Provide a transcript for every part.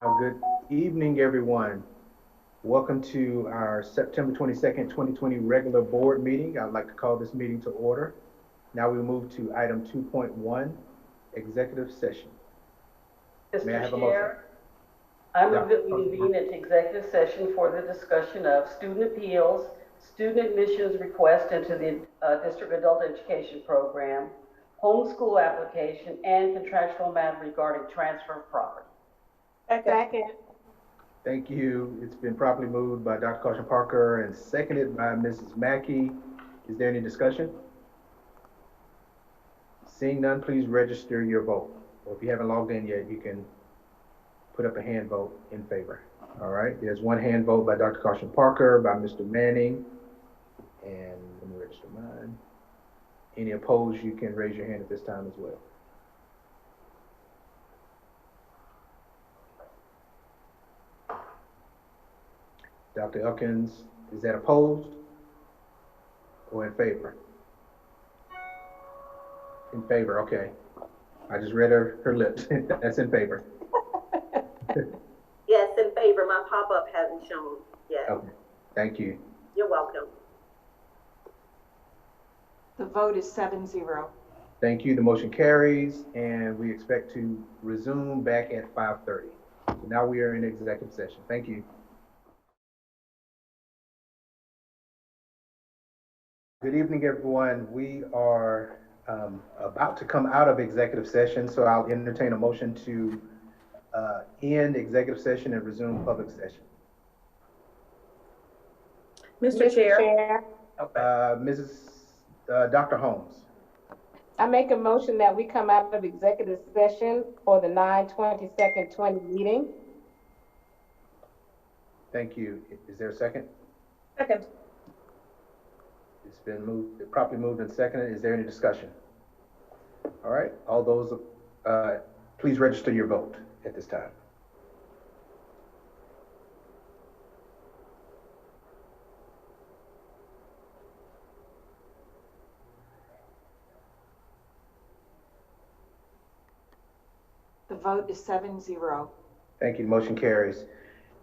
Good evening, everyone. Welcome to our September 22nd, 2020 regular board meeting. I'd like to call this meeting to order. Now we move to item 2.1, executive session. May I Mr. have a motion? Chair, I move Dr. that we convene into executive session for the discussion of student appeals, student admissions request into the district adult education program, homeschool application, and contractual matter regarding transfer of property. Second. Thank you. It's been properly moved by Dr. Caution Parker and seconded by Mrs. Mackey. Is there any discussion? Seeing none, please register your vote. Or if you haven't logged in yet, you can put up a hand vote in favor. All right, there's one hand vote by Dr. Caution Parker, by Mr. Manning, and let me register mine. Any opposed, you can raise your hand at this time as well. Dr. Hopkins, is that opposed or in favor? In favor, okay. I just read her lips. That's in favor. Yes, in favor. My pop-up hasn't shown yet. Okay, thank you. You're welcome. The vote is 7-0. Thank you. The motion carries, and we expect to resume back at 5:30. So now we are in executive session. Thank you. Good evening, everyone. We are about to come out of executive session, so I'll entertain a motion to end executive session and resume public session. Mr. Chair. Dr. Holmes. I make a motion that we come out of executive session for the 9/22/20 meeting. Thank you. Is there a second? Second. It's been moved, properly moved and seconded. Is there any discussion? All right, all those, please register your vote at this time. The vote is 7-0. Thank you. Motion carries.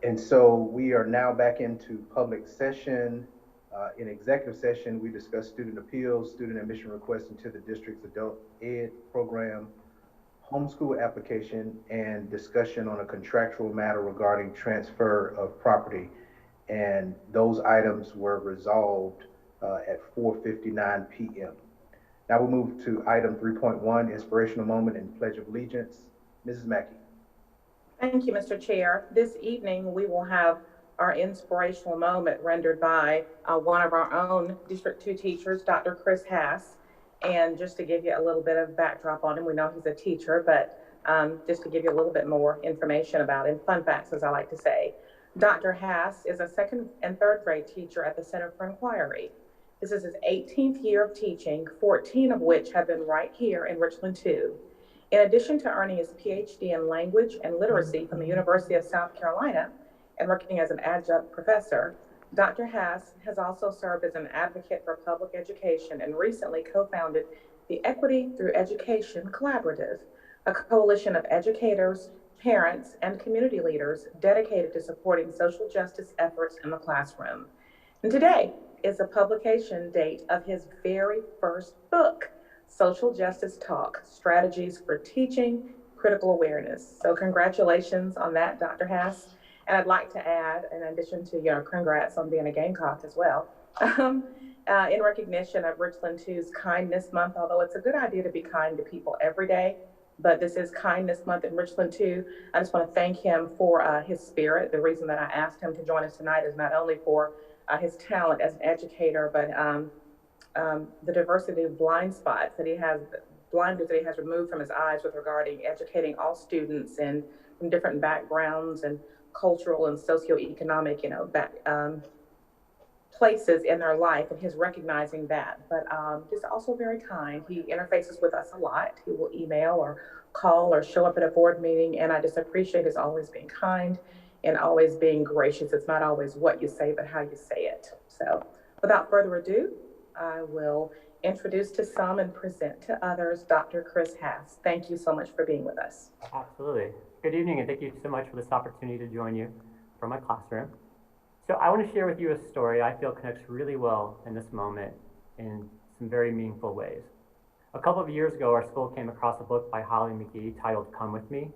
And so we are now back into public session. In executive session, we discussed student appeals, student admission requests into the district's adult ed program, homeschool application, and discussion on a contractual matter regarding transfer of property. And those items were resolved at 4:59 p.m. Now we'll move to item 3.1, Inspirational Moment and Pledge of Allegiance. Mrs. Mackey. Thank you, Mr. Chair. This evening, we will have our inspirational moment rendered by one of our own District 2 teachers, Dr. Chris Hass. And just to give you a little bit of backdrop on him, we know he's a teacher, but just to give you a little bit more information about him, fun facts, as I like to say. Dr. Hass is a second and third grade teacher at the Center for Inquiry. This is his 18th year of teaching, 14 of which have been right here in Richland 2. In addition to earning his PhD in language and literacy from the University of South Carolina and working as an adjunct professor, Dr. Hass has also served as an advocate for public education and recently co-founded the Equity Through Education Collaborative, a coalition of educators, parents, and community leaders dedicated to supporting social justice efforts in the classroom. And today is the publication date of his very first book, Social Justice Talk, Strategies for Teaching Critical Awareness. So congratulations on that, Dr. Hass. And I'd like to add, in addition to congrats on being a Gamecock as well, in recognition of Richland 2's Kindness Month, although it's a good idea to be kind to people every day, but this is Kindness Month in Richland 2. I just want to thank him for his spirit. The reason that I asked him to join us tonight is not only for his talent as an educator, but the diversity of blind spots that he has, blinders that he has removed from his eyes with regarding educating all students and from different backgrounds and cultural and socioeconomic, places in their life, and his recognizing that. But he's also very kind. He interfaces with us a lot. He will email or call or show up at a board meeting, and I just appreciate his always being kind and always being gracious. It's not always what you say, but how you say it. So without further ado, I will introduce to some and present to others Dr. Chris Hass. Thank you so much for being with us. Absolutely. Good evening, and thank you so much for this opportunity to join you from my classroom. So I want to share with you a story I feel connects really well in this moment in some very meaningful ways. A couple of years ago, our school came across a book by Holly McGee titled Come With Me.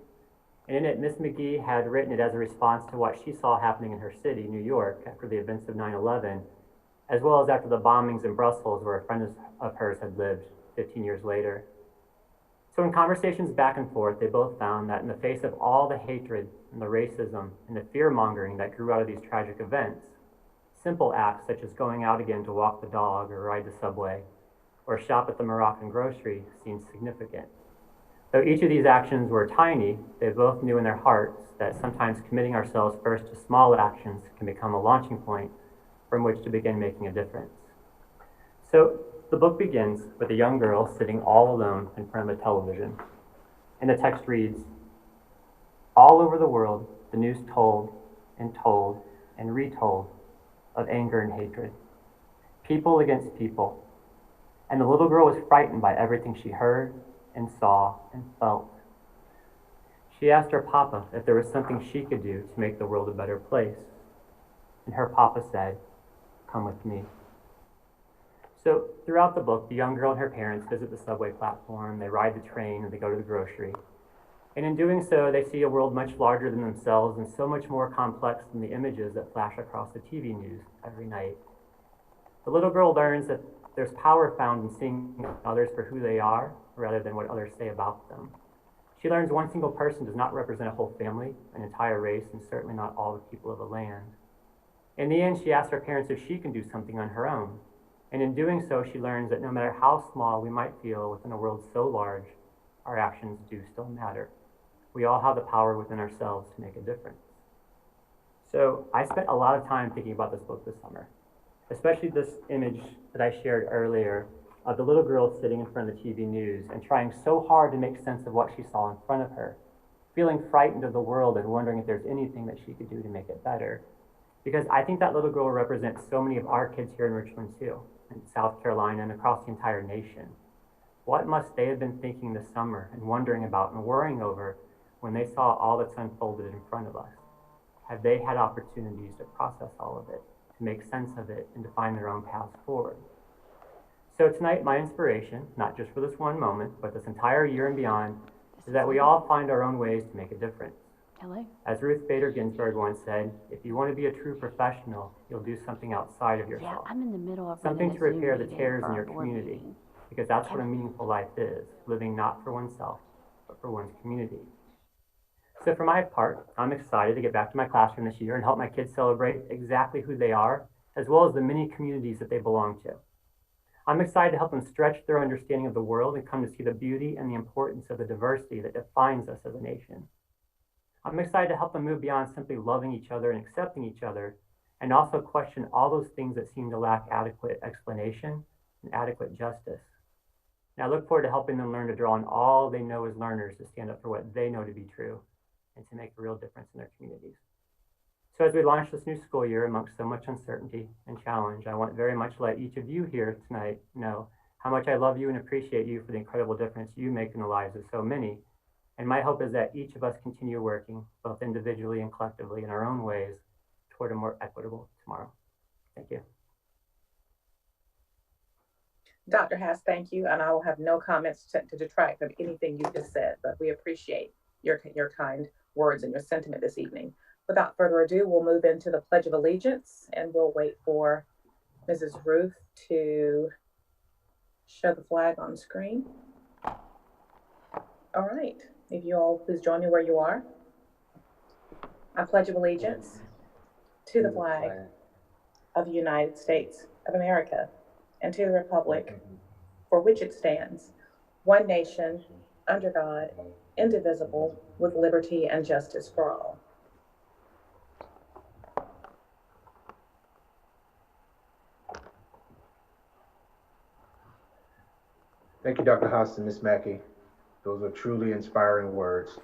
And in it, Miss McGee had written it as a response to what she saw happening in her city, New York, after the events of 9/11, as well as after the bombings in Brussels, where a friend of hers had lived 15 years later. So in conversations back and forth, they both found that in the face of all the hatred and the racism and the fear-mongering that grew out of these tragic events, simple acts such as going out again to walk the dog or ride the subway or shop at the Moroccan grocery seemed significant. Though each of these actions were tiny, they both knew in their hearts that sometimes committing ourselves first to small actions can become a launching point from which to begin making a difference. So the book begins with a young girl sitting all alone in front of a television. And the text reads, "All over the world, the news told and retold of anger and hatred, people against people. And the little girl was frightened by everything she heard and saw and felt. She asked her papa if there was something she could do to make the world a better place. And her papa said, 'Come with me.'" So throughout the book, the young girl and her parents visit the subway platform, they ride the train, and they go to the grocery. And in doing so, they see a world much larger than themselves and so much more complex than the images that flash across the TV news every night. The little girl learns that there's power found in seeing others for who they are rather than what others say about them. She learns one single person does not represent a whole family, an entire race, and certainly not all the people of a land. In the end, she asks her parents if she can do something on her own. And in doing so, she learns that no matter how small we might feel within a world so large, our actions do still matter. We all have the power within ourselves to make a difference. So I spent a lot of time thinking about this book this summer, especially this image that I shared earlier of the little girl sitting in front of the TV news and trying so hard to make sense of what she saw in front of her, feeling frightened of the world and wondering if there's anything that she could do to make it better. Because I think that little girl represents so many of our kids here in Richland too, in South Carolina and across the entire nation. What must they have been thinking this summer and wondering about and worrying over when they saw all that's unfolded in front of us? Have they had opportunities to process all of it, to make sense of it, and to find their own paths forward? So tonight, my inspiration, not just for this one moment, but this entire year and beyond, is that we all find our own ways to make a difference. Hello. As Ruth Bader Ginsburg once said, if you want to be a true professional, you'll do something outside of Yeah, yourself. I'm in the middle of Something running to a Zoom repair the meeting tears for in your a board community, meeting. because that's what a meaningful life is, living not for oneself, but for one's community. So for my part, I'm excited to get back to my classroom this year and help my kids celebrate exactly who they are, as well as the many communities that they belong to. I'm excited to help them stretch their understanding of the world and come to see the beauty and the importance of the diversity that defines us as a nation. I'm excited to help them move beyond simply loving each other and accepting each other, and also question all those things that seem to lack adequate explanation and adequate justice. And I look forward to helping them learn to draw on all they know as learners to stand up for what they know to be true and to make a real difference in their communities. So as we launch this new school year amongst so much uncertainty and challenge, I want very much to let each of you here tonight know how much I love you and appreciate you for the incredible difference you make in the lives of so many. And my hope is that each of us continue working, both individually and collectively in our own ways, toward a more equitable tomorrow. Thank you. Dr. Hass, thank you, and I will have no comments to detract from anything you just said, but we appreciate your kind words and your sentiment this evening. Without further ado, we'll move into the Pledge of Allegiance, and we'll wait for Mrs. Ruth to show the flag on screen. All right, if you all please join me where you are. I pledge of allegiance to the flag of the United States of America and to the republic for which it stands, one nation, under God, indivisible, with liberty and justice for all. Thank you, Dr. Haas and Ms. Mackey. Those are truly inspiring words,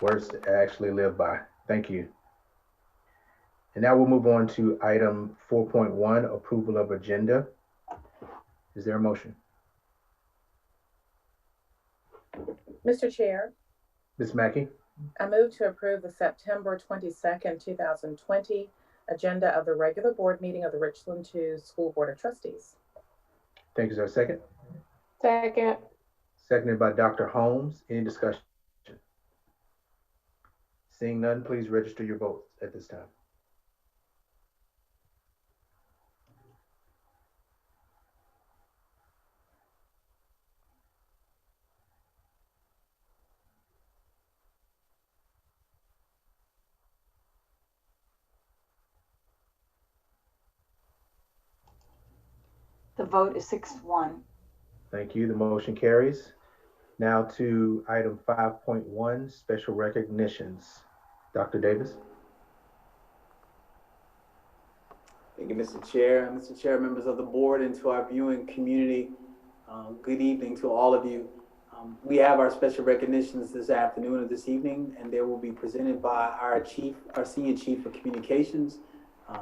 words to actually live by. Thank you. And now we'll move on to item 4.1, approval of agenda. Is there a motion? Mr. Chair, Ms. Mackey? I move to approve the September 22nd, 2020 agenda of the regular board meeting of the Richland 2 School Board of Trustees. Thank you. Is there a second? Second. Seconded by Dr. Holmes. Any discussion? Seeing none, please register your votes at this time. The vote is 6-1. Thank you. The motion carries. Now to item 5.1, special recognitions. Dr. Davis? Thank you, Mr. Chair. Mr. Chair, members of the board, and to our viewing community, good evening to all of you. We have our special recognitions this afternoon or this evening, and they will be presented by our Senior Chief of Communications,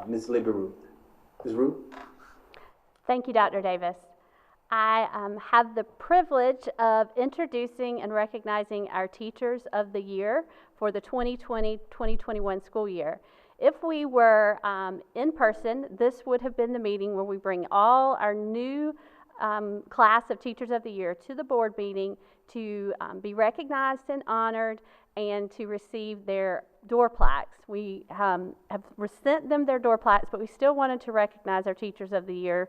Ms. Libby Ruth. Ms. Ruth? Thank you, Dr. Davis. I have the privilege of introducing and recognizing our Teachers of the Year for the 2020-2021 school year. If we were in person, this would have been the meeting where we bring all our new class of Teachers of the Year to the board meeting to be recognized and honored and to receive their door plaques. We have sent them their door plaques, but we still wanted to recognize our Teachers of the Year.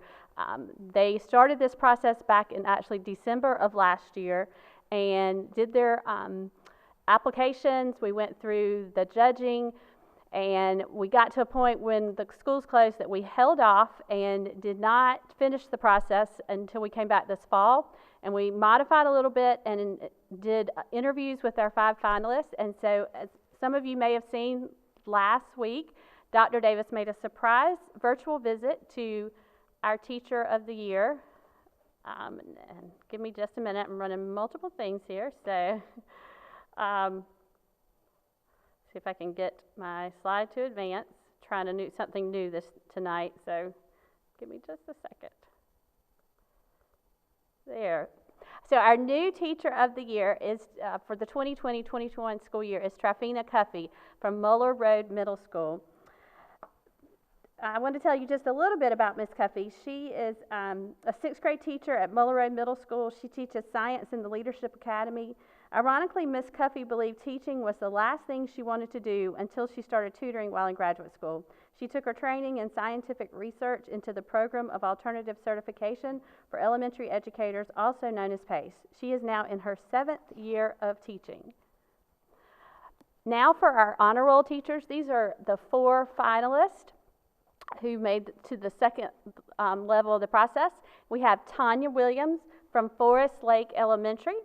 They started this process back in actually December of last year and did their applications. We went through the judging, and we got to a point when the schools closed that we held off and did not finish the process until we came back this fall. And we modified a little bit and did interviews with our 5 finalists. And so, as some of you may have seen last week, Dr. Davis made a surprise virtual visit to our Teacher of the Year. And give me just a minute. I'm running multiple things here. So, see if I can get my slide to advance. Trying to do something new tonight. So, give me just a second. There. So our new Teacher of the Year is, for the 2020-2021 school year, is Trafina Cuffey from Muller Road Middle School. I want to tell you just a little bit about Miss Cuffey. She is a 6th grade teacher at Muller Road Middle School. She teaches science in the Leadership Academy. Ironically, Miss Cuffey believed teaching was the last thing she wanted to do until she started tutoring while in graduate school. She took her training in scientific research into the Program of Alternative Certification for Elementary Educators, also known as PACE. She is now in her 7th year of teaching. Now for our honor roll teachers, these are the 4 finalists who made it to the second level of the process. We have Tanya Williams from Forest Lake Elementary,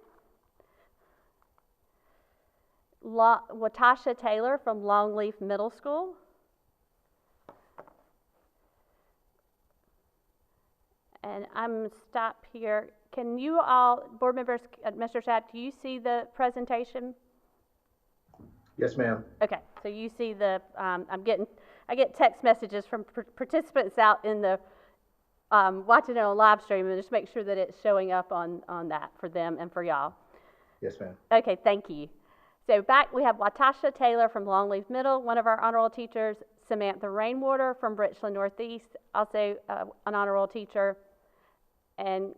Watasha Taylor from Longleaf Middle School, and I'm going to stop here. Can you all, board members, Mr. Shad, do you see the presentation? Yes, ma'am. Okay, so you see the, I get text messages from participants out in the, watching it on live stream, and just make sure that it's showing up on that for them and for y'all. Yes, ma'am. Okay, thank you. So back, we have Watasha Taylor from Longleaf Middle, one of our honor roll teachers, Samantha Rainwater from Richland Northeast, also an honor roll teacher, and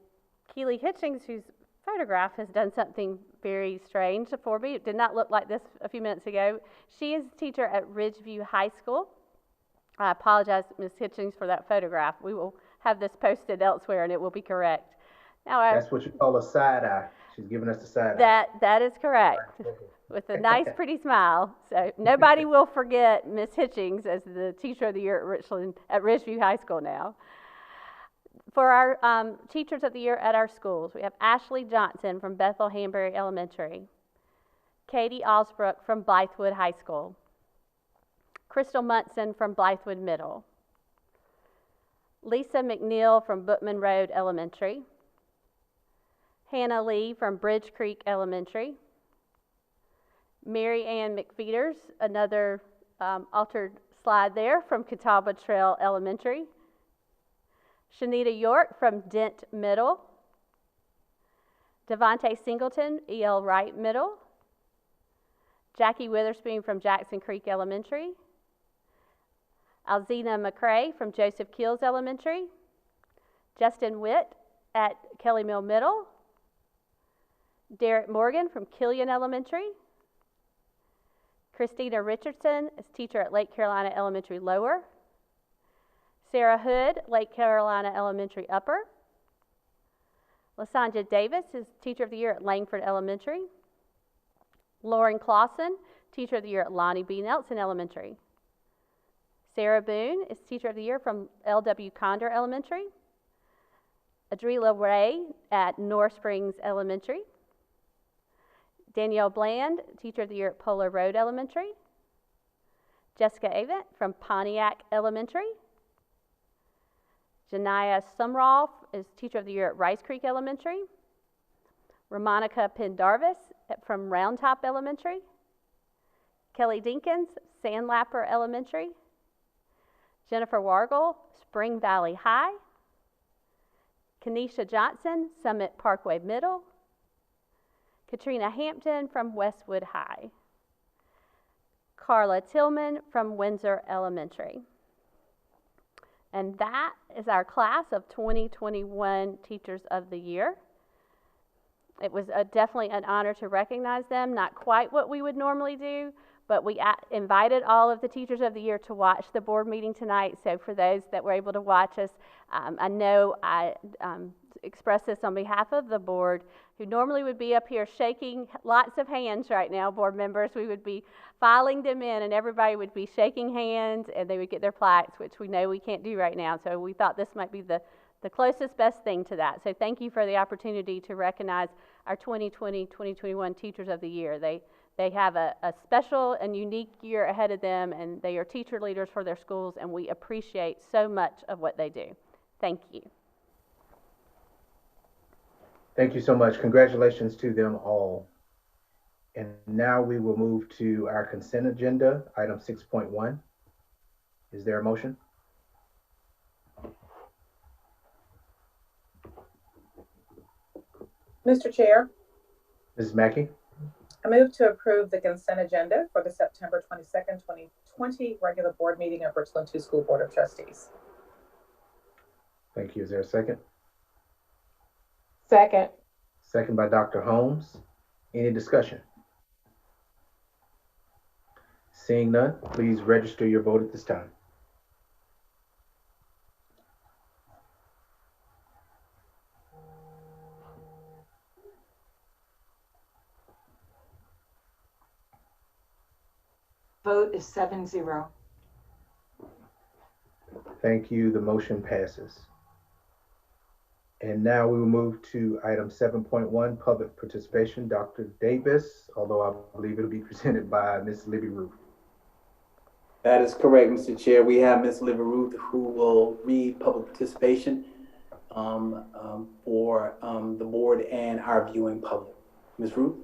Keely Hitchings, whose photograph has done something very strange for me. It did not look like this a few minutes ago. She is a teacher at Ridgeview High School. I apologize, Ms. Hitchings, for that photograph. We will have this posted elsewhere, and it will be correct. Now, That's what you call a side eye. She's giving us the side eye. That is correct. With a nice, pretty smile. So nobody will forget Miss Hitchings as the Teacher of the Year at Ridgeview High School now. For our Teachers of the Year at our schools, we have Ashley Johnson from Bethel Hambury Elementary, Katie Osbrook from Blythewood High School, Crystal Munson from Blythewood Middle, Lisa McNeil from Bookman Road Elementary, Hannah Lee from Bridge Creek Elementary, Mary Ann McFeeters, another altered slide there, from Catawba Trail Elementary, Shanita York from Dent Middle. Devontae Singleton, E.L. Wright Middle. Jackie Witherspoon from Jackson Creek Elementary. Alzina McCrae from Joseph Keels Elementary. Justin Witt at Kelly Mill Middle. Derek Morgan from Killian Elementary. Christina Richardson is teacher at Lake Carolina Elementary Lower. Sarah Hood, Lake Carolina Elementary Upper. Lasanja Davis is Teacher of the Year at Langford Elementary. Lauren Clausen, Teacher of the Year at Lonnie B. Nelson Elementary. Sarah Boone is Teacher of the Year from L.W. Condor Elementary. Adrila Ray at North Springs Elementary. Danielle Bland, Teacher of the Year at Polo Road Elementary. Jessica Avent from Pontiac Elementary. Janiyah Sumroff is Teacher of the Year at Rice Creek Elementary. Ramonica Pendarvis from Round Top Elementary. Kelly Dinkins, Sandlapper Elementary. Jennifer Wargle, Spring Valley High. Kenesha Johnson, Summit Parkway Middle. Katrina Hampton from Westwood High. Carla Tillman from Windsor Elementary. And that is our class of 2021 Teachers of the Year. It was definitely an honor to recognize them. Not quite what we would normally do, but we invited all of the Teachers of the Year to watch the board meeting tonight. So for those that were able to watch us, I know I express this on behalf of the board, who normally would be up here shaking lots of hands right now, board members. We would be filing them in and everybody would be shaking hands and they would get their plaques, which we know we can't do right now. So we thought this might be the closest best thing to that. So thank you for the opportunity to recognize our 2020-2021 Teachers of the Year. They have a special and unique year ahead of them, and they are teacher leaders for their schools, and we appreciate so much of what they do. Thank you. Thank you so much. Congratulations to them all. And now we will move to our consent agenda, item 6.1. Is there a motion? Mr. Chair, Mrs. Mackey? I move to approve the consent agenda for the September 22nd, 2020 regular board meeting of Richland 2 School Board of Trustees. Thank you. Is there a second? Second. Second by Dr. Holmes. Any discussion? Seeing none, please register your vote at this time. Vote is 7-0. Thank you. The motion passes. And now we will move to item 7.1, public participation. Dr. Davis, although I believe it'll be presented by Ms. Libby Ruth. That is correct, Mr. Chair. We have Ms. Libby Ruth who will read public participation for the board and our viewing public. Ms. Ruth?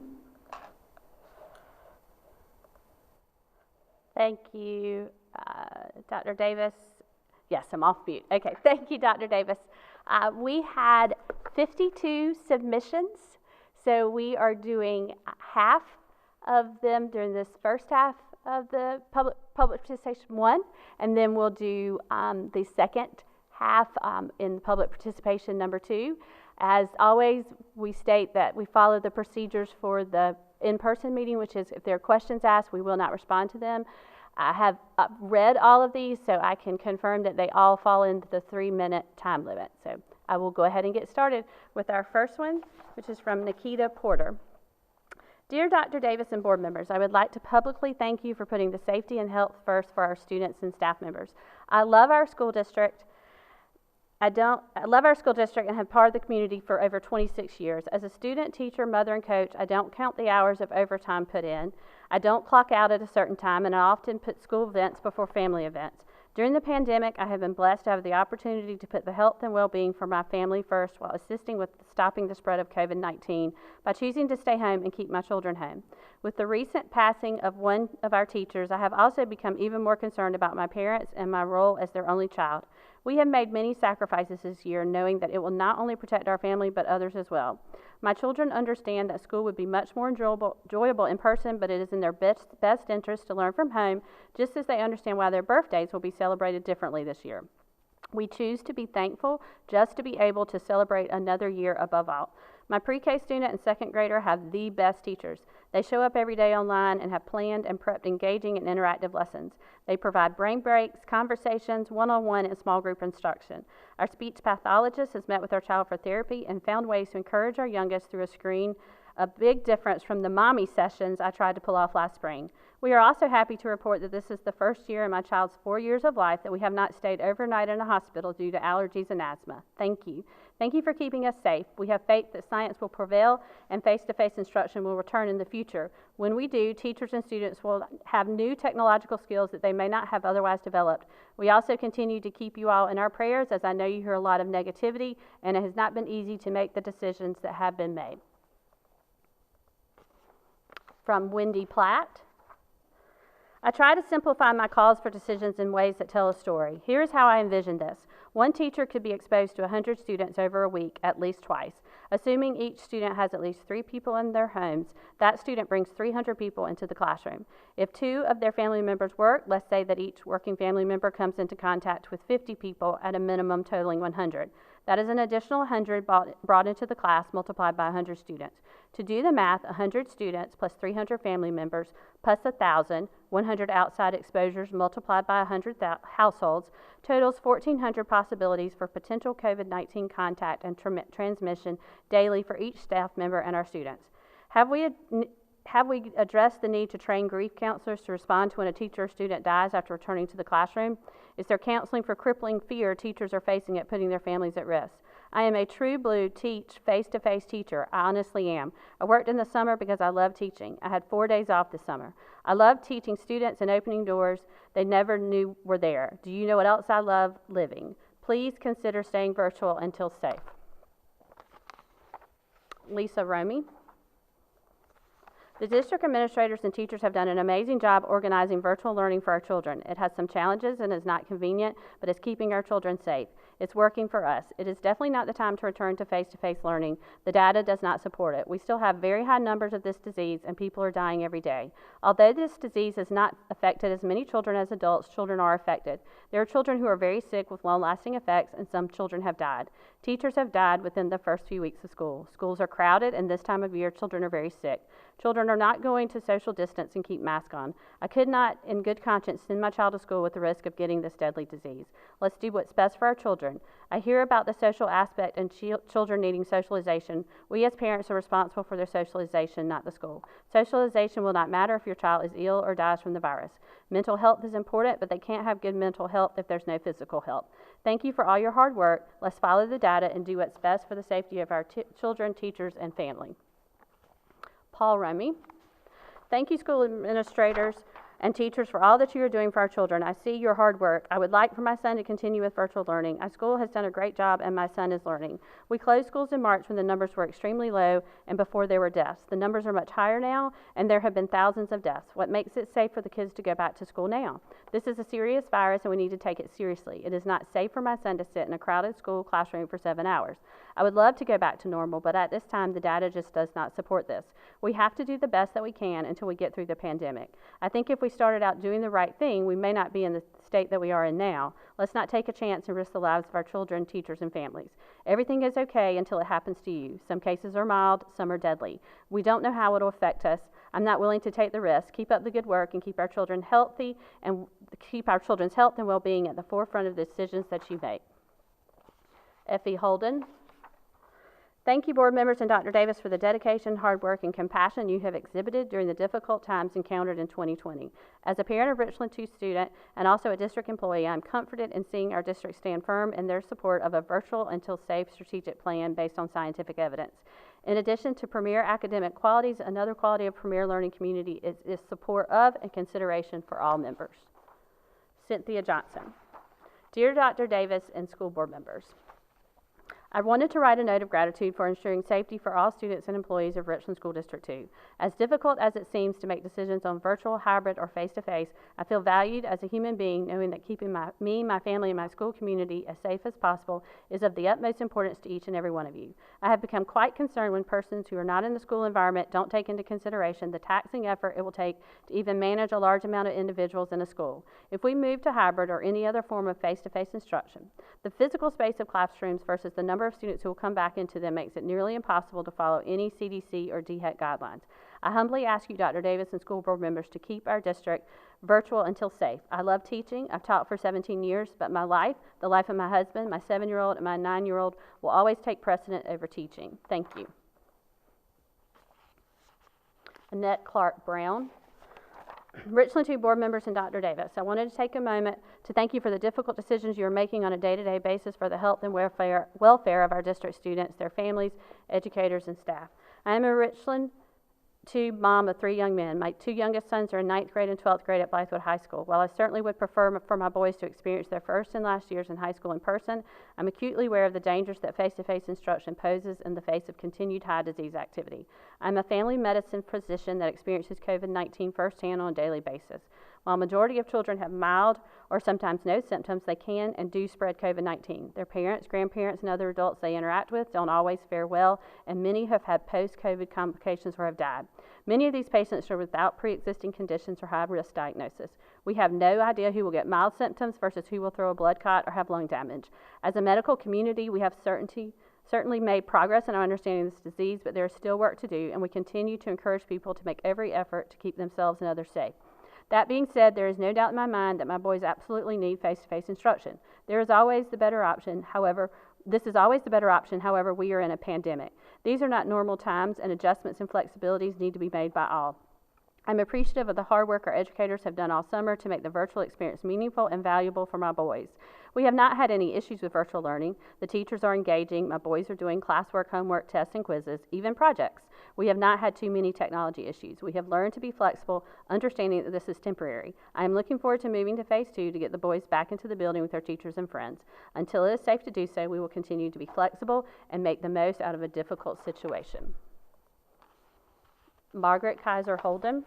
Thank you, Dr. Davis. Yes, I'm off mute. Okay, thank you, Dr. Davis. We had 52 submissions, so we are doing half of them during this first half of the public participation 1, and then we'll do the second half in public participation number 2. As always, we state that we follow the procedures for the in-person meeting, which is if there are questions asked, we will not respond to them. I have read all of these, so I can confirm that they all fall into the 3-minute time limit. So I will go ahead and get started with our first one, which is from Nikita Porter. Dear Dr. Davis and board members, I would like to publicly thank you for putting the safety and health first for our students and staff members. I love our school district. I love our school district and have part of the community for over 26 years. As a student, teacher, mother, and coach, I don't count the hours of overtime put in. I don't clock out at a certain time, and I often put school events before family events. During the pandemic, I have been blessed to have the opportunity to put the health and well-being for my family first while assisting with stopping the spread of COVID-19 by choosing to stay home and keep my children home. With the recent passing of one of our teachers, I have also become even more concerned about my parents and my role as their only child. We have made many sacrifices this year, knowing that it will not only protect our family, but others as well. My children understand that school would be much more enjoyable in person, but it is in their best interest to learn from home, just as they understand why their birthdays will be celebrated differently this year. We choose to be thankful just to be able to celebrate another year above all. My pre-K student and second grader have the best teachers. They show up every day online and have planned and prepped engaging and interactive lessons. They provide brain breaks, conversations, one-on-one, and small group instruction. Our speech pathologist has met with our child for therapy and found ways to encourage our youngest through a screen, a big difference from the mommy sessions I tried to pull off last spring. We are also happy to report that this is the first year in my child's 4 years of life that we have not stayed overnight in a hospital due to allergies and asthma. Thank you. Thank you for keeping us safe. We have faith that science will prevail and face-to-face instruction will return in the future. When we do, teachers and students will have new technological skills that they may not have otherwise developed. We also continue to keep you all in our prayers, as I know you hear a lot of negativity, and it has not been easy to make the decisions that have been made. From Wendy Platt. I try to simplify my calls for decisions in ways that tell a story. Here's how I envision this. One teacher could be exposed to 100 students over a week at least twice. Assuming each student has at least 3 people in their homes, that student brings 300 people into the classroom. If 2 of their family members work, let's say that each working family member comes into contact with 50 people at a minimum totaling 100. That is an additional 100 brought into the class multiplied by 100 students. To do the math, 100 students plus 300 family members plus 1,000, 100 outside exposures multiplied by 100 households, totals 1,400 possibilities for potential COVID-19 contact and transmission daily for each staff member and our students. Have we addressed the need to train grief counselors to respond to when a teacher or student dies after returning to the classroom? Is there counseling for crippling fear teachers are facing at putting their families at risk? I am a true blue face-to-face teacher. I honestly am. I worked in the summer because I love teaching. I had 4 days off this summer. I love teaching students and opening doors they never knew were there. Do you know what else I love? Living. Please consider staying virtual until safe. Lisa Romy. The district administrators and teachers have done an amazing job organizing virtual learning for our children. It has some challenges and is not convenient, but it's keeping our children safe. It's working for us. It is definitely not the time to return to face-to-face learning. The data does not support it. We still have very high numbers of this disease, and people are dying every day. Although this disease has not affected as many children as adults, children are affected. There are children who are very sick with long-lasting effects, and some children have died. Teachers have died within the first few weeks of school. Schools are crowded, and this time of year, children are very sick. Children are not going to social distance and keep masks on. I could not, in good conscience, send my child to school with the risk of getting this deadly disease. Let's do what's best for our children. I hear about the social aspect and children needing socialization. We as parents are responsible for their socialization, not the school. Socialization will not matter if your child is ill or dies from the virus. Mental health is important, but they can't have good mental health if there's no physical health. Thank you for all your hard work. Let's follow the data and do what's best for the safety of our children, teachers, and family. Paul Rummy. Thank you, school administrators and teachers, for all that you are doing for our children. I see your hard work. I would like for my son to continue with virtual learning. Our school has done a great job, and my son is learning. We closed schools in March when the numbers were extremely low and before there were deaths. The numbers are much higher now, and there have been thousands of deaths. What makes it safe for the kids to go back to school now? This is a serious virus, and we need to take it seriously. It is not safe for my son to sit in a crowded school classroom for 7 hours. I would love to go back to normal, but at this time, the data just does not support this. We have to do the best that we can until we get through the pandemic. I think if we started out doing the right thing, we may not be in the state that we are in now. Let's not take a chance and risk the lives of our children, teachers, and families. Everything is okay until it happens to you. Some cases are mild, some are deadly. We don't know how it will affect us. I'm not willing to take the risk. Keep up the good work and keep our children healthy and keep our children's health and well-being at the forefront of the decisions that you make. Effie Holden. Thank you, board members and Dr. Davis, for the dedication, hard work, and compassion you have exhibited during the difficult times encountered in 2020. As a parent of Richland 2 student and also a district employee, I'm comforted in seeing our district stand firm in their support of a virtual until safe strategic plan based on scientific evidence. In addition to premier academic qualities, another quality of premier learning community is support of and consideration for all members. Cynthia Johnson. Dear Dr. Davis and school board members, I wanted to write a note of gratitude for ensuring safety for all students and employees of Richland School District 2. As difficult as it seems to make decisions on virtual, hybrid, or face-to-face, I feel valued as a human being knowing that keeping me, my family, and my school community as safe as possible is of the utmost importance to each and every one of you. I have become quite concerned when persons who are not in the school environment don't take into consideration the taxing effort it will take to even manage a large amount of individuals in a school. If we move to hybrid or any other form of face-to-face instruction, the physical space of classrooms versus the number of students who will come back into them makes it nearly impossible to follow any CDC or DHEC guidelines. I humbly ask you, Dr. Davis and school board members, to keep our district virtual until safe. I love teaching. I've taught for 17 years, but my life, the life of my husband, my 7-year-old, and my 9-year-old will always take precedent over teaching. Thank you. Annette Clark Brown. Richland 2 board members and Dr. Davis, I wanted to take a moment to thank you for the difficult decisions you are making on a day-to-day basis for the health and welfare of our district students, their families, educators, and staff. I am a Richland 2 mom of 3 young men. My 2 youngest sons are in 9th grade and 12th grade at Blythewood High School. While I certainly would prefer for my boys to experience their first and last years in high school in person, I'm acutely aware of the dangers that face-to-face instruction poses in the face of continued high disease activity. I'm a family medicine physician that experiences COVID-19 firsthand on a daily basis. While a majority of children have mild or sometimes no symptoms, they can and do spread COVID-19. Their parents, grandparents, and other adults they interact with don't always fare well, and many have had post-COVID complications or have died. Many of these patients are without pre-existing conditions or high-risk diagnosis. We have no idea who will get mild symptoms versus who will throw a blood clot or have lung damage. As a medical community, we have certainly made progress in our understanding of this disease, but there is still work to do, and we continue to encourage people to make every effort to keep themselves and others safe. That being said, there is no doubt in my mind that my boys absolutely need face-to-face instruction. This is always the better option. However, we are in a pandemic. These are not normal times, and adjustments and flexibilities need to be made by all. I'm appreciative of the hard work our educators have done all summer to make the virtual experience meaningful and valuable for my boys. We have not had any issues with virtual learning. The teachers are engaging. My boys are doing classwork, homework, tests, and quizzes, even projects. We have not had too many technology issues. We have learned to be flexible, understanding that this is temporary. I am looking forward to moving to phase 2 to get the boys back into the building with their teachers and friends. Until it is safe to do so, we will continue to be flexible and make the most out of a difficult situation. Margaret Kaiser Holden.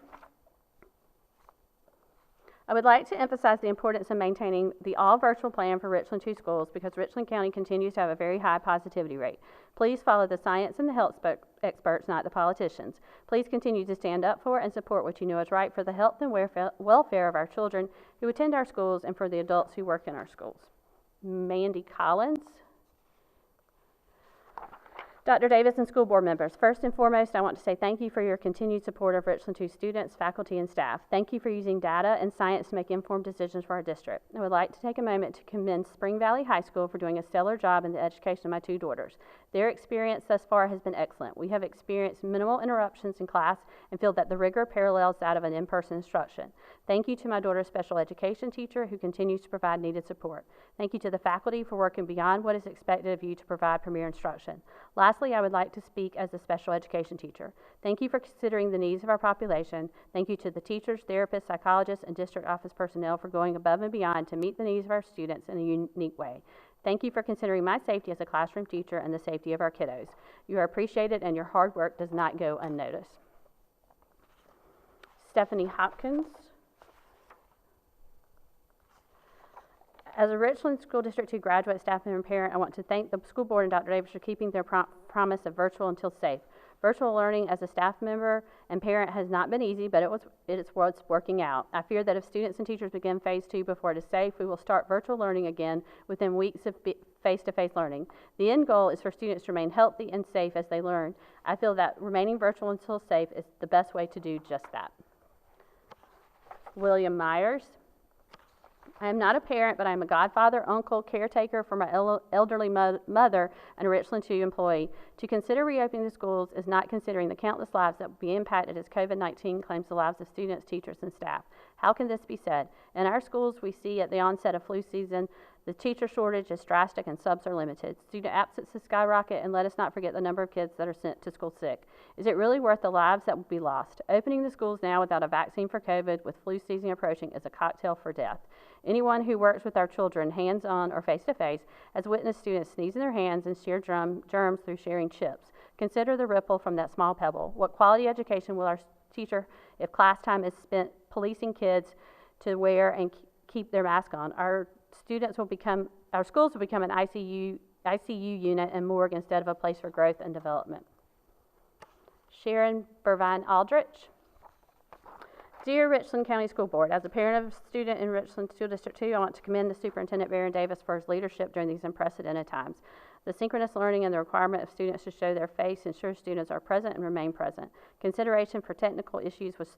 I would like to emphasize the importance of maintaining the all-virtual plan for Richland 2 schools because Richland County continues to have a very high positivity rate. Please follow the science and the health experts, not the politicians. Please continue to stand up for and support what you know is right for the health and welfare of our children who attend our schools and for the adults who work in our schools. Mandy Collins. Dr. Davis and school board members, first and foremost, I want to say thank you for your continued support of Richland 2 students, faculty, and staff. Thank you for using data and science to make informed decisions for our district. I would like to take a moment to commend Spring Valley High School for doing a stellar job in the education of my 2 daughters. Their experience thus far has been excellent. We have experienced minimal interruptions in class and feel that the rigor parallels that of an in-person instruction. Thank you to my daughter's special education teacher who continues to provide needed support. Thank you to the faculty for working beyond what is expected of you to provide premier instruction. Lastly, I would like to speak as a special education teacher. Thank you for considering the needs of our population. Thank you to the teachers, therapists, psychologists, and district office personnel for going above and beyond to meet the needs of our students in a unique way. Thank you for considering my safety as a classroom teacher and the safety of our kiddos. You are appreciated and your hard work does not go unnoticed. Stephanie Hopkins. As a Richland School District 2 graduate, staff member, and parent, I want to thank the school board and Dr. Davis for keeping their promise of virtual until safe. Virtual learning as a staff member and parent has not been easy, but it's what's working out. I fear that if students and teachers begin phase 2 before it is safe, we will start virtual learning again within weeks of face-to-face learning. The end goal is for students to remain healthy and safe as they learn. I feel that remaining virtual until safe is the best way to do just that. William Myers. I am not a parent, but I am a godfather, uncle, caretaker for my elderly mother and a Richland 2 employee. To consider reopening the schools is not considering the countless lives that will be impacted as COVID-19 claims the lives of students, teachers, and staff. How can this be said? In our schools, we see at the onset of flu season The teacher shortage is drastic and subs are limited. Student absences skyrocket, and let us not forget the number of kids that are sent to school sick. Is it really worth the lives that will be lost? Opening the schools now without a vaccine for COVID, with flu season approaching, is a cocktail for death. Anyone who works with our children, hands-on or face-to-face, has witnessed students sneeze in their hands and share germs through sharing chips. Consider the ripple from that small pebble. What quality education will our teacher if class time is spent policing kids to wear and keep their mask on? Our schools will become an ICU unit and morgue instead of a place for growth and development. Sharon Burvine Aldrich. Dear Richland County School Board, as a parent of a student in Richland School District 2, I want to commend the Superintendent Baron Davis for his leadership during these unprecedented times. The synchronous learning and the requirement of students to show their face ensures students are present and remain present. Consideration for technical issues was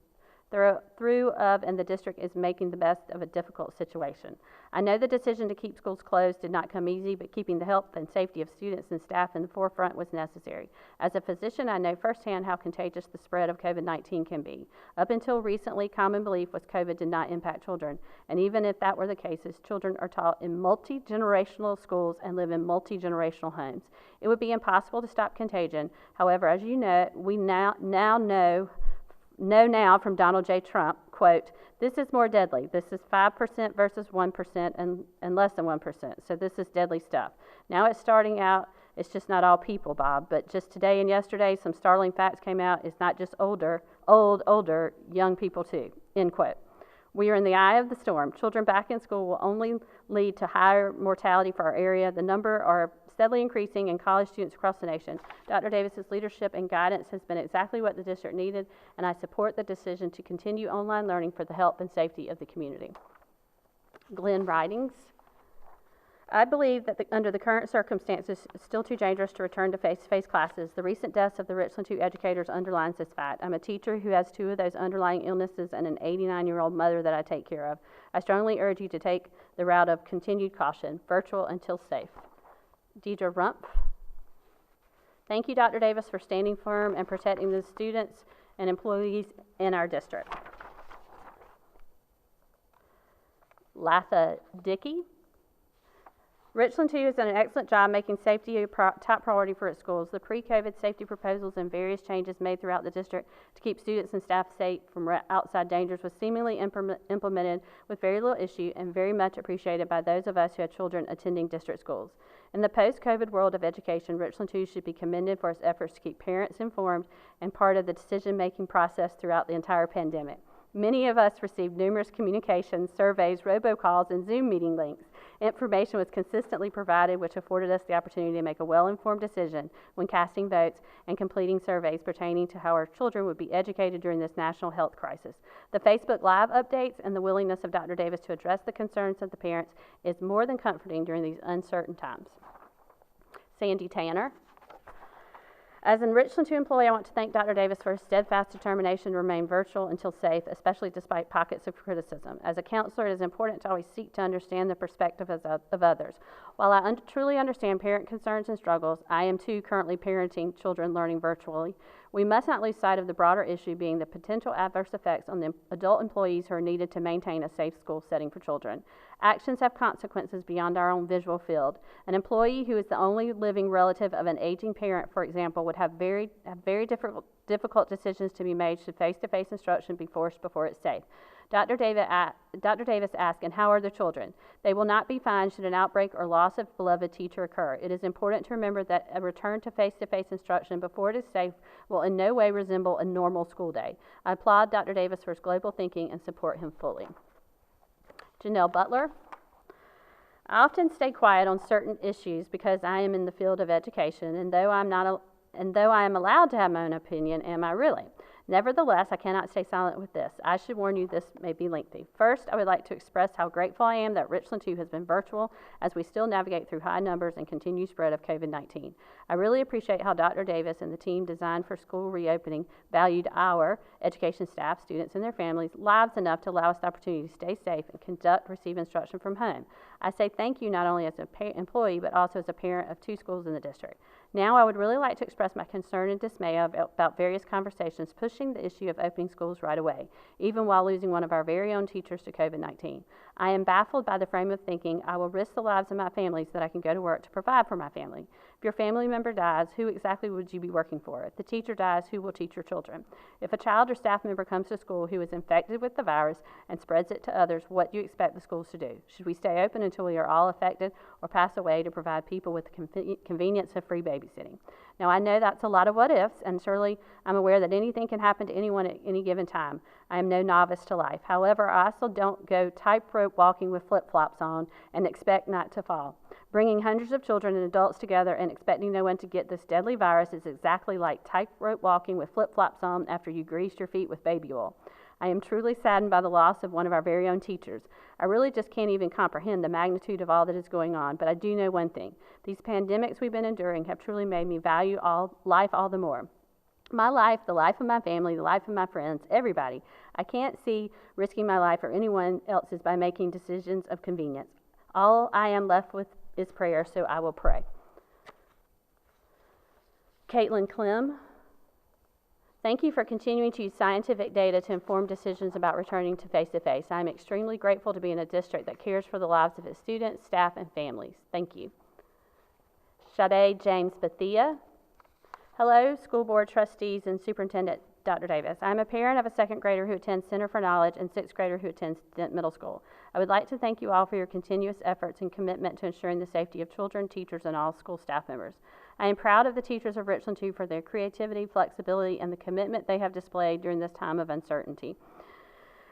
and the district is making the best of a difficult situation. I know the decision to keep schools closed did not come easy, but keeping the health and safety of students and staff in the forefront was necessary. As a physician, I know firsthand how contagious the spread of COVID-19 can be. Up until recently, common belief was COVID did not impact children, and even if that were the case, children are taught in multi-generational schools and live in multi-generational homes. It would be impossible to stop contagion. However, as you know, we now know from Donald J. Trump, quote, "This is more deadly. This is 5% versus 1% and less than 1%. So this is deadly stuff." Now it's starting out, it's just not all people, Bob, but just today and yesterday, some startling facts came out. It's not just older, young people too, end quote. We are in the eye of the storm. Children back in school will only lead to higher mortality for our area. The number are steadily increasing in college students across the nation. Dr. Davis's leadership and guidance has been exactly what the district needed, and I support the decision to continue online learning for the health and safety of the community. Glenn Ridings. I believe that under the current circumstances, it's still too dangerous to return to face-to-face classes. The recent deaths of the Richland 2 educators underlines this fact. I'm a teacher who has 2 of those underlying illnesses and an 89-year-old mother that I take care of. I strongly urge you to take the route of continued caution, virtual until safe. Deidre Rumpf. Thank you, Dr. Davis, for standing firm and protecting the students and employees in our district. Latha Dickey. Richland 2 has done an excellent job making safety a top priority for its schools. The pre-COVID safety proposals and various changes made throughout the district to keep students and staff safe from outside dangers was seemingly implemented with very little issue and very much appreciated by those of us who had children attending district schools. In the post-COVID world of education, Richland 2 should be commended for its efforts to keep parents informed and part of the decision-making process throughout the entire pandemic. Many of us received numerous communications, surveys, robocalls, and Zoom meeting links. Information was consistently provided, which afforded us the opportunity to make a well-informed decision when casting votes and completing surveys pertaining to how our children would be educated during this national health crisis. The Facebook Live updates and the willingness of Dr. Davis to address the concerns of the parents is more than comforting during these uncertain times. Sandy Tanner. As an Richland 2 employee, I want to thank Dr. Davis for his steadfast determination to remain virtual until safe, especially despite pockets of criticism. As a counselor, it is important to always seek to understand the perspective of others. While I truly understand parent concerns and struggles, I am too currently parenting children learning virtually. We must not lose sight of the broader issue being the potential adverse effects on the adult employees who are needed to maintain a safe school setting for children. Actions have consequences beyond our own visual field. An employee who is the only living relative of an aging parent, for example, would have very difficult decisions to be made should face-to-face instruction be forced before it's safe. Dr. Davis asked, "And how are the children?" They will not be fine should an outbreak or loss of beloved teacher occur. It is important to remember that a return to face-to-face instruction before it is safe will in no way resemble a normal school day. I applaud Dr. Davis for his global thinking and support him fully. Janelle Butler. I often stay quiet on certain issues because I am in the field of education, and though I am allowed to have my own opinion, am I really? Nevertheless, I cannot stay silent with this. I should warn you this may be lengthy. First, I would like to express how grateful I am that Richland 2 has been virtual as we still navigate through high numbers and continued spread of COVID-19. I really appreciate how Dr. Davis and the team designed for school reopening valued our education staff, students, and their families' lives enough to allow us the opportunity to stay safe and receive instruction from home. I say thank you not only as an employee, but also as a parent of 2 schools in the district. Now, I would really like to express my concern and dismay about various conversations pushing the issue of opening schools right away, even while losing one of our very own teachers to COVID-19. I am baffled by the frame of thinking, I will risk the lives of my family so that I can go to work to provide for my family. If your family member dies, who exactly would you be working for? If the teacher dies, who will teach your children? If a child or staff member comes to school who is infected with the virus and spreads it to others, what do you expect the schools to do? Should we stay open until we are all affected or pass away to provide people with the convenience of free babysitting? Now, I know that's a lot of what ifs, and surely I'm aware that anything can happen to anyone at any given time. I am no novice to life. However, I also don't go tightrope walking with flip-flops on and expect not to fall. Bringing hundreds of children and adults together and expecting no one to get this deadly virus is exactly like tightrope walking with flip-flops on after you grease your feet with baby oil. I am truly saddened by the loss of one of our very own teachers. I really just can't even comprehend the magnitude of all that is going on, but I do know one thing. These pandemics we've been enduring have truly made me value life all the more. My life, the life of my family, the life of my friends, everybody. I can't see risking my life or anyone else's by making decisions of convenience. All I am left with is prayer, so I will pray. Caitlin Clem, thank you for continuing to use scientific data to inform decisions about returning to face-to-face. I am extremely grateful to be in a district that cares for the lives of its students, staff, and families. Thank you. Sade James Bethia. Hello, school board trustees and Superintendent Dr. Davis. I'm a parent of a second grader who attends Center for Knowledge and sixth grader who attends Dent Middle School. I would like to thank you all for your continuous efforts and commitment to ensuring the safety of children, teachers, and all school staff members. I am proud of the teachers of Richland 2 for their creativity, flexibility, and the commitment they have displayed during this time of uncertainty.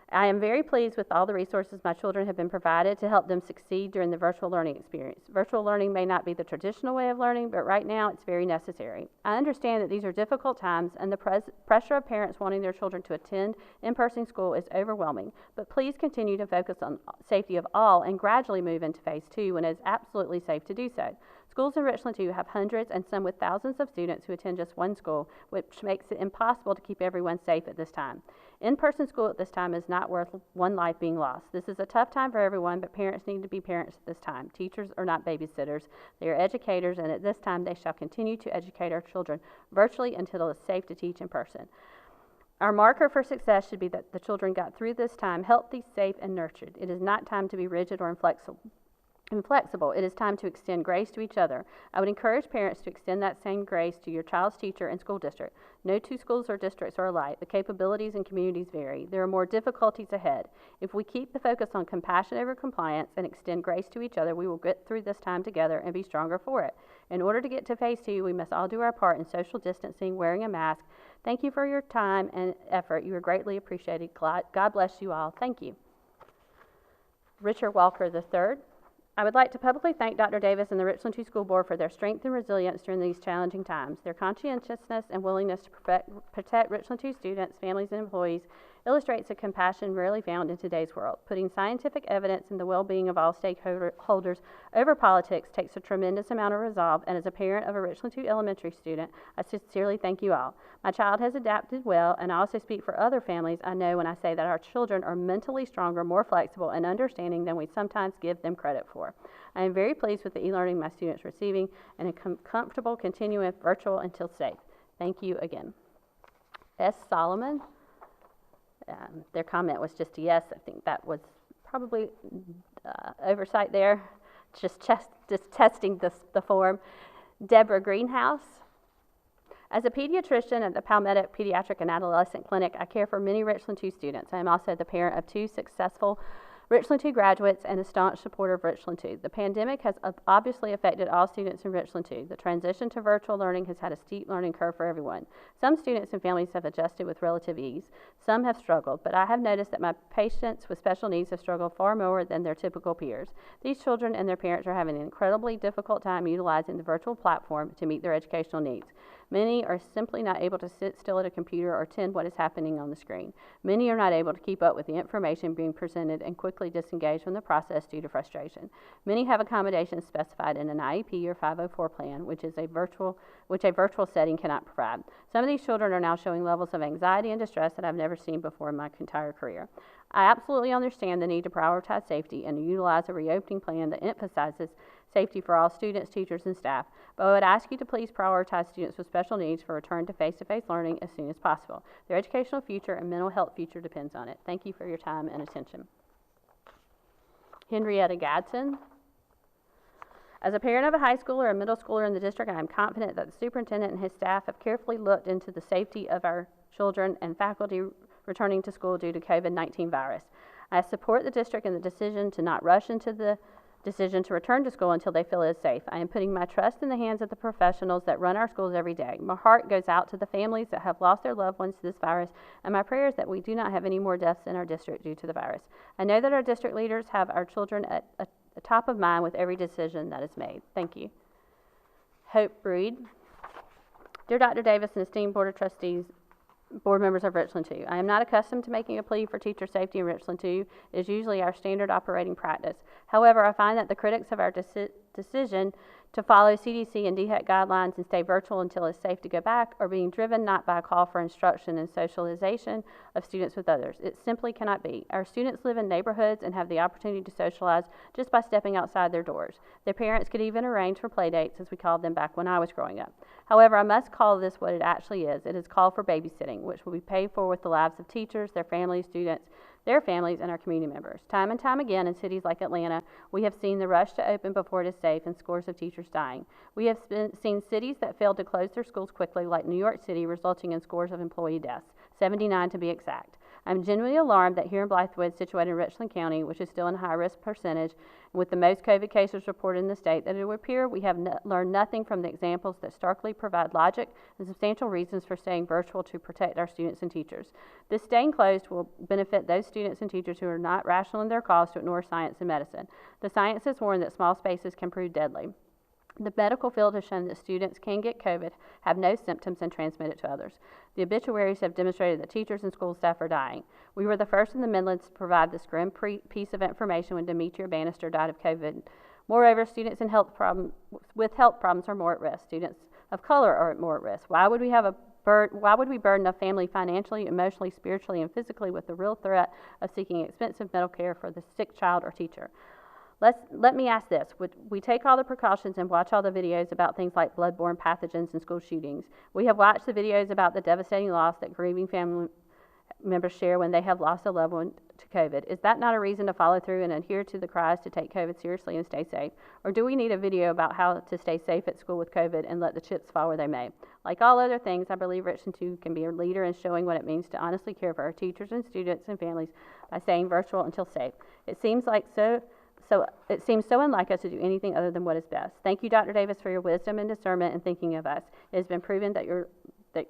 I am very pleased with all the resources my children have been provided to help them succeed during the virtual learning experience. Virtual learning may not be the traditional way of learning, but right now it's very necessary. I understand that these are difficult times and the pressure of parents wanting their children to attend in-person school is overwhelming, but please continue to focus on safety of all and gradually move into phase 2 when it is absolutely safe to do so. Schools in Richland 2 have hundreds and some with thousands of students who attend just one school, which makes it impossible to keep everyone safe at this time. In-person school at this time is not worth one life being lost. This is a tough time for everyone, but parents need to be parents at this time. Teachers are not babysitters. They are educators, and at this time they shall continue to educate our children virtually until it is safe to teach in person. Our marker for success should be that the children got through this time healthy, safe, and nurtured. It is not time to be rigid or inflexible. It is time to extend grace to each other. I would encourage parents to extend that same grace to your child's teacher and school district. No two schools or districts are alike. The capabilities and communities vary. There are more difficulties ahead. If we keep the focus on compassion over compliance and extend grace to each other, we will get through this time together and be stronger for it. In order to get to phase 2, we must all do our part in social distancing, wearing a mask. Thank you for your time and effort. You are greatly appreciated. God bless you all. Thank you. Richard Walker III. I would like to publicly thank Dr. Davis and the Richland 2 School Board for their strength and resilience during these challenging times. Their conscientiousness and willingness to protect Richland 2 students, families, and employees illustrates a compassion rarely found in today's world. Putting scientific evidence in the well-being of all stakeholders over politics takes a tremendous amount of resolve, and as a parent of a Richland 2 elementary student, I sincerely thank you all. My child has adapted well, and I also speak for other families I know when I say that our children are mentally stronger, more flexible, and understanding than we sometimes give them credit for. I am very pleased with the e-learning my students are receiving and am comfortable continuing virtual until safe. Thank you again. S. Solomon. Their comment was just a yes. I think that was probably oversight there. Just testing the form. Deborah Greenhouse. As a pediatrician at the Palmetto Pediatric and Adolescent Clinic, I care for many Richland 2 students. I am also the parent of 2 successful Richland 2 graduates and a staunch supporter of Richland 2. The pandemic has obviously affected all students in Richland 2. The transition to virtual learning has had a steep learning curve for everyone. Some students and families have adjusted with relative ease. Some have struggled, but I have noticed that my patients with special needs have struggled far more than their typical peers. These children and their parents are having an incredibly difficult time utilizing the virtual platform to meet their educational needs. Many are simply not able to sit still at a computer or attend what is happening on the screen. Many are not able to keep up with the information being presented and quickly disengage from the process due to frustration. Many have accommodations specified in an IEP or 504 plan, which a virtual setting cannot provide. Some of these children are now showing levels of anxiety and distress that I've never seen before in my entire career. I absolutely understand the need to prioritize safety and utilize a reopening plan that emphasizes safety for all students, teachers, and staff. But I would ask you to please prioritize students with special needs for return to face-to-face learning as soon as possible. Their educational future and mental health future depends on it. Thank you for your time and attention. Henrietta Gadsden. As a parent of a high schooler and middle schooler in the district, I am confident that the superintendent and his staff have carefully looked into the safety of our children and faculty returning to school due to COVID-19 virus. I support the district in the decision to not rush into the decision to return to school until they feel it is safe. I am putting my trust in the hands of the professionals that run our schools every day. My heart goes out to the families that have lost their loved ones to this virus, and my prayer is that we do not have any more deaths in our district due to the virus. I know that our district leaders have our children at top of mind with every decision that is made. Thank you. Hope Breed. Dear Dr. Davis and esteemed Board of Trustees, board members of Richland 2. I am not accustomed to making a plea for teacher safety in Richland 2. It is usually our standard operating practice. However, I find that the critics of our decision to follow CDC and DHEC guidelines and stay virtual until it's safe to go back are being driven not by a call for instruction and socialization of students with others. It simply cannot be. Our students live in neighborhoods and have the opportunity to socialize just by stepping outside their doors. Their parents could even arrange for play dates, as we called them back when I was growing up. However, I must call this what it actually is. It is called for babysitting, which will be paid for with the lives of teachers, their families, students, their families, and our community members. Time and time again in cities like Atlanta, we have seen the rush to open before it is safe and scores of teachers dying. We have seen cities that failed to close their schools quickly, like New York City, resulting in scores of employee deaths, 79 to be exact. I'm genuinely alarmed that here in Blythewood, situated in Richland County, which is still in a high-risk percentage, with the most COVID cases reported in the state, that it would appear we have learned nothing from the examples that starkly provide logic and substantial reasons for staying virtual to protect our students and teachers. This staying closed will benefit those students and teachers who are not rational in their cause to ignore science and medicine. The science has warned that small spaces can prove deadly. The medical field has shown that students can get COVID, have no symptoms, and transmit it to others. The obituaries have demonstrated that teachers and school staff are dying. We were the first in the Midlands to provide this grim piece of information when Demetria Bannister died of COVID. Moreover, students with health problems are more at risk. Students of color are more at risk. Why would we burden a family financially, emotionally, spiritually, and physically with the real threat of seeking expensive medical care for the sick child or teacher? Let me ask this. Would we take all the precautions and watch all the videos about things like bloodborne pathogens and school shootings? We have watched the videos about the devastating loss that grieving family members share when they have lost a loved one to COVID. Is that not a reason to follow through and adhere to the cries to take COVID seriously and stay safe? Or do we need a video about how to stay safe at school with COVID and let the chips fall where they may? Like all other things, I believe Richland 2 can be a leader in showing what it means to honestly care for our teachers and students and families by staying virtual until safe. It seems so unlike us to do anything other than what is best. Thank you, Dr. Davis, for your wisdom and discernment in thinking of us. It has been proven that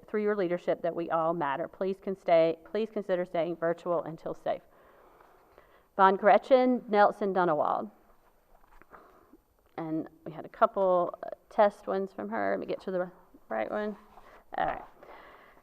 through your leadership that we all matter. Please consider staying virtual until safe. Von Gretchen Nelson Dunawald. And we had a couple test ones from her. Let me get to the right one. All right.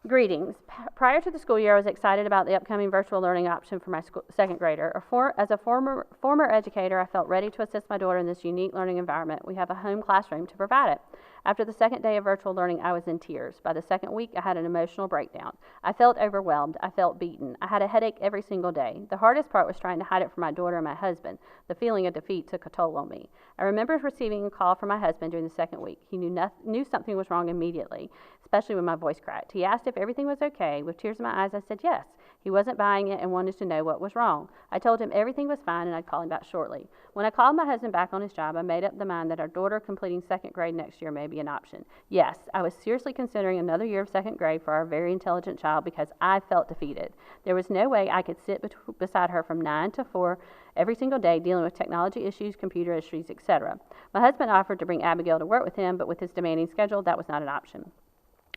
Greetings. Prior to the school year, I was excited about the upcoming virtual learning option for my second grader. As a former educator, I felt ready to assist my daughter in this unique learning environment. We have a home classroom to provide it. After the second day of virtual learning, I was in tears. By the second week, I had an emotional breakdown. I felt overwhelmed. I felt beaten. I had a headache every single day. The hardest part was trying to hide it from my daughter and my husband. The feeling of defeat took a toll on me. I remember receiving a call from my husband during the second week. He knew something was wrong immediately, especially when my voice cracked. He asked if everything was okay. With tears in my eyes, I said yes. He wasn't buying it and wanted to know what was wrong. I told him everything was fine and I'd call him back shortly. When I called my husband back on his job, I made up the mind that our daughter completing second grade next year may be an option. Yes, I was seriously considering another year of second grade for our very intelligent child because I felt defeated. There was no way I could sit beside her from 9 to 4 every single day dealing with technology issues, computer issues, etc. My husband offered to bring Abigail to work with him, but with his demanding schedule, that was not an option.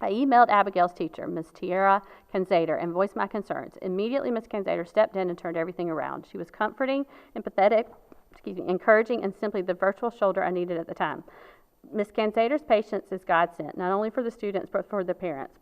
I emailed Abigail's teacher, Ms. Tiara Kanzader, and voiced my concerns. Immediately, Ms. Kanzader stepped in and turned everything around. She was comforting, empathetic, encouraging, and simply the virtual shoulder I needed at the time. Ms. Kanzader's patience is God sent, not only for the students, but for the parents.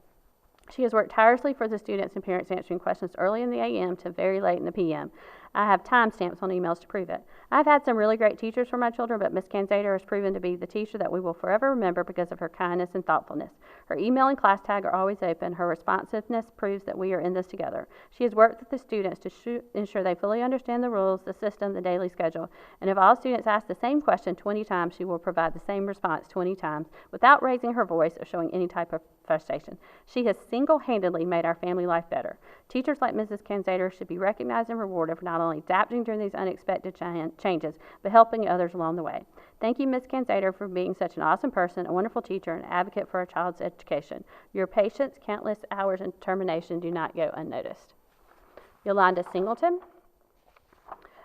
She has worked tirelessly for the students and parents, answering questions early in the a.m. to very late in the p.m. I have timestamps on emails to prove it. I've had some really great teachers for my children, but Miss Canzader has proven to be the teacher that we will forever remember because of her kindness and thoughtfulness. Her email and class tag are always open. Her responsiveness proves that we are in this together. She has worked with the students to ensure they fully understand the rules, the system, the daily schedule. And if all students ask the same question 20 times, she will provide the same response 20 times without raising her voice or showing any type of frustration. She has single-handedly made our family life better. Teachers like Mrs. Canzader should be recognized and rewarded for not only adapting during these unexpected changes, but helping others along the way. Thank you, Ms. Canzader, for being such an awesome person, a wonderful teacher, and advocate for our child's education. Your patience, countless hours, and determination do not go unnoticed. Yolanda Singleton.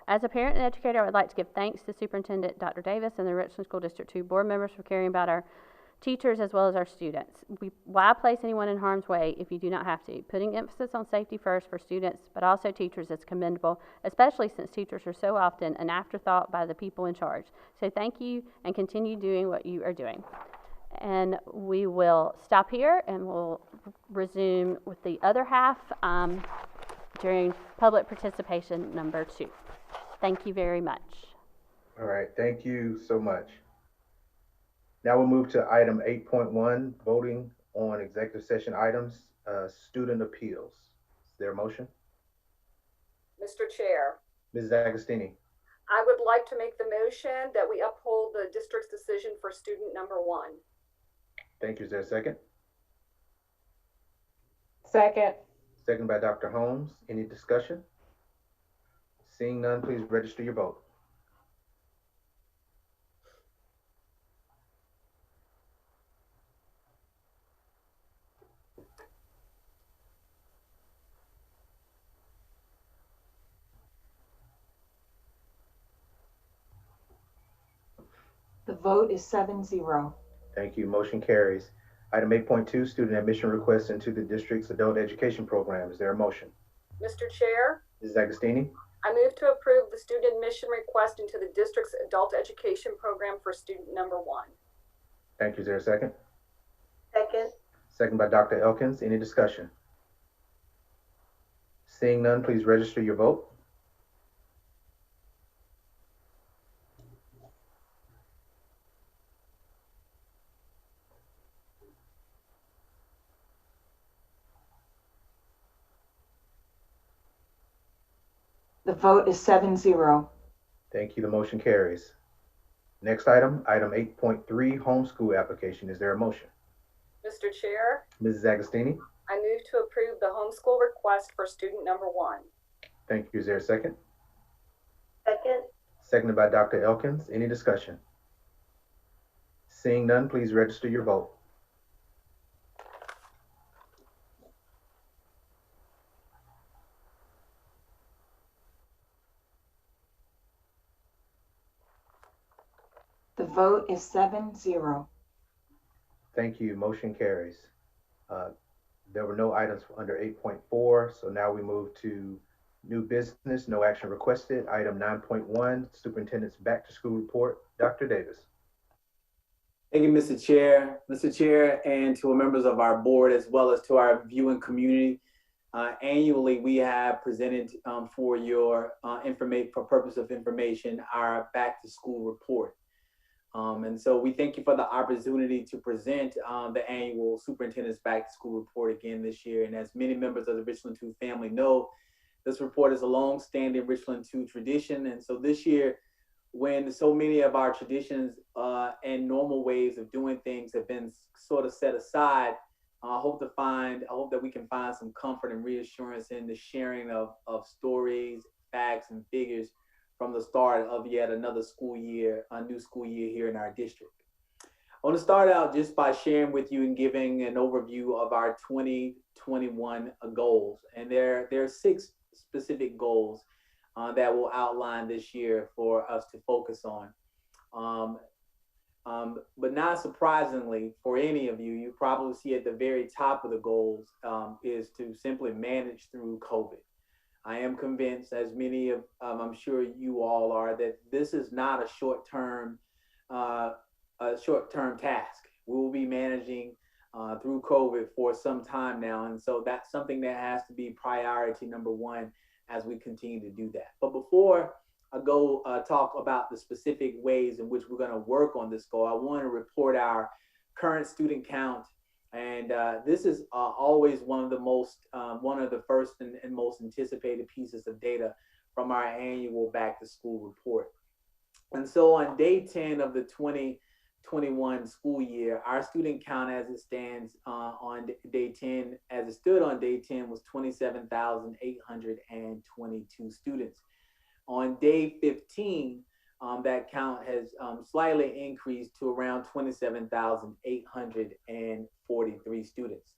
As a parent and educator, I would like to give thanks to Superintendent Dr. Davis and the Richland School District 2 board members for caring about our teachers as well as our students. Why place anyone in harm's way if you do not have to? Putting emphasis on safety first for students, but also teachers, is commendable, especially since teachers are so often an afterthought by the people in charge. So thank you, and continue doing what you are doing. And we will stop here, and we'll resume with the other half during public participation number 2. Thank you very much. All right, thank you so much. Now we'll move to item 8.1, voting on executive session items, student appeals. Is there a motion? Mr. Chair, Mrs. Agostini. I would like to make the motion that we uphold the district's decision for student number 1. Thank you. Is there a second? Second. Second by Dr. Holmes. Any discussion? Seeing none, please register your vote. The vote is 7-0. Thank you. Motion carries. Item 8.2, student admission requests into the district's adult education program. Is there a motion? Mr. Chair, Mrs. Agostini. I move to approve the student admission request into the district's adult education program for student number 1. Thank you. Is there a second? Second. Second by Dr. Elkins. Any discussion? Seeing none, please register your vote. The vote is 7-0. Thank you. The motion carries. Next item, item 8.3, homeschool application. Is there a motion? Mr. Chair, Mrs. Agostini. I move to approve the homeschool request for student number 1. Thank you. Is there a second? Second. Seconded by Dr. Elkins. Any discussion? Seeing none, please register your vote. The vote is 7-0. Thank you. Motion carries. There were no items under 8.4, so now we move to new business, no action requested. Item 9.1, Superintendent's back to school report. Dr. Davis. Thank you, Mr. Chair. Mr. Chair, and to members of our board, as well as to our viewing community. Annually, we have presented for your for purpose of information, our back to school report. And so we thank you for the opportunity to present the annual Superintendent's Back to School report again this year. And as many members of the Richland 2 family know, this report is a long-standing Richland 2 tradition. And so this year, when so many of our traditions and normal ways of doing things have been sort of set aside, I hope that we can find some comfort and reassurance in the sharing of stories, facts, and figures from the start of yet another school year, a new school year here in our district. I want to start out just by sharing with you and giving an overview of our 2021 goals. And there are 6 specific goals that we'll outline this year for us to focus on. But not surprisingly for any of you, you probably see at the very top of the goals is to simply manage through COVID. I am convinced, as many of I'm sure you all are, that this is not a short-term task. We will be managing through COVID for some time now, and so that's something that has to be priority number 1 as we continue to do that. But before I go talk about the specific ways in which we're going to work on this goal, I want to report our current student count. And this is always one of the first and most anticipated pieces of data from our annual back to school report. And so on day 10 of the 2021 school year, our student count as it stands on day 10, as it stood on day 10, was 27,822 students. On day 15, that count has slightly increased to around 27,843 students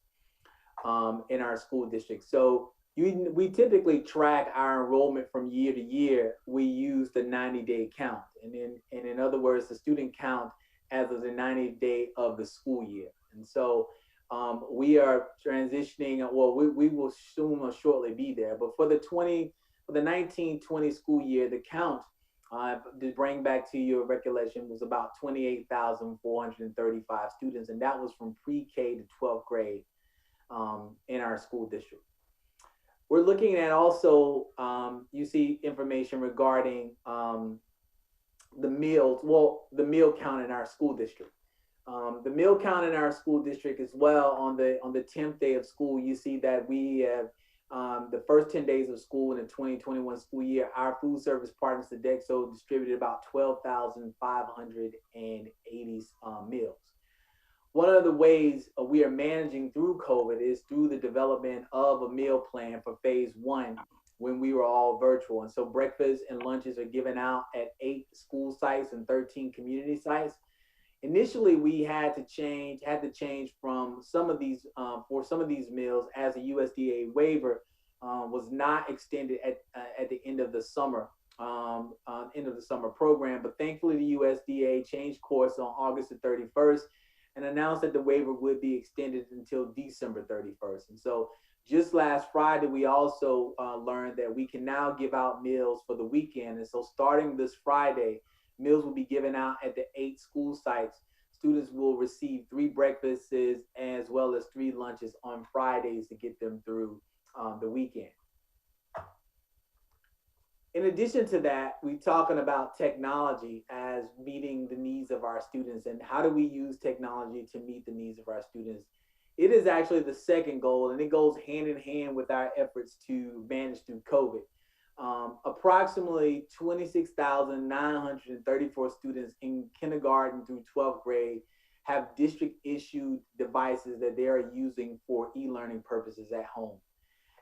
in our school district. So we typically track our enrollment from year to year. We use the 90-day count. And in other words, the student count as of the 90th day of the school year. And so we are transitioning, well, we will soon or shortly be there. But for the 1920 school year, the count, to bring back to your recollection, was about 28,435 students. And that was from pre-K to 12th grade in our school district. We're looking at also, you see information regarding the meal count in our school district. The meal count in our school district as well, on the 10th day of school, you see that we have the first 10 days of school in the 2021 school year, our food service partners, Sodexo, distributed about 12,580 meals. One of the ways we are managing through COVID is through the development of a meal plan for phase 1 when we were all virtual. And so breakfasts and lunches are given out at 8 school sites and 13 community sites. Initially, we had to change from some of these for some of these meals, as a USDA waiver was not extended at the end of the summer program. But thankfully, the USDA changed course on August the 31st and announced that the waiver would be extended until December 31st. And so just last Friday, we also learned that we can now give out meals for the weekend. And so starting this Friday, meals will be given out at the 8 school sites. Students will receive 3 breakfasts as well as 3 lunches on Fridays to get them through the weekend. In addition to that, we're talking about technology as meeting the needs of our students, and how do we use technology to meet the needs of our students. It is actually the second goal, and it goes hand in hand with our efforts to manage through COVID. Approximately 26,934 students in kindergarten through 12th grade have district issued devices that they are using for e-learning purposes at home.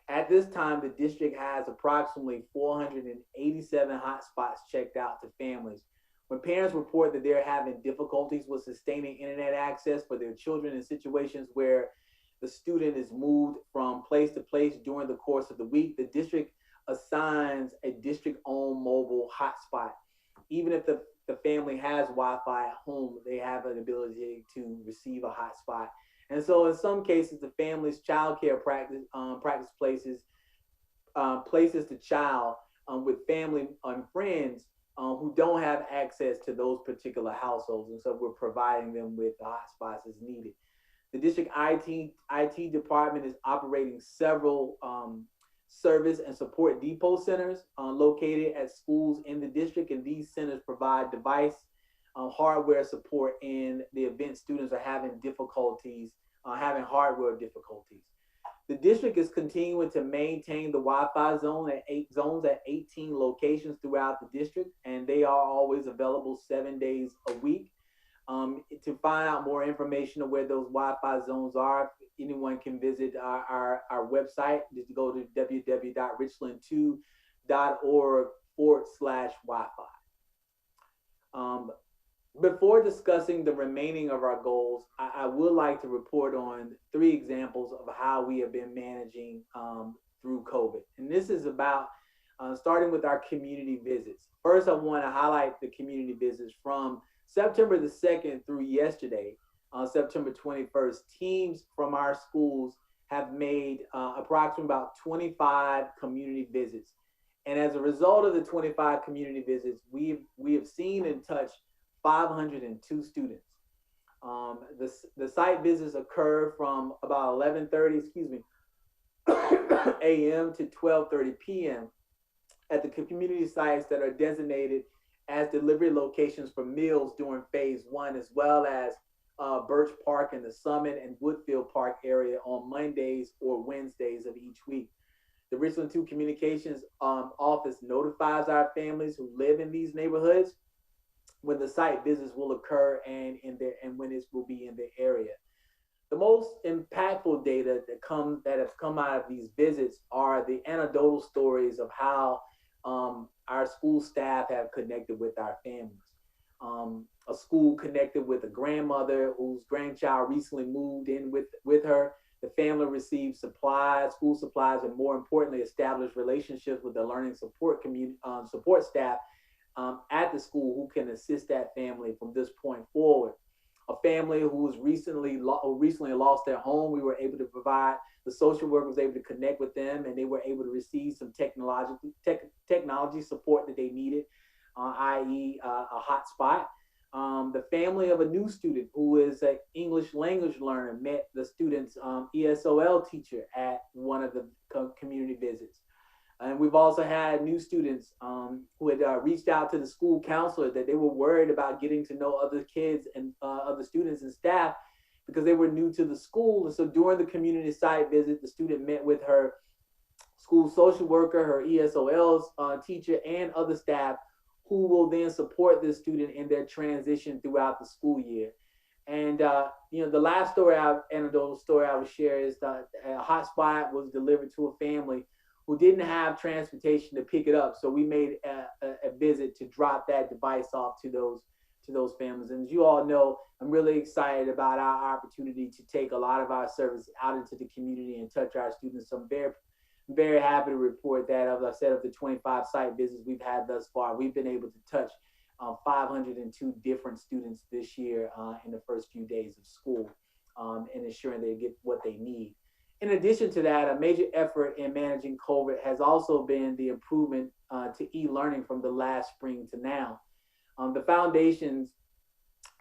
At this time, the district has approximately 487 hotspots checked out to families. When parents report that they're having difficulties with sustaining internet access for their children in situations where the student is moved from place to place during the course of the week, the district assigns a district-owned mobile hotspot. Even if the family has Wi-Fi at home, they have an ability to receive a hotspot. And so in some cases, the family's child care practice places the child with family and friends who don't have access to those particular households. And so we're providing them with the hotspots as needed. The district IT department is operating several service and support depot centers located at schools in the district, and these centers provide device hardware support in the event students are having hardware difficulties. The district is continuing to maintain the Wi-Fi zone at 18 locations throughout the district, and they are always available 7 days a week. To find out more information on where those Wi-Fi zones are, anyone can visit our website. Just go to www.richland2.org/Wi-Fi. Before discussing the remaining of our goals, I would like to report on 3 examples of how we have been managing through COVID. And this is about starting with our community visits. First, I want to highlight the community visits from September the 2nd through yesterday, on September 21st. Teams from our schools have made approximately about 25 community visits. And as a result of the 25 community visits, we have seen and touched 502 students. The site visits occur from about 11:30 a.m. to 12:30 p.m. at the community sites that are designated as delivery locations for meals during phase one, as well as Birch Park in the Summit and Woodfield Park area on Mondays or Wednesdays of each week. The Richland 2 Communications Office notifies our families who live in these neighborhoods when the site visits will occur and when it will be in the area. The most impactful data that have come out of these visits are the anecdotal stories of how our school staff have connected with our families. A school connected with a grandmother whose grandchild recently moved in with her. The family received supplies, school supplies, and more importantly, established relationships with the learning support support staff at the school who can assist that family from this point forward. A family who recently lost their home, we were able to provide, the social worker was able to connect with them, and they were able to receive some technology support that they needed, i.e. a hotspot. The family of a new student who is an English language learner met the student's ESOL teacher at one of the community visits. And we've also had new students who had reached out to the school counselor that they were worried about getting to know other kids and other students and staff because they were new to the school. And so during the community site visit, the student met with her school social worker, her ESOL's teacher, and other staff who will then support this student in their transition throughout the school year. And the last anecdotal story I would share is that a hotspot was delivered to a family who didn't have transportation to pick it up. So we made a visit to drop that device off to those families. And as you all know, I'm really excited about our opportunity to take a lot of our services out into the community and touch our students. So I'm very happy to report that, as I said, of the 25 site visits we've had thus far, we've been able to touch 502 different students this year in the first few days of school, and ensuring they get what they need. In addition to that, a major effort in managing COVID has also been the improvement to e-learning from the last spring to now. The foundations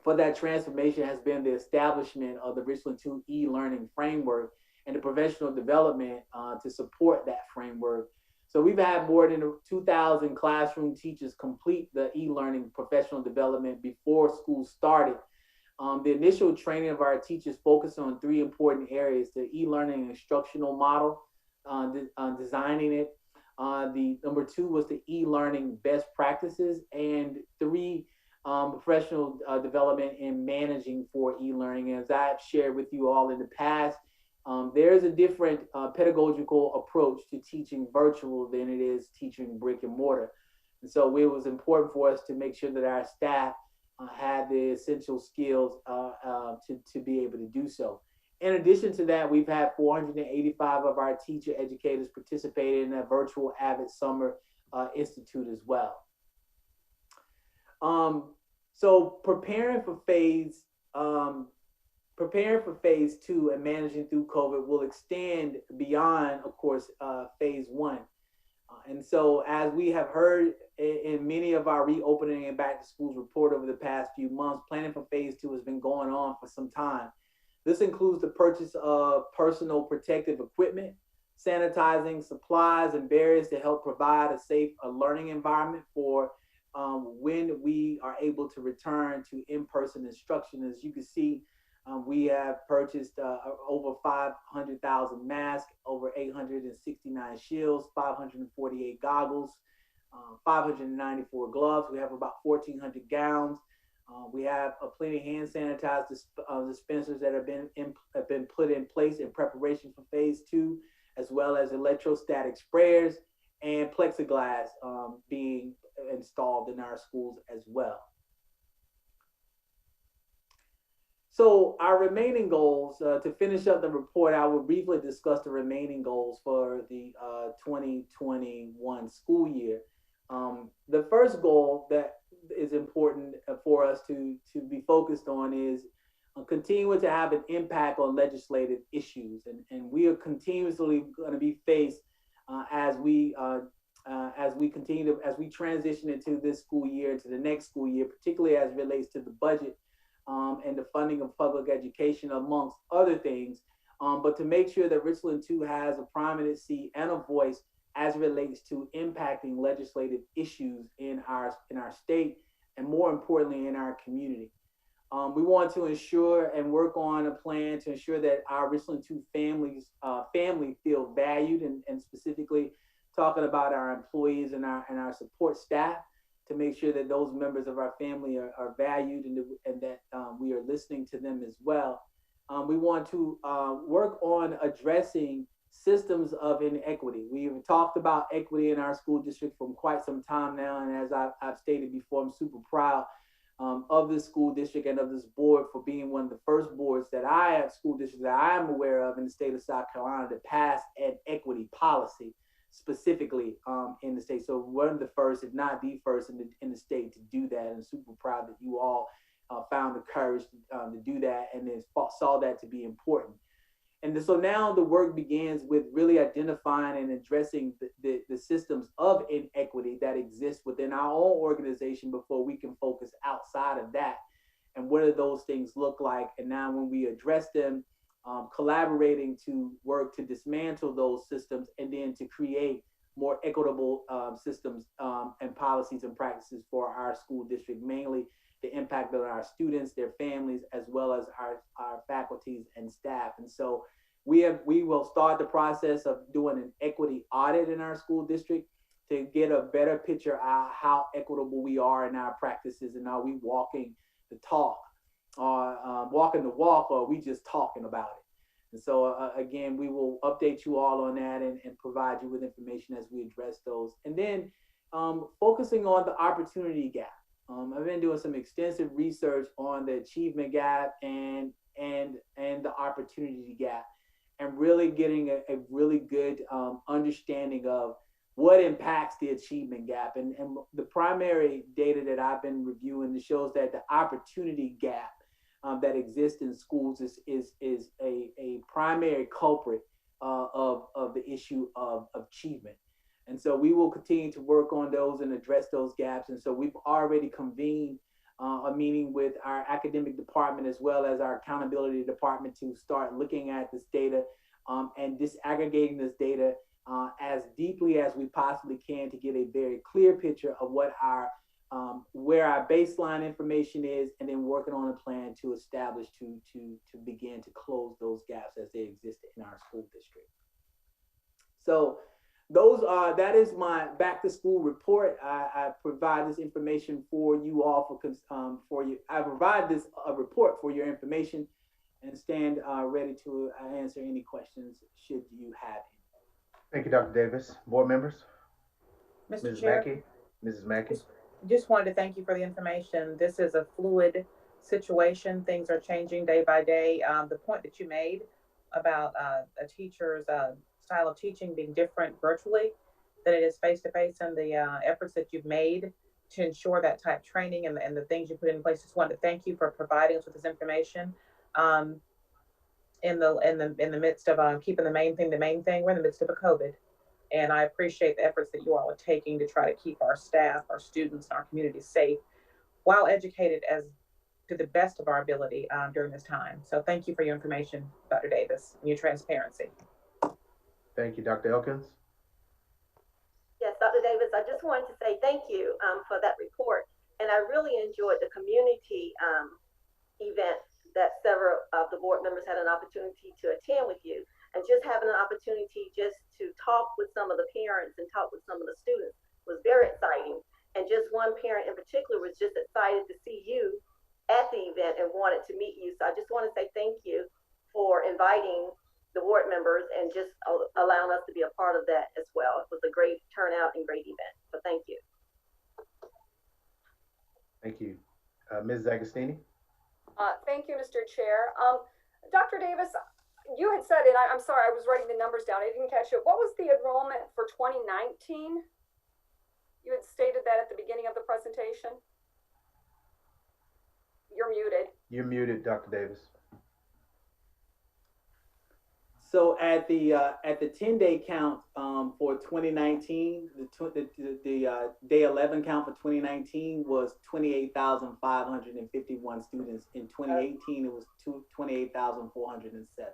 for that transformation has been the establishment of the Richland 2 e-learning framework and the professional development to support that framework. So we've had more than 2,000 classroom teachers complete the e-learning professional development before school started. The initial training of our teachers focused on three important areas: the e-learning instructional model, designing it. The number two was the e-learning best practices, and three, professional development in managing for e-learning. As I've shared with you all in the past, there is a different pedagogical approach to teaching virtual than it is teaching brick and mortar. And so it was important for us to make sure that our staff had the essential skills to be able to do so. In addition to that, we've had 485 of our teacher educators participate in a virtual Avid Summer Institute as well. So preparing for phase two and managing through COVID will extend beyond, of course, phase one. And so, as we have heard in many of our reopening and back to schools report over the past few months, planning for phase two has been going on for some time. This includes the purchase of personal protective equipment, sanitizing supplies, and barriers to help provide a safe learning environment for when we are able to return to in-person instruction. As you can see, we have purchased over 500,000 masks, over 869 shields, 548 goggles, 594 gloves. We have about 1,400 gowns. We have plenty of hand sanitizer dispensers that have been put in place in preparation for phase two, as well as electrostatic sprayers and plexiglass being installed in our schools as well. So our remaining goals, to finish up the report, I will briefly discuss the remaining goals for the 2021 school year. The first goal that is important for us to be focused on is continuing to have an impact on legislative issues. And we are continuously going to be faced as we transition into this school year, into the next school year, particularly as it relates to the budget and the funding of public education, amongst other things. But to make sure that Richland 2 has a prominent seat and a voice as it relates to impacting legislative issues in our state, and more importantly, in our community. We want to ensure and work on a plan to ensure that our Richland 2 family feel valued, and specifically talking about our employees and our support staff, to make sure that those members of our family are valued, and that we are listening to them as well. We want to work on addressing systems of inequity. We've talked about equity in our school district for quite some time now, and as I've stated before, I'm super proud of this school district and of this board for being one of the first boards school districts that I am aware of in the state of South Carolina to pass an equity policy specifically in the state. So one of the first, if not the first in the state to do that, and super proud that you all found the courage to do that, and then saw that to be important. And so now the work begins with really identifying and addressing the systems of inequity that exist within our own organization before we can focus outside of that. And what do those things look like? And now when we address them, collaborating to work to dismantle those systems, and then to create more equitable systems and policies and practices for our school district, mainly the impact on our students, their families, as well as our faculties and staff. And so we will start the process of doing an equity audit in our school district to get a better picture of how equitable we are in our practices, and are we walking the talk, or walking the walk, or are we just talking about it? And so again, we will update you all on that, and provide you with information as we address those. And then focusing on the opportunity gap. I've been doing some extensive research on the achievement gap and the opportunity gap, and really getting a really good understanding of what impacts the achievement gap. And the primary data that I've been reviewing shows that the opportunity gap that exists in schools is a primary culprit of the issue of achievement. And so we will continue to work on those and address those gaps. And so we've already convened a meeting with our academic department as well as our accountability department to start looking at this data and disaggregating this data as deeply as we possibly can, to get a very clear picture of what where our baseline information is, and then working on a plan to establish to begin to close those gaps as they exist in our school district. So that is my back to school report. I provide this information for you all for you. I provide this report for your information, and stand ready to answer any questions should you have any. Thank you, Dr. Davis. Board members? Mr. Mrs. Chair, Mackey? Mrs. Mackey? just wanted to thank you for the information. This is a fluid situation. Things are changing day by day. The point that you made about a teacher's style of teaching being different virtually than it is face-to-face, and the efforts that you've made to ensure that type training and the things you put in place. Just wanted to thank you for providing us with this information in the midst of keeping the main thing. We're in the midst of a COVID, and I appreciate the efforts that you all are taking to try to keep our staff, our students, and our community safe while educated as to the best of our ability during this time. So thank you for your information, Dr. Davis, and your transparency. Thank you, Dr. Elkins. Yes, Dr. Davis, I just wanted to say thank you for that report. And I really enjoyed the community event that several of the board members had an opportunity to attend with you. And just having an opportunity just to talk with some of the parents and talk with some of the students was very exciting. And just one parent in particular was just excited to see you at the event and wanted to meet you. So I just want to say thank you for inviting the board members and just allowing us to be a part of that as well. It was a great turnout and great event. So thank you. Thank you. Ms. Agostini? Thank you, Mr. Chair. Dr. Davis, you had said, and I'm sorry, I was writing the numbers down. I didn't catch it. What was the enrollment for 2019? You had stated that at the beginning of the presentation. You're muted. You're muted, Dr. Davis. So at the 10-day count for 2019, the day 11 count for 2019 was 28,551 students. In 2018, it was 28,407.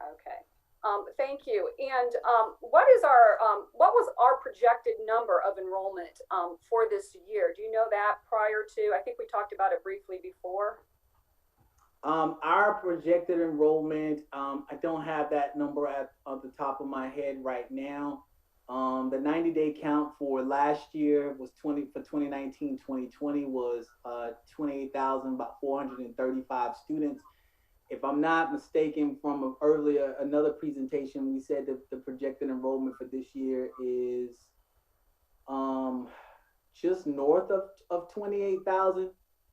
Okay. Thank you. And what was our projected number of enrollment for this year? Do you know that prior to? I think we talked about it briefly before. Our projected enrollment, I don't have that number at the top of my head right now. The 90-day count for last year was 2019-2020 was 28,000, about 435 students. If I'm not mistaken, from another presentation, we said that the projected enrollment for this year is just north of 28,000.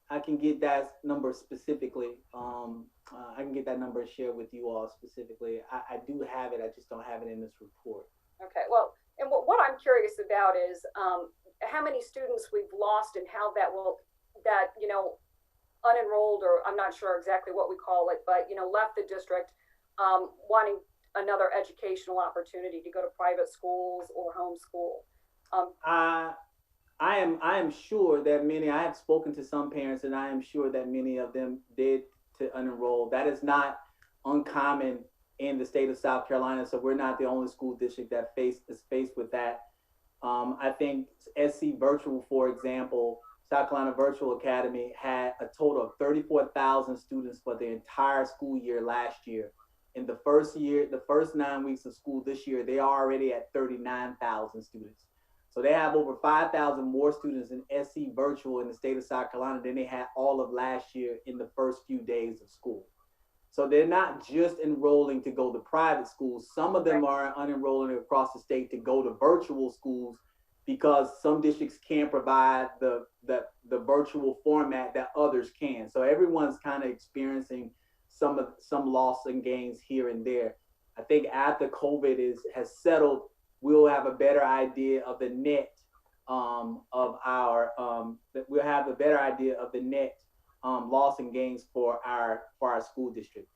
I can get that number specifically. I can get that number and share with you all specifically. I do have it. I just don't have it in this report. Okay. Well, and what I'm curious about is how many students we've lost and how that unenrolled, or I'm not sure exactly what we call it, but left the district wanting another educational opportunity to go to private schools or homeschool. I am sure that many. I have spoken to some parents, and I am sure that many of them did to unenroll. That is not uncommon in the state of South Carolina. So we're not the only school district that is faced with that. I think SC Virtual, for example, South Carolina Virtual Academy had a total of 34,000 students for the entire school year last year. In the first 9 weeks of school this year, they are already at 39,000 students. So they have over 5,000 more students in SC Virtual in the state of South Carolina than they had all of last year in the first few days of school. So they're not just enrolling to go to private schools. Some of them are unenrolling across the state to go to virtual schools because some districts can't provide the virtual format that others can. So everyone's kind of experiencing some loss and gains here and there. I think after COVID has settled, we'll have a better idea of the net we'll have a better idea of the net loss and gains for our school district.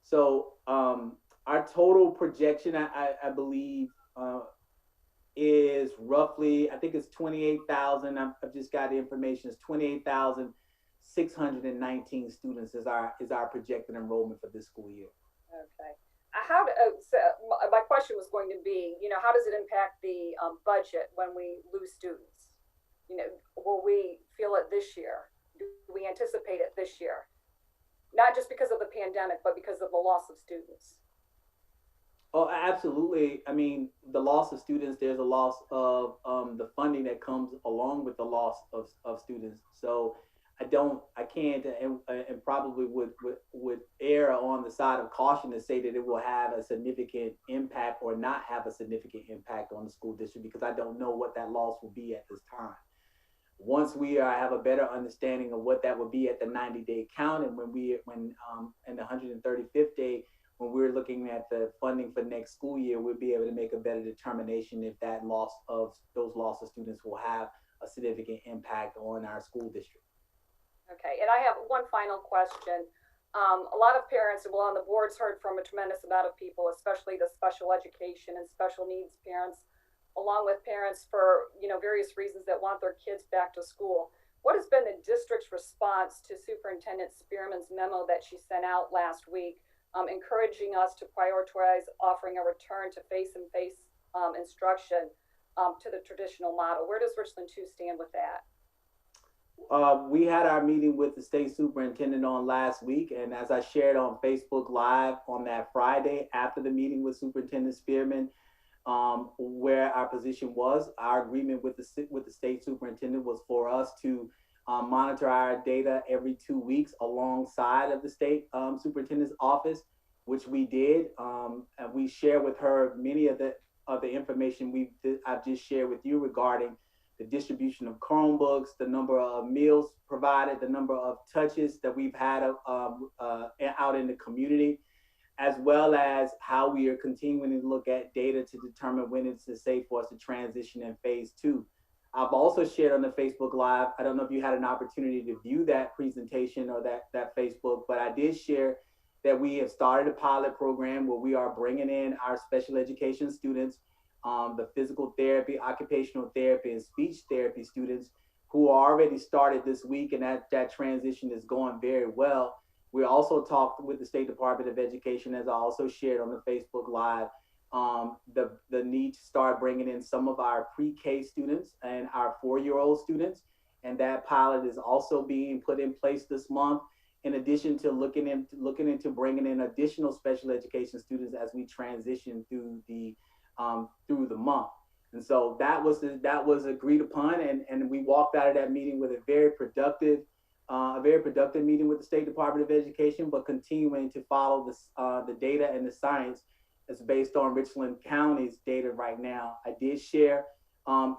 So our total projection, I believe, is roughly, I think it's 28,000. I've just got the information. It's 28,619 students is our projected enrollment for this school year. Okay. My question was going to be, how does it impact the budget when we lose students? Will we feel it this year? Do we anticipate it this year? Not just because of the pandemic, but because of the loss of students. Oh, absolutely. I mean, the loss of students, there's a loss of the funding that comes along with the loss of students. So I can't, and probably would err on the side of caution to say that it will have a significant impact or not have a significant impact on the school district, because I don't know what that loss will be at this time. Once we have a better understanding of what that would be at the 90-day count, and when in the 135th day, when we're looking at the funding for next school year, we'll be able to make a better determination if those loss of students will have a significant impact on our school district. Okay, and I have one final question. A lot of parents, on the board's heard from a tremendous amount of people, especially the special education and special needs parents, along with parents for various reasons that want their kids back to school. What has been the district's response to Superintendent Spearman's memo that she sent out last week, encouraging us to prioritize offering a return to face-to-face instruction to the traditional model? Where does Richland 2 stand with that? We had our meeting with the state superintendent on last week, and as I shared on Facebook Live on that Friday after the meeting with Superintendent Spearman, where our position was, our agreement with the state superintendent was for us to monitor our data every 2 weeks alongside of the state superintendent's office, which we did. And we share with her many of the information I've just shared with you regarding the distribution of Chromebooks, the number of meals provided, the number of touches that we've had out in the community, as well as how we are continuing to look at data to determine when it's safe for us to transition in phase 2. I've also shared on the Facebook Live, I don't know if you had an opportunity to view that presentation or that Facebook, but I did share that we have started a pilot program where we are bringing in our special education students, the physical therapy, occupational therapy, and speech therapy students who are already started this week, and that transition is going very well. We also talked with the State Department of Education, as I also shared on the Facebook Live, the need to start bringing in some of our pre-K students and our 4-year-old students. And that pilot is also being put in place this month, in addition to looking into bringing in additional special education students as we transition through the month. And so that was agreed upon, and we walked out of that meeting with a very productive meeting with the State Department of Education, but continuing to follow the data and the science that's based on Richland County's data right now. I did share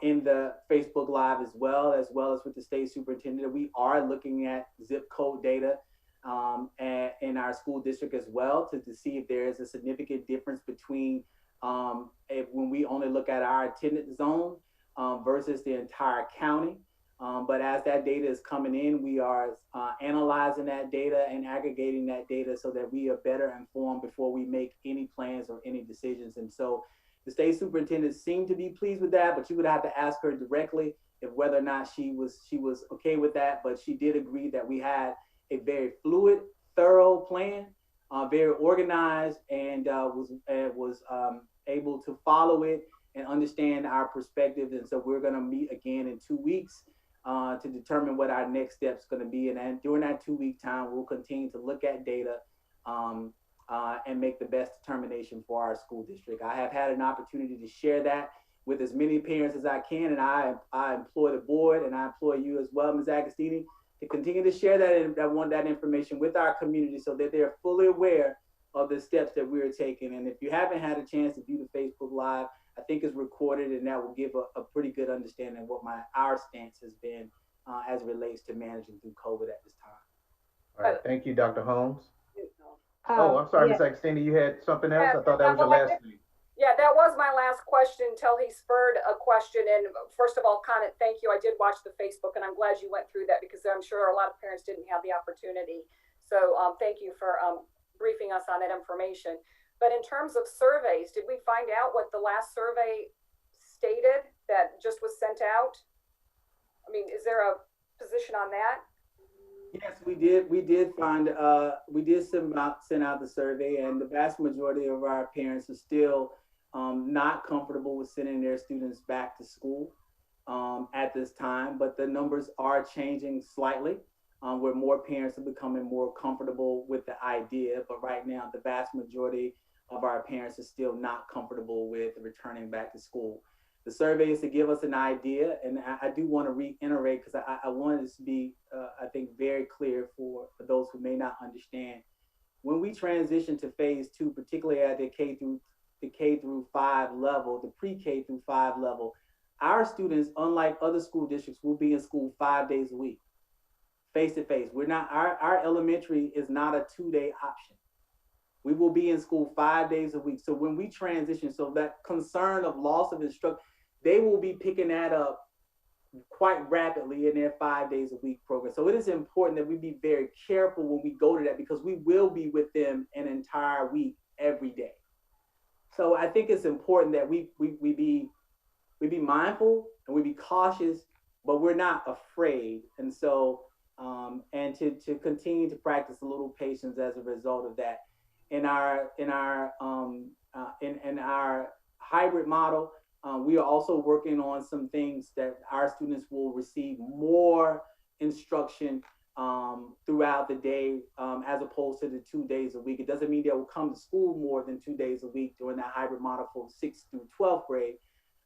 in the Facebook Live as well as with the state superintendent. We are looking at zip code data in our school district as well to see if there is a significant difference between when we only look at our attendance zone versus the entire county. But as that data is coming in, we are analyzing that data and aggregating that data so that we are better informed before we make any plans or any decisions. And so the state superintendent seemed to be pleased with that, but you would have to ask her directly if whether or not she was okay with that. But she did agree that we had a very fluid, thorough plan, very organized, and was able to follow it and understand our perspective. And so we're going to meet again in 2 weeks to determine what our next steps going to be. And then during that 2-week time, we'll continue to look at data and make the best determination for our school district. I have had an opportunity to share that with as many parents as I can, and I employ the board, and I employ you as well, Ms. Agostini, to continue to share that information with our community so that they're fully aware of the steps that we're taking. And if you haven't had a chance to view the Facebook Live, I think it's recorded, and that will give a pretty good understanding of what our stance has been as it relates to managing through COVID at this time. All right, thank you, Dr. Holmes. I'm sorry, Ms. Agostini, you had something else? I thought that was your last thing. Yeah, that was my last question until he spurred a question. And first of all, comment, thank you. I did watch the Facebook, and I'm glad you went through that because I'm sure a lot of parents didn't have the opportunity. So thank you for briefing us on that information. But in terms of surveys, did we find out what the last survey stated that just was sent out? I mean, is there a position on that? Yes, we did. We did send out the survey, and the vast majority of our parents are still not comfortable with sending their students back to school at this time. But the numbers are changing slightly, where more parents are becoming more comfortable with the idea. But right now, the vast majority of our parents are still not comfortable with returning back to school. The survey is to give us an idea, and I do want to reiterate because I want this to be, I think, very clear for those who may not understand. When we transition to phase 2, particularly at the K through 5 level, the pre-K through 5 level, our students, unlike other school districts, will be in school 5 days a week, face to face. We're not, our elementary is not a 2-day option. We will be in school 5 days a week. So when we transition, so that concern of loss of instruction, they will be picking that up quite rapidly in their 5 days a week program. So it is important that we be very careful when we go to that because we will be with them an entire week every day. So I think it's important that we be mindful and we be cautious, but we're not afraid. And so and to continue to practice a little patience as a result of that. In our hybrid model, we are also working on some things that our students will receive more instruction throughout the day as opposed to the 2 days a week. It doesn't mean they will come to school more than 2 days a week during that hybrid model for 6th through 12th grade,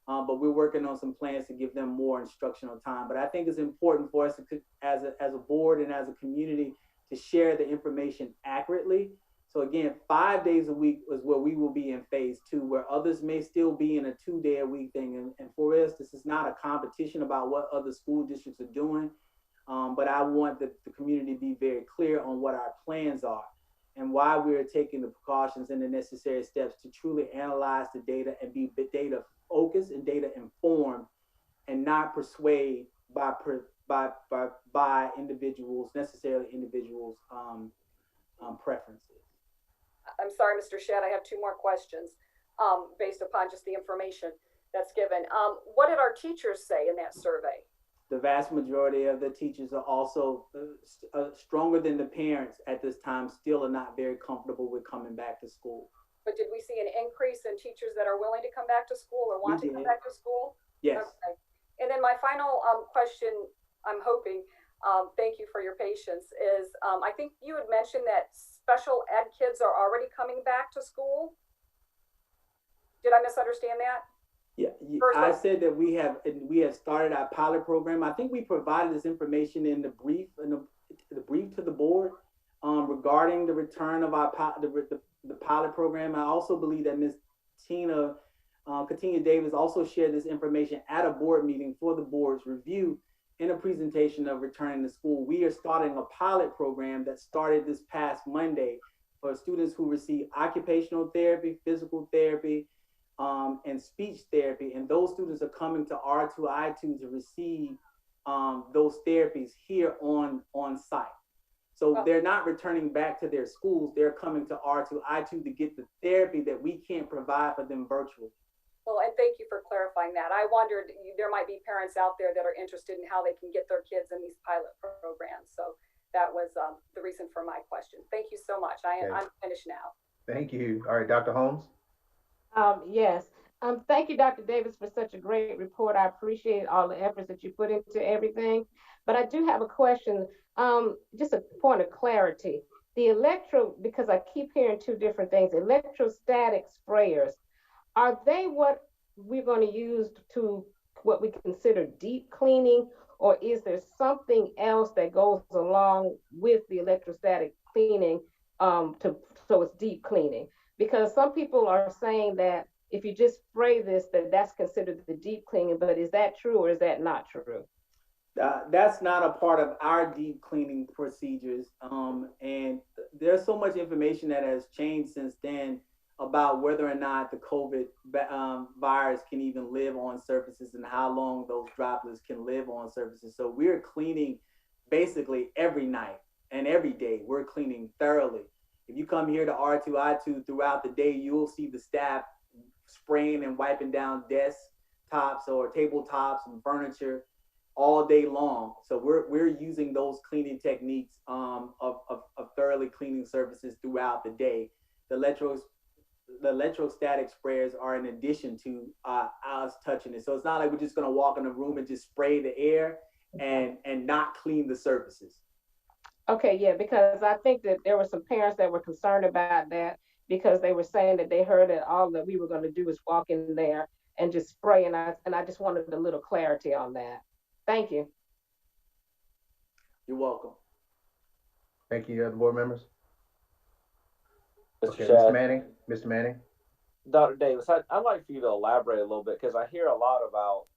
but we're working on some plans to give them more instructional time. But I think it's important for us to, as a board and as a community, to share the information accurately. So again, 5 days a week is where we will be in phase 2, where others may still be in a 2-day-a-week thing. And for us, this is not a competition about what other school districts are doing, but I want the community to be very clear on what our plans are and why we're taking the precautions and the necessary steps to truly analyze the data and be data focused and data informed and not persuade by individuals, necessarily individuals' preferences. I'm sorry, Mr. Shedd, I have 2 more questions based upon just the information that's given. What did our teachers say in that survey? The vast majority of the teachers are also stronger than the parents at this time, still are not very comfortable with coming back to school. But did we see an increase in teachers that are willing to come back to school or want to come back to school? Yes. Okay. And then my final question, I'm hoping, thank you for your patience, is I think you had mentioned that special ed kids are already coming back to school. Did I misunderstand that? Yeah, I said that we have started our pilot program. I think we provided this information in the brief to the board regarding the return of our the pilot program. I also believe that Ms. Katina Davis also shared this information at a board meeting for the board's review in a presentation of returning to school. We are starting a pilot program that started this past Monday for students who receive occupational therapy, physical therapy, and speech therapy, and those students are coming to R2I2 to receive those therapies here on site. So they're not returning back to their schools, they're coming to R2I2 to get the therapy that we can't provide for them virtually. Well, and thank you for clarifying that. I wondered, there might be parents out there that are interested in how they can get their kids in these pilot programs. So that was the reason for my question. Thank you so much. I'm finished now. Thank you. All right, Dr. Holmes. Yes. Thank you, Dr. Davis, for such a great report. I appreciate all the efforts that you put into everything. But I do have a question, just a point of clarity. Because I keep hearing two different things, electrostatic sprayers, are they what we're going to use to what we consider deep cleaning, or is there something else that goes along with the electrostatic cleaning so it's deep cleaning? Because some people are saying that if you just spray this, that's considered the deep cleaning, but is that true or is that not true? That's not a part of our deep cleaning procedures. And there's so much information that has changed since then about whether or not the COVID virus can even live on surfaces and how long those droplets can live on surfaces. So we're cleaning basically every night and every day. We're cleaning thoroughly. If you come here to R2I2 throughout the day, you'll see the staff spraying and wiping down desktops or tabletops and furniture all day long. So we're using those cleaning techniques of thoroughly cleaning surfaces throughout the day. The electrostatic sprayers are in addition to us touching it. So it's not like we're just going to walk in a room and just spray the air and not clean the surfaces. Okay, yeah, because I think that there were some parents that were concerned about that because they were saying that they heard that all that we were going to do is walk in there and just spray, and I just wanted a little clarity on that. Thank you. You're welcome. Thank you, other board members. Mr. Okay, Shad, Mr. Manning. Dr. Davis, I'd like for you to elaborate a little bit because I hear a lot about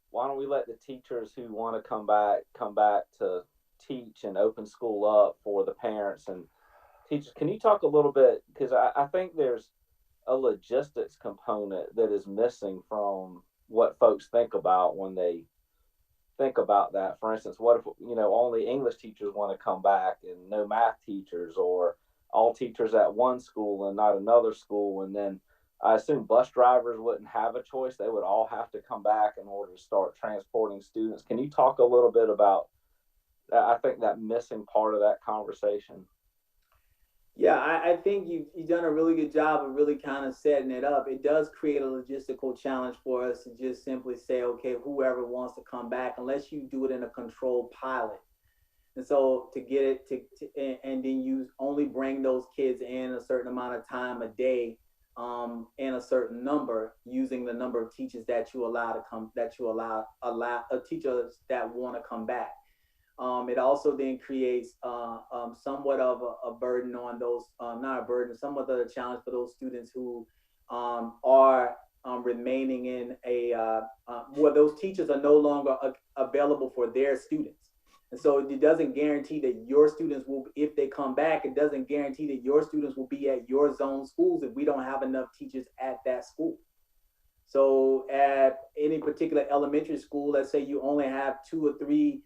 why don't we let the teachers who want to come back to teach and open school up for the parents and teachers. Can you talk a little bit, because I think there's a logistics component that is missing from what folks think about when they think about that. For instance, what if only English teachers want to come back and no math teachers, or all teachers at one school and not another school? And then I assume bus drivers wouldn't have a choice. They would all have to come back in order to start transporting students. Can you talk a little bit about, I think, that missing part of that conversation? Yeah, I think you've done a really good job of really kind of setting it up. It does create a logistical challenge for us to just simply say, okay, whoever wants to come back, unless you do it in a controlled pilot. And so to get it and then you only bring those kids in a certain amount of time a day, in a certain number, using the number of teachers that you allow to come, that you allow teachers that want to come back. It also then creates somewhat of a burden on those, not a burden, somewhat of a challenge for those students who are remaining in where those teachers are no longer available for their students. And so it doesn't guarantee that your students will, if they come back, it doesn't guarantee that your students will be at your zone schools if we don't have enough teachers at that school. So at any particular elementary school, let's say you only have 2 or 3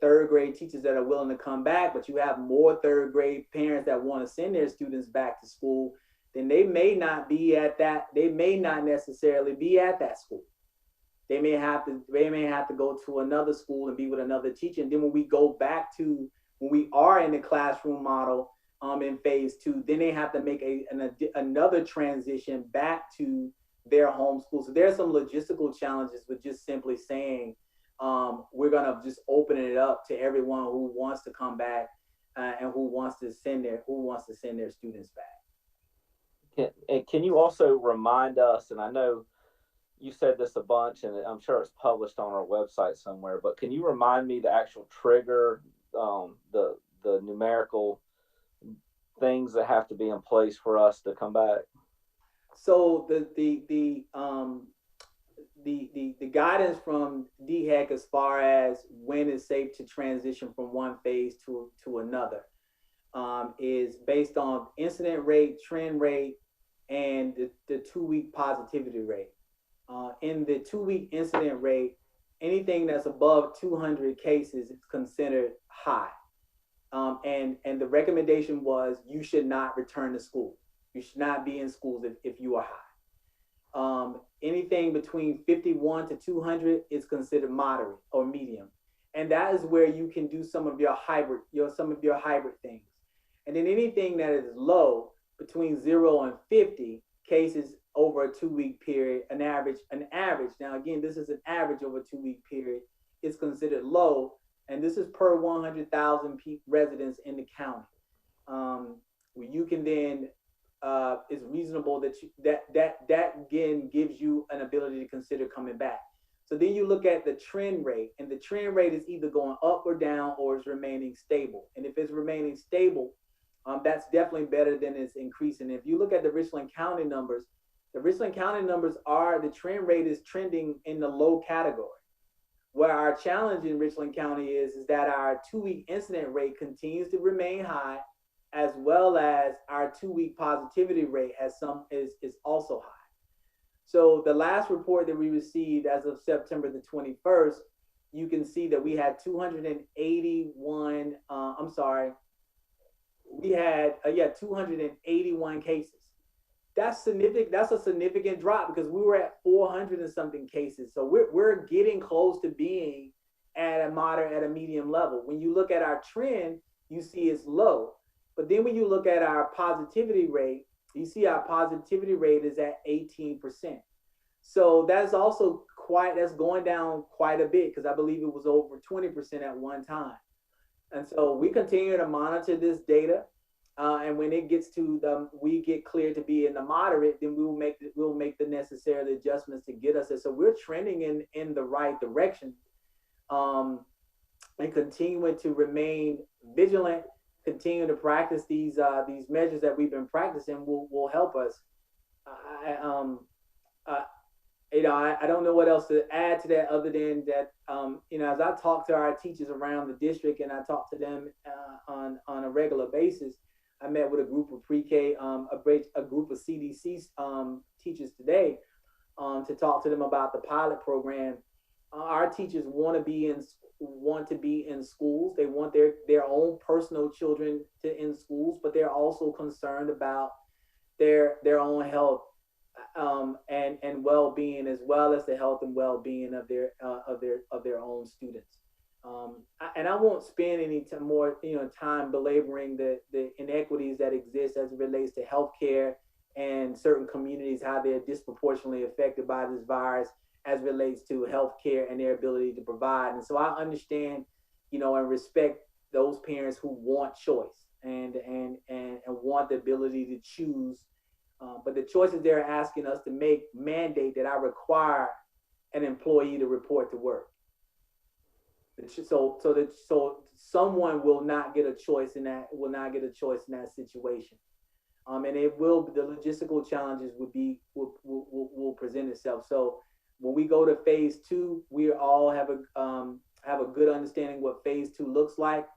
third grade teachers that are willing to come back, but you have more third grade parents that want to send their students back to school, then they may not necessarily be at that school. They may have to go to another school and be with another teacher. And then when we go back to when we are in the classroom model in phase 2, then they have to make another transition back to their home school. So there's some logistical challenges with just simply saying we're gonna just open it up to everyone who wants to come back and who wants to send their students back. Can you also remind us, and I know you said this a bunch, and I'm sure it's published on our website somewhere, but can you remind me the actual trigger, the numerical things that have to be in place for us to come back? So the guidance from DHEC as far as when it's safe to transition from one phase to another is based on incident rate, trend rate, and the 2-week positivity rate. In the 2-week incident rate, anything that's above 200 cases is considered high. And the recommendation was you should not return to school. You should not be in schools if you are high. Anything between 51 to 200 is considered moderate or medium. And that is where you can do some of your hybrid things. And then anything that is low, between 0 and 50 cases over a 2-week period, an average. Now again, this is an average over a 2-week period, is considered low, and this is per 100,000 residents in the county. Where you can then it's reasonable that again gives you an ability to consider coming back. So then you look at the trend rate, and the trend rate is either going up or down, or is remaining stable. And if it's remaining stable, that's definitely better than it's increasing. If you look at the Richland County numbers, the trend rate is trending in the low category. Where our challenge in Richland County is that our 2-week incident rate continues to remain high, as well as our 2-week positivity rate is also high. So the last report that we received as of September the 21st, you can see that we had 281, we had 281 cases. That's significant. That's a significant drop because we were at 400 and something cases. So we're getting close to being at a moderate, at a medium level. When you look at our trend, you see it's low. But then when you look at our positivity rate, you see our positivity rate is at 18%. So that's also that's going down quite a bit, because I believe it was over 20% at one time. And so we continue to monitor this data. And when it gets to we get cleared to be in the moderate, then we'll make the necessary adjustments to get us there. So we're trending in the right direction, and continuing to remain vigilant, continue to practice these measures that we've been practicing will help us. I don't know what else to add to that other than that, as I talk to our teachers around the district, and I talk to them on a regular basis. I met with a group of pre-K, a group of CDC teachers today to talk to them about the pilot program. Our teachers want to be in schools. They want their own personal children in schools, but they're also concerned about their own health and well-being, as well as the health and well-being of their own students. And I won't spend any more time belaboring the inequities that exist as it relates to healthcare and certain communities, how they're disproportionately affected by this virus as it relates to healthcare and their ability to provide. And so I understand, and respect those parents who want choice and want the ability to choose. But the choices they're asking us to make mandate that I require an employee to report to work. So someone will not get a choice in that situation. And the logistical challenges will present itself. So when we go to phase 2, we all have a good understanding what phase 2 looks like.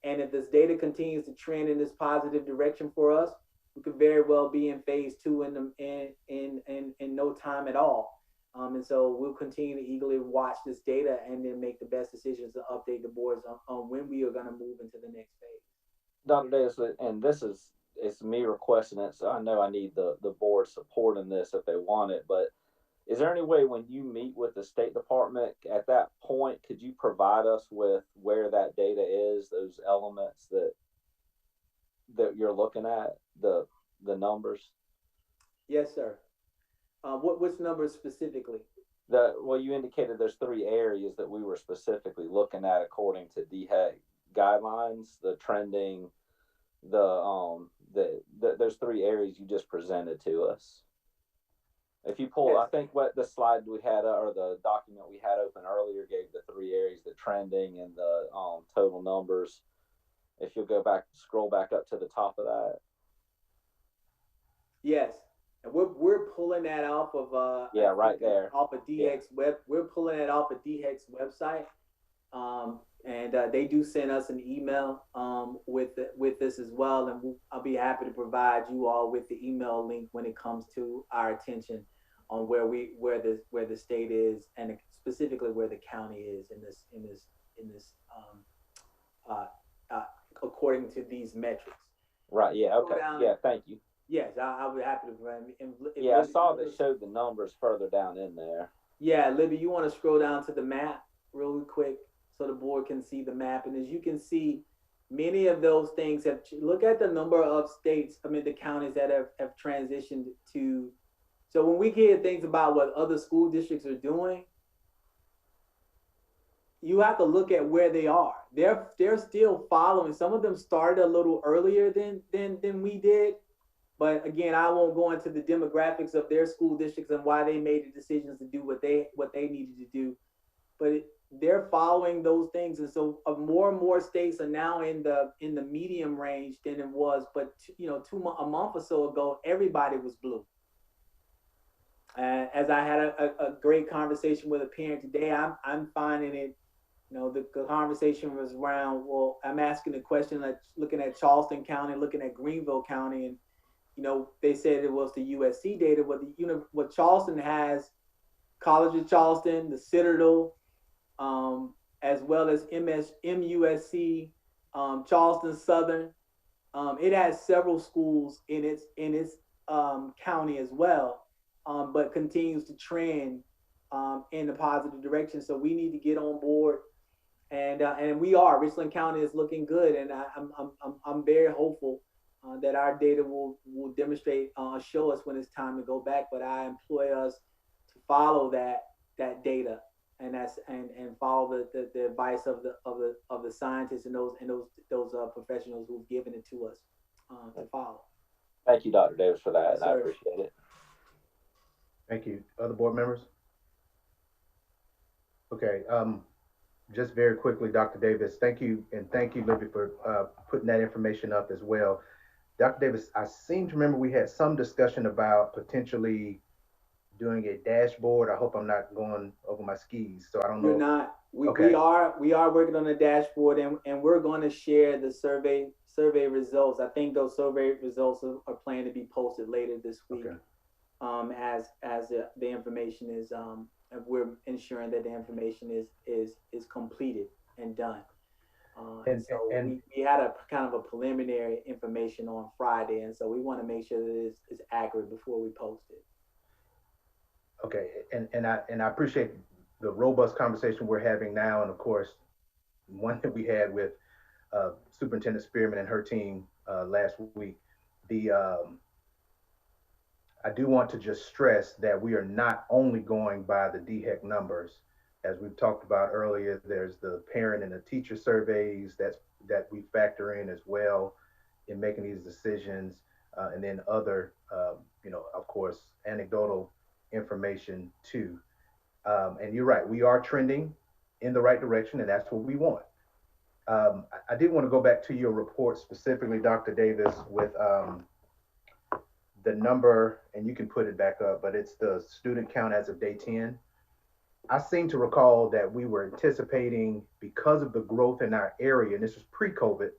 And if this data continues to trend in this positive direction for us, we could very well be in phase 2 in no time at all. And so we'll continue to eagerly watch this data and then make the best decisions to update the boards on when we are going to move into the next phase. Dr. Davis, and it's me requesting it, so I know I need the board support in this if they want it, but Is there any way when you meet with the State Department at that point, could you provide us with where that data is, those elements that you're looking at, the numbers? Yes, sir. Which numbers specifically? Well, you indicated there's 3 areas that we were specifically looking at according to DHEC guidelines, the trending, those 3 areas you just presented to us. If you pull, Yes. I think what the slide we had or the document we had open earlier gave the 3 areas, the trending and the total numbers. If you'll go back, scroll back up to the top of that. Yes. And we're pulling that off of right there. off of DHEC's we're pulling it off of DHEC's website. And they do send us an email with this as well, and I'll be happy to provide you all with the email link when it comes to our attention on where the state is, and specifically where the county is in this according to these metrics. Right. Yeah. Okay. Yeah. Thank you. Yes, I'll be happy to provide. I saw they showed the numbers further down in there. Yeah, Libby, you want to scroll down to the map really quick so the board can see the map. And as you can see, many of those things look at the number of the counties that have transitioned to. So when we hear things about what other school districts are doing, you have to look at where they are. They're still following. Some of them started a little earlier than we did. But again, I won't go into the demographics of their school districts and why they made the decisions to do what they needed to do. But they're following those things, and so more and more states are now in the medium range than it was. But a month or so ago, everybody was blue. And as I had a great conversation with a parent today, I'm finding it. The conversation was around. Well, I'm asking the question, like looking at Charleston County, looking at Greenville County, and they said it was the USC data. What Charleston has, College of Charleston, the Citadel, as well as MUSC, Charleston Southern. It has several schools in its county as well, but continues to trend in the positive direction. So we need to get on board, and we are. Richland County is looking good, and I'm very hopeful that our data will demonstrate, show us when it's time to go back. But I employ us to follow that data, and follow the advice of the scientists and those professionals who've given it to us to follow. Thank you, Dr. Davis, for that. Yes, I appreciate it. Thank you. Other board members? Okay. Just very quickly, Dr. Davis, thank you, and thank you, Libby, for putting that information up as well. Dr. Davis, I seem to remember we had some discussion about potentially doing a dashboard. I hope I'm not going over my skis, so I don't know. You're not. Okay. We are working on a dashboard, and we're going to share the survey results. I think those survey results are planned to be posted later this week. Okay. As the information is, we're ensuring that the information is completed and done. We had a kind of a preliminary information on Friday, and so we want to make sure that it's accurate before we post it. Okay, and I appreciate the robust conversation we're having now, and of course, one that we had with Superintendent Spearman and her team last week. I do want to just stress that we are not only going by the DHEC numbers. As we've talked about earlier, there's the parent and the teacher surveys that we factor in as well in making these decisions, and then other, of course, anecdotal information too. And you're right, we are trending in the right direction, and that's what we want. I did want to go back to your report specifically, Dr. Davis, with the number, and you can put it back up, but it's the student count as of day 10. I seem to recall that we were anticipating, because of the growth in our area, and this was pre-COVID,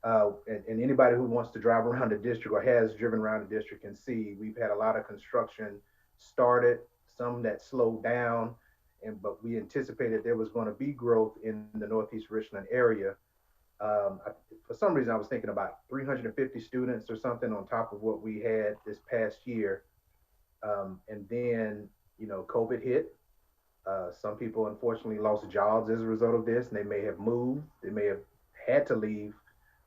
and anybody who wants to drive around the district or has driven around the district can see we've had a lot of construction started, some that slowed down, but we anticipated there was going to be growth in the Northeast Richland area. For some reason, I was thinking about 350 students or something on top of what we had this past year. And then COVID hit. Some people unfortunately lost jobs as a result of this, and they may have moved, they may have had to leave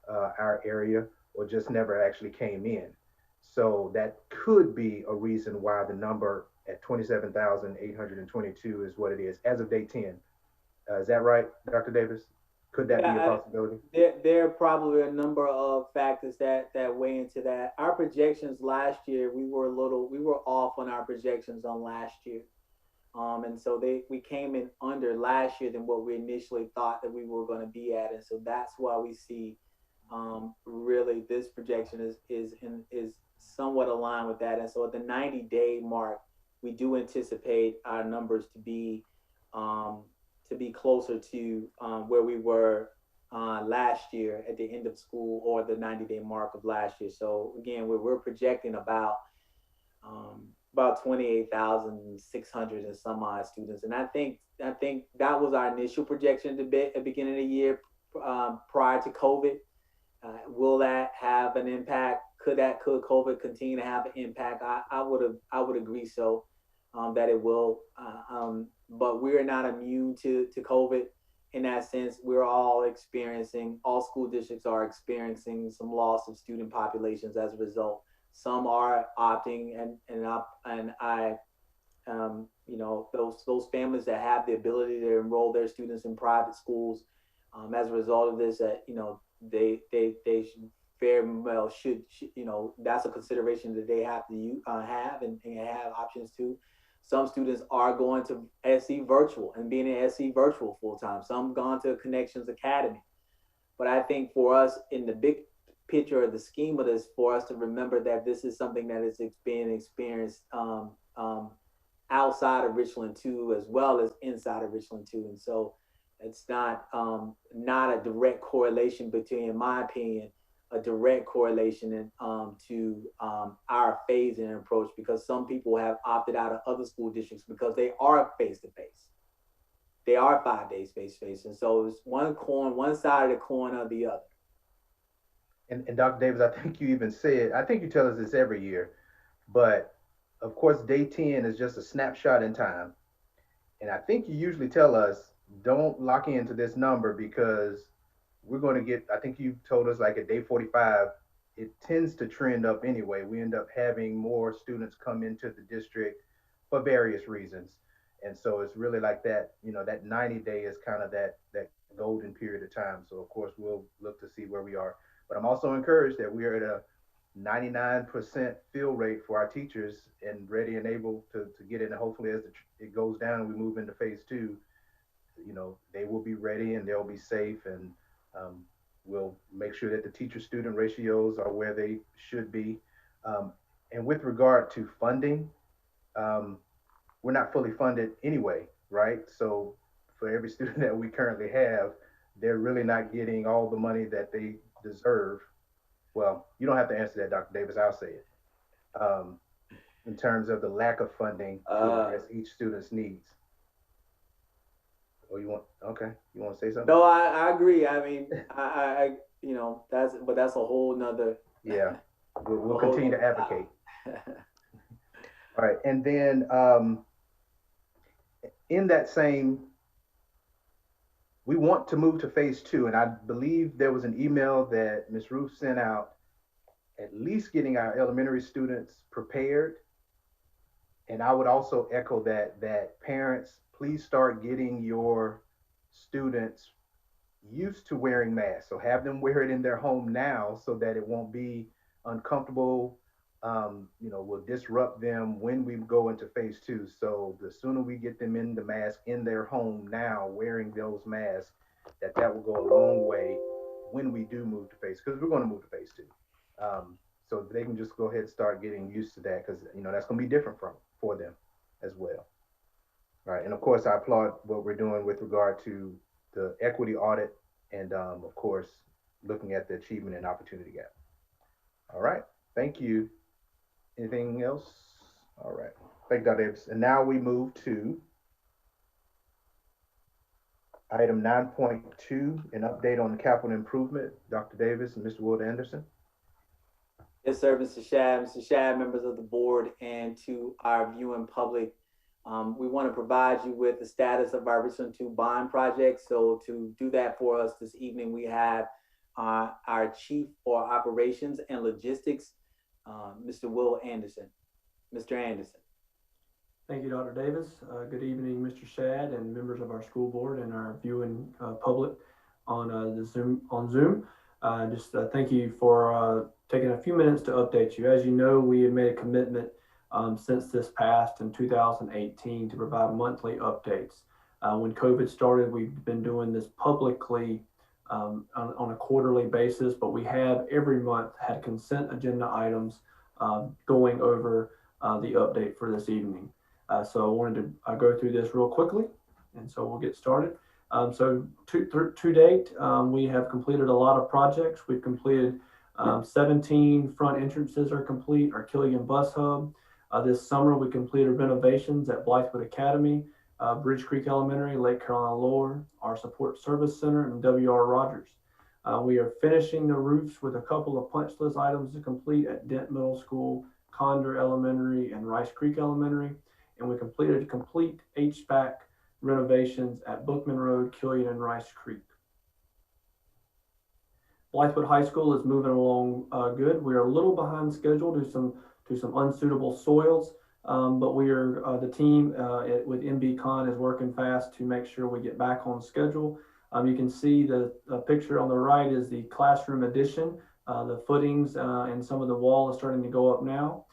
our area, or just never actually came in. So that could be a reason why the number at 27,822 is what it is as of day 10. Is that right, Dr. Davis? Could that be a Yeah, possibility? there are probably a number of factors that weigh into that. Our projections last year, we were off on our projections on last year. And so we came in under last year than what we initially thought that we were going to be at, and so that's why we see really this projection is somewhat aligned with that. And so at the 90-day mark, we do anticipate our numbers um, to be closer to where we were last year at the end of school, or the 90-day mark of last year. So again, we're projecting about 28,600 and some odd students. And I think that was our initial projection at the beginning of the year, prior to COVID. Will that have an impact? Could COVID continue to have an impact? I would agree so, that it will. But we're not immune to COVID in that sense. All school districts are experiencing some loss of student populations as a result. Some are opting, and I those families that have the ability to enroll their students in private schools, as a result of this, that they very well should that's a consideration that they have to have, and have options to. Some students are going to SE virtual and being in SE virtual full time. Some gone to Connections Academy. But I think for us, in the big picture of the scheme of this, for us to remember that this is something that is being experienced outside of Richland too, as well as inside of Richland too. And so it's not a direct correlation between, in my opinion, a direct correlation to our phasing approach, because some people have opted out of other school districts because they are face to face. They are 5 days face to face, and so it's one side of the coin or the other. And Dr. Davis, I think you even said, I think you tell us this every year, but of course, day 10 is just a snapshot in time. And I think you usually tell us, don't lock into this number because we're going to get, I think you told us like at day 45, it tends to trend up anyway. We end up having more students come into the district for various reasons. And so it's really like that, that 90-day is kind of that golden period of time. So of course we'll look to see where we are. But I'm also encouraged that we are at a 99% fill rate for our teachers and ready and able to get in. And hopefully as it goes down and we move into phase two, they will be ready and they'll be safe, and we'll make sure that the teacher student ratios are where they should be. And with regard to funding, um, we're not fully funded anyway, right? So for every student that we currently have, they're really not getting all the money that they deserve. Well, you don't have to answer that, Dr. Davis, I'll say it. Um, in terms of the lack of funding to address each student's needs. Oh, you want to say something? No, I agree. I mean, that's a whole nother. Yeah, we'll continue to advocate. All right, and then in that same, we want to move to phase two, and I believe there was an email that Ms. Ruth sent out, at least getting our elementary students prepared. And I would also echo that parents, please start getting your students used to wearing masks. So have them wear it in their home now so that it won't be uncomfortable. Will disrupt them when we go into phase two. So the sooner we get them in the mask in their home now, wearing those masks, that will go a long way when we do move to phase, because we're going to move to phase two. So they can just go ahead and start getting used to that, because that's going to be different for them as well. All right, and of course I applaud what we're doing with regard to the equity audit, and of course looking at the achievement and opportunity gap. All right, thank you. Anything else? All right, thank you, Dr. Davis. And now we move to item 9.2, an update on capital improvement. Dr. Davis and Mr. Wood Anderson. Yes, sir, Mr. Shad, members of the board, and to our viewing public. We want to provide you with the status of our Richland 2 bond project. So to do that for us this evening, we have our Chief for Operations and Logistics, Mr. Will Anderson. Mr. Anderson. Thank you, Dr. Davis. Good evening, Mr. Shad and members of our school board and our viewing public on Zoom. Thank you for taking a few minutes to update you. As you know, we have made a commitment since this passed in 2018 to provide monthly updates. When COVID started, we've been doing this publicly on a quarterly basis, but we have every month had consent agenda items going over the update for this evening. So I wanted to go through this real quickly, and so we'll get started. So to date, we have completed a lot of projects. We've completed 17 front entrances are complete, our Killian bus hub. This summer, we completed renovations at Blythewood Academy, Bridge Creek Elementary, Lake Carolina Lower, our Support Service Center, and W.R. Rogers. We are finishing the roofs with a couple of punch list items to complete at Dent Middle School, Condor Elementary, and Rice Creek Elementary. And we completed complete HVAC renovations at Bookman Road, Killian, and Rice Creek. Blythewood High School is moving along good. We are a little behind schedule due to some unsuitable soils, but we are the team with MB Con is working fast to make sure we get back on schedule. You can see the picture on the right is the classroom addition. The footings and some of the wall is starting to go up now.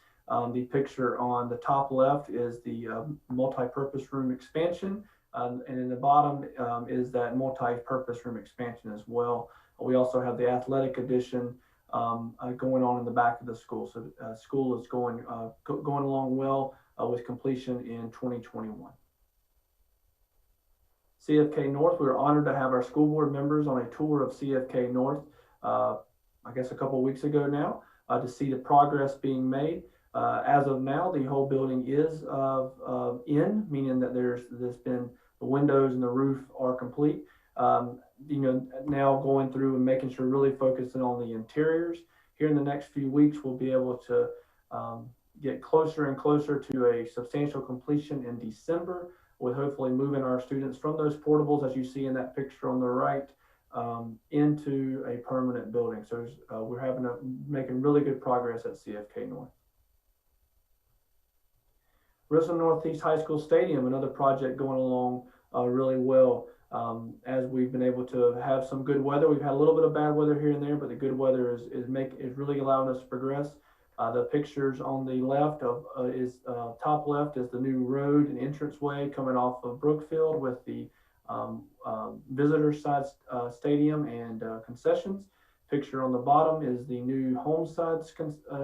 The picture on the top left is the multi-purpose room expansion, and in the bottom is that multi-purpose room expansion as well. We also have the athletic addition going on in the back of the school. So school is going along well with completion in 2021. CFK North, we were honored to have our school board members on a tour of CFK North, I guess a couple of weeks ago now, to see the progress being made. As of now, the whole building is in, meaning that there's been the windows and the roof are complete. Now going through and making sure really focusing on the interiors. Here in the next few weeks, we'll be able to get closer and closer to a substantial completion in December, with hopefully moving our students from those portables, as you see in that picture on the right, into a permanent building. So we're making really good progress at CFK North. Richland Northeast High School Stadium, another project going along really well. As we've been able to have some good weather. We've had a little bit of bad weather here and there, but the good weather is really allowing us to progress. The pictures on the left top left is the new road and entranceway coming off of Brookfield with the visitor side stadium and concessions. Picture on the bottom is the new home side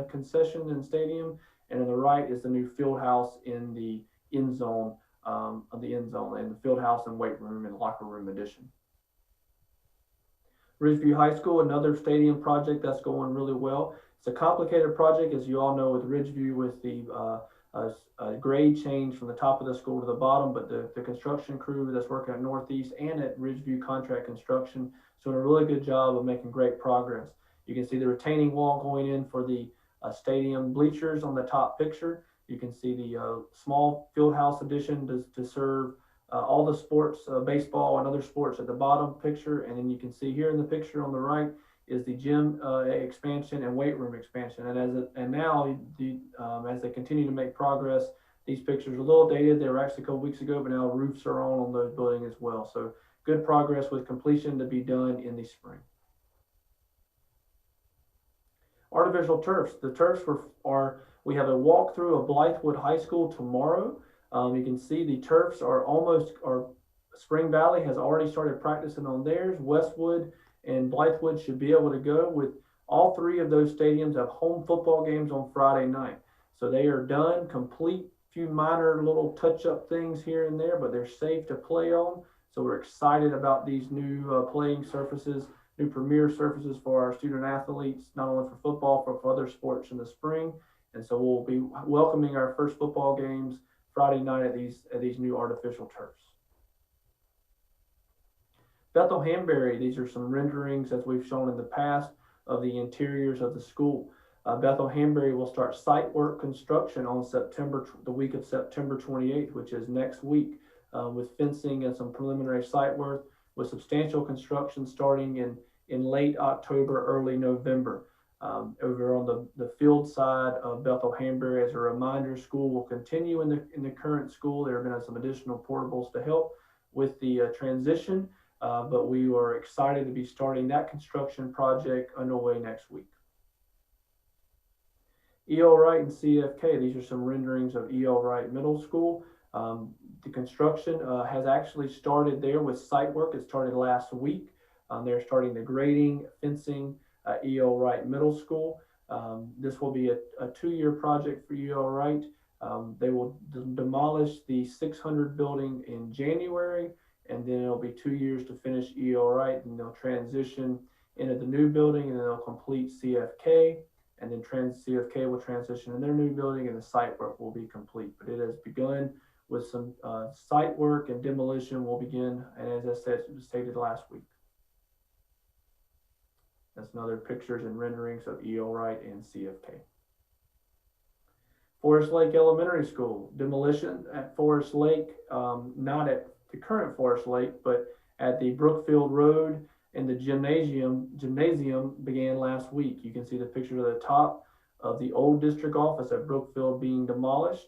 concession and stadium, and on the right is the new field house in the end zone. And the field house and weight room and locker room addition. Ridgeview High School, another stadium project that's going really well. It's a complicated project, as you all know, with Ridgeview, with the grade change from the top of the school to the bottom, but the construction crew that's working at Northeast and at Ridgeview Contract Construction is doing a really good job of making great progress. You can see the retaining wall going in for the stadium bleachers on the top picture. You can see the small field house addition to serve all the sports, baseball and other sports at the bottom picture. And then you can see here in the picture on the right is the gym expansion and weight room expansion. And now as they continue to make progress, these pictures are a little dated. They were actually a couple weeks ago, but now roofs are on those buildings as well. So good progress with completion to be done in the spring. Artificial turfs. The turfs we have a walkthrough of Blythewood High School tomorrow. You can see the turfs Spring Valley has already started practicing on theirs. Westwood and Blythewood should be able to go. With all three of those stadiums have home football games on Friday night. So they are done, complete, few minor little touch-up things here and there, but they're safe to play on. So we're excited about these new playing surfaces, new premier surfaces for our student athletes, not only for football, but for other sports in the spring. And so we'll be welcoming our first football games Friday night at these new artificial turfs. Bethel Hambury, these are some renderings, as we've shown in the past, of the interiors of the school. Bethel Hambury will start site work construction on the week of September 28th, which is next week, with fencing and some preliminary site work, with substantial construction starting in late October, early November. Over on the field side of Bethel Hambury, as a reminder, school will continue in the current school. There have been some additional portables to help with the transition, but we are excited to be starting that construction project underway next week. E.L. Wright and CFK, these are some renderings of E.L. Wright Middle School. The construction has actually started there with site work. It started last week. They're starting the grading, fencing, E.L. Wright Middle School. This will be a 2-year project for E.L. Wright. They will demolish the 600 building in January, and then it'll be 2 years to finish E.L. Wright, and they'll transition into the new building, and then they'll complete CFK, and then CFK will transition in their new building, and the site work will be complete. But it has begun with some site work, and demolition will begin, and as I said, it was stated last week. That's another pictures and renderings of E.L. Wright and CFK. Forest Lake Elementary School, demolition at Forest Lake, not at the current Forest Lake, but at the Brookfield Road and the gymnasium began last week. You can see the picture at the top of the old district office at Brookfield being demolished.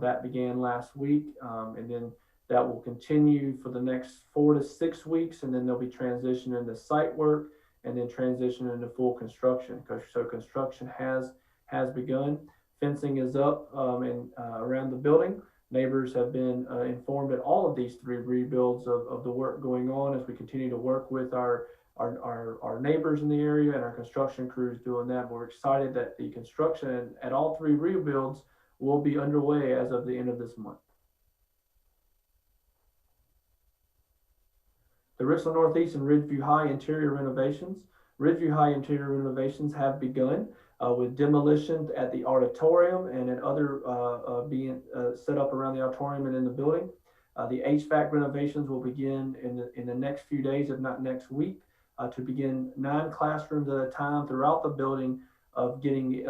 That began last week, and then that will continue for the next 4 to 6 weeks, and then there'll be transition into site work, and then transition into full construction. So construction has begun. Fencing is up around the building. Neighbors have been informed at all of these 3 rebuilds of the work going on as we continue to work with our neighbors in the area and our construction crews doing that. We're excited that the construction at all 3 rebuilds will be underway as of the end of this month. The Richland Northeast and Ridgeview High interior renovations. Ridgeview High interior renovations have begun with demolition at the auditorium and at other being set up around the auditorium and in the building. The HVAC renovations will begin in the next few days, if not next week, to begin 9 classrooms at a time throughout the building of getting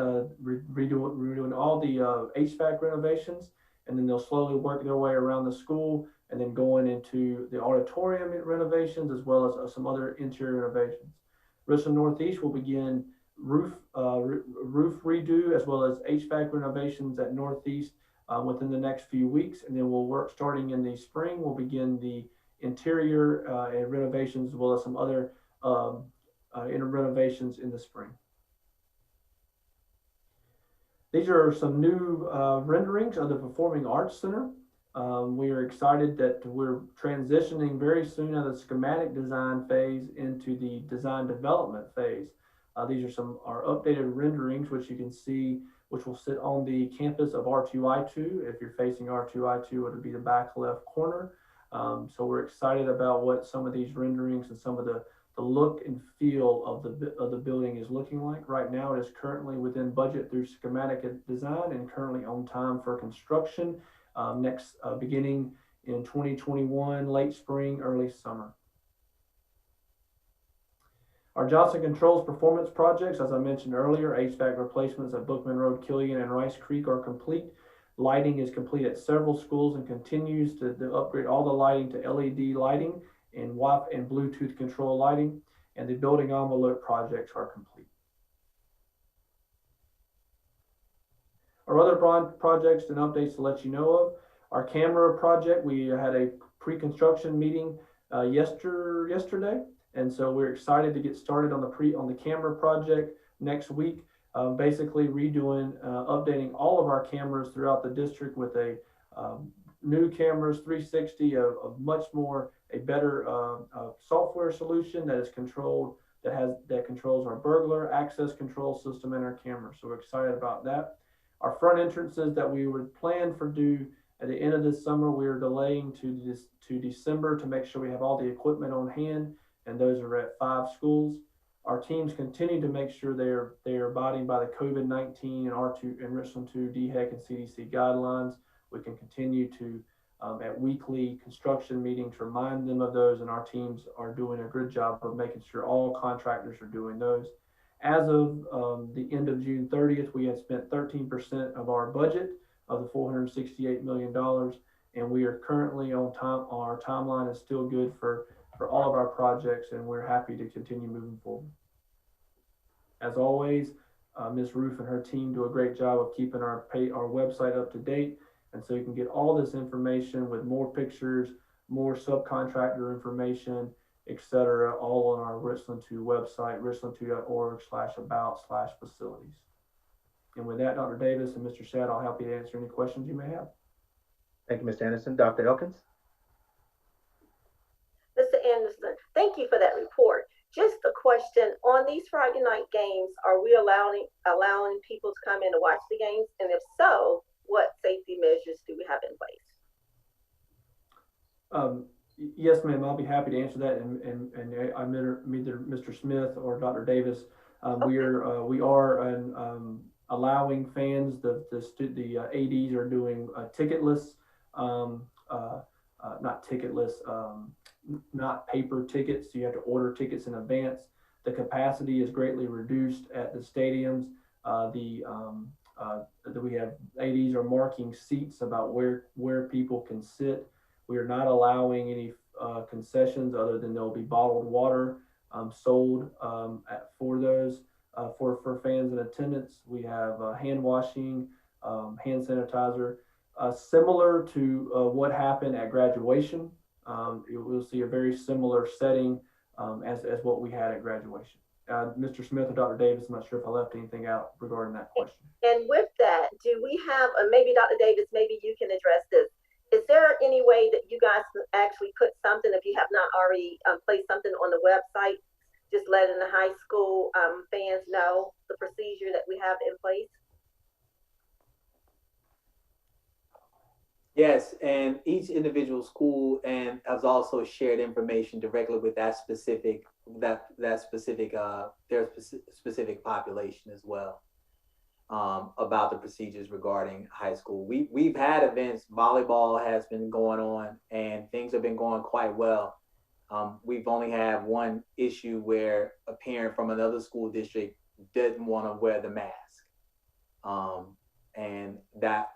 redoing all the HVAC renovations, and then they'll slowly work their way around the school and then going into the auditorium renovations as well as some other interior renovations. Richland Northeast will begin roof redo as well as HVAC renovations at Northeast within the next few weeks, and then we'll work starting in the spring. We'll begin the interior and renovations as well as some other renovations in the spring. These are some new renderings of the Performing Arts Center. We are excited that we're transitioning very soon out of the schematic design phase into the design development phase. These are some our updated renderings, which you can see, which will sit on the campus of R2I2. If you're facing R2I2, it would be the back left corner. So we're excited about what some of these renderings and some of the look and feel of the building is looking like. Right now, it is currently within budget through schematic design and currently on time for construction. Beginning in 2021, late spring, early summer. Our Johnson Controls performance projects, as I mentioned earlier, HVAC replacements at Bookman Road, Killian, and Rice Creek are complete. Lighting is complete at several schools and continues to upgrade all the lighting to LED lighting and Wi-Fi and Bluetooth control lighting, and the building envelope projects are complete. Our other projects and updates to let you know of. Our camera project, we had a pre-construction meeting yesterday, and so we're excited to get started on the camera project next week. Basically redoing, updating all of our cameras throughout the district with a new cameras 360 of much more a better software solution that is controlled that controls our burglar access control system and our cameras. So we're excited about that. Our front entrances that we would plan for due at the end of this summer, we are delaying to December to make sure we have all the equipment on hand, and those are at 5 schools. Our teams continue to make sure they are abiding by the COVID-19 and R2 and Richland 2 DHEC and CDC guidelines. We can continue to at weekly construction meetings remind them of those, and our teams are doing a good job of making sure all contractors are doing those. As of the end of June 30th, we had spent 13% of our budget of the $468 million, and we are currently on time. Our timeline is still good for all of our projects, and we're happy to continue moving forward. As always, Ms. Roof and her team do a great job of keeping our website up to date, and so you can get all this information with more pictures, more subcontractor information, etc., all on our Richland 2 website, richland2.org/about/facilities. And with that, Dr. Davis and Mr. Shad, I'll help you to answer any questions you may have. Thank you, Mr. Anderson. Dr. Elkins? Mr. Anderson, thank you for that report. Just a question, on these Friday night games, are we allowing people to come in to watch the games? And if so, what safety measures do we have in place? Yes, ma'am, I'll be happy to answer that, and I'm either Mr. Smith or Dr. Davis. Okay. We are allowing fans. The ADs are doing ticketless, not ticketless, not paper tickets. So you have to order tickets in advance. The capacity is greatly reduced at the stadiums. We have ADs are marking seats about where people can sit. We are not allowing any concessions other than there'll be bottled water sold for those for fans in attendance. We have hand washing, hand sanitizer, similar to what happened at graduation. We'll see a very similar setting as what we had at graduation. Mr. Smith or Dr. Davis, I'm not sure if I left anything out regarding that question. And with that, do we have, maybe Dr. Davis, maybe you can address this. Is there any way that you guys can actually put something, if you have not already placed something on the website, just letting the high school fans know the procedure that we have in place? Yes, and each individual school and has also shared information directly with that specific their specific population as well, about the procedures regarding high school. We've had events. Volleyball has been going on, and things have been going quite well. We've only had one issue where a parent from another school district didn't want to wear the mask, and that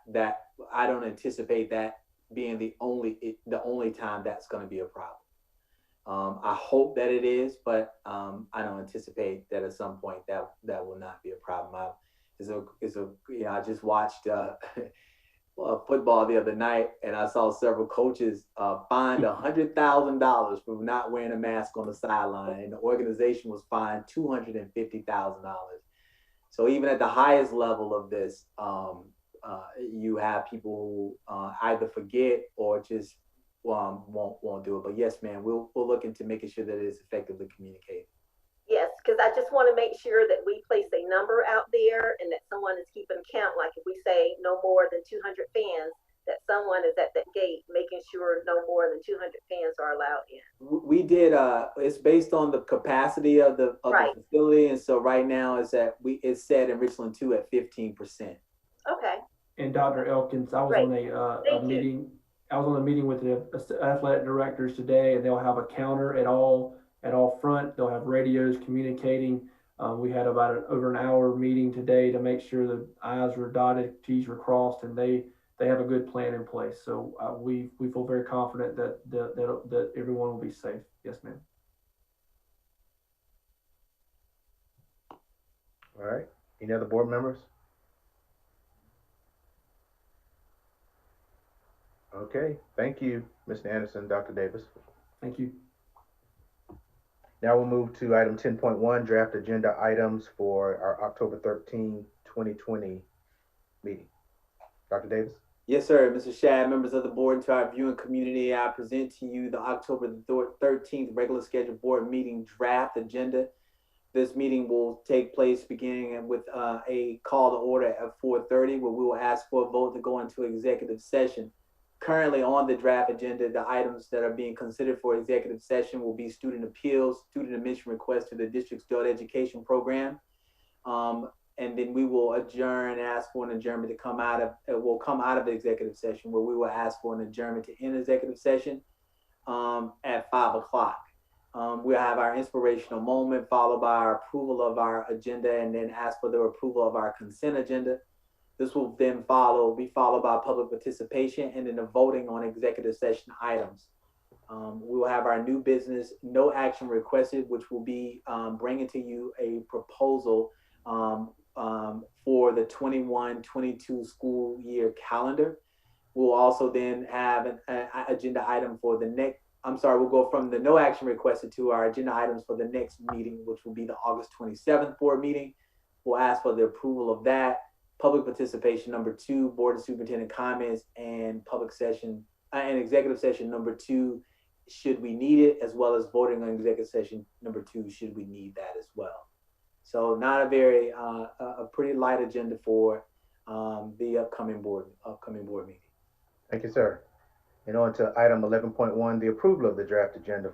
I don't anticipate that being the only time that's going to be a problem. I hope that it is, but I don't anticipate that at some point that will not be a problem. I just watched football the other night, and I saw several coaches fined $100,000 for not wearing a mask on the sideline, and the organization was fined $250,000. So even at the highest level of this, you have people who either forget or just won't do it. But yes, ma'am, we'll look into making sure that it is effectively communicated. Yes, because I just want to make sure that we place a number out there and that someone is keeping count. Like if we say no more than 200 fans, that someone is at that gate making sure no more than 200 fans are allowed in. We did. It's based on the capacity of the facility, and so right now it's set in Richland 2 at 15%. Okay. And Dr. Elkins, I was on a meeting. I was on a meeting with the athletic directors today, and they'll have a counter at all front. They'll have radios communicating. We had about over an hour meeting today to make sure the I's were dotted, T's were crossed, and they have a good plan in place. So we feel very confident that everyone will be safe. Yes, ma'am. All right. Any other board members? Okay. Thank you, Mr. Anderson, Dr. Davis. Thank you. Now we'll move to item 10.1, draft agenda items for our October 13, 2020 meeting. Dr. Davis? Yes, sir. Mr. Shad, members of the board, and to our viewing community, I present to you the October 13th regular scheduled board meeting draft agenda. This meeting will take place beginning with a call to order at 4:30, where we will ask for a vote to go into executive session. Currently on the draft agenda, the items that are being considered for executive session will be student appeals, student admission requests to the district's adult education program. And then we will ask for an adjournment to come out of the executive session, where we will ask for an adjournment to end executive session at 5 o'clock. We'll have our inspirational moment, followed by our approval of our agenda, and then ask for the approval of our consent agenda. This will then be followed by public participation and then the voting on executive session items. We will have our new business, no action requested, which will be bringing to you a proposal for the 21-22 school year calendar. We'll also then have an agenda item for the next, we'll go from the no action requested to our agenda items for the next meeting, which will be the August 27th board meeting. We'll ask for the approval of that. Public participation number 2, board and superintendent comments, and public session and executive session number 2, should we need it, as well as voting on executive session number 2, should we need that as well. So not a very, a pretty light agenda for the upcoming board meeting. Thank you, sir. And on to item 11.1, the approval of the draft agenda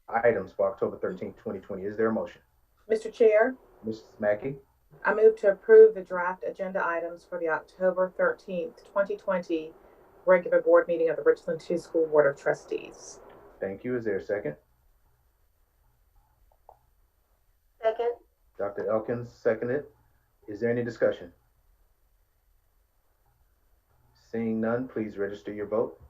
items for October 13th, 2020. Is there a motion? Mr. Chair, Mrs. Mackey? I move to approve the draft agenda items for the October 13th, 2020 regular board meeting of the Richland 2 School Board of Trustees. Thank you. Is there a second? Second. Dr. Elkins seconded. Is there any discussion? Seeing none, please register your vote.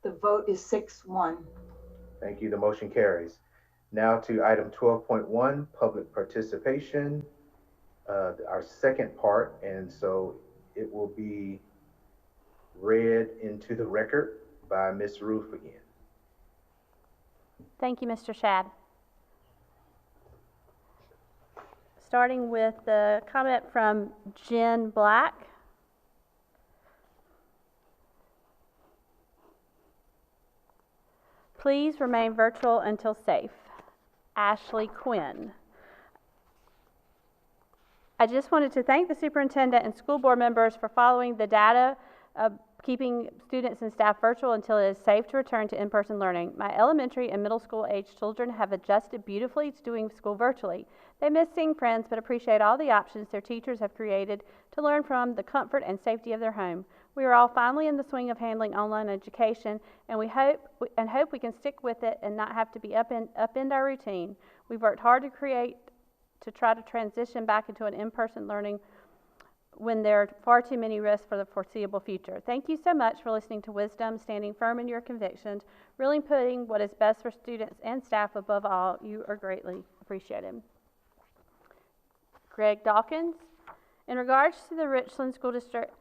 The vote is 6-1. Thank you. The motion carries. Now to item 12.1, public participation, our second part, and so it will be read into the record by Ms. Roof again. Thank you, Mr. Shad. Starting with the comment from Jen Black. Please remain virtual until safe. Ashley Quinn. I just wanted to thank the superintendent and school board members for following the data of keeping students and staff virtual until it is safe to return to in-person learning. My elementary and middle school age children have adjusted beautifully to doing school virtually. They miss seeing friends but appreciate all the options their teachers have created to learn from the comfort and safety of their home. We are all finally in the swing of handling online education, and we hope we can stick with it and not have to be upend our routine. We've worked hard to try to transition back into an in-person learning when there are far too many risks for the foreseeable future. Thank you so much for listening to wisdom, standing firm in your convictions, really putting what is best for students and staff above all. You are greatly appreciated. Greg Dawkins, in regards to the Richland School District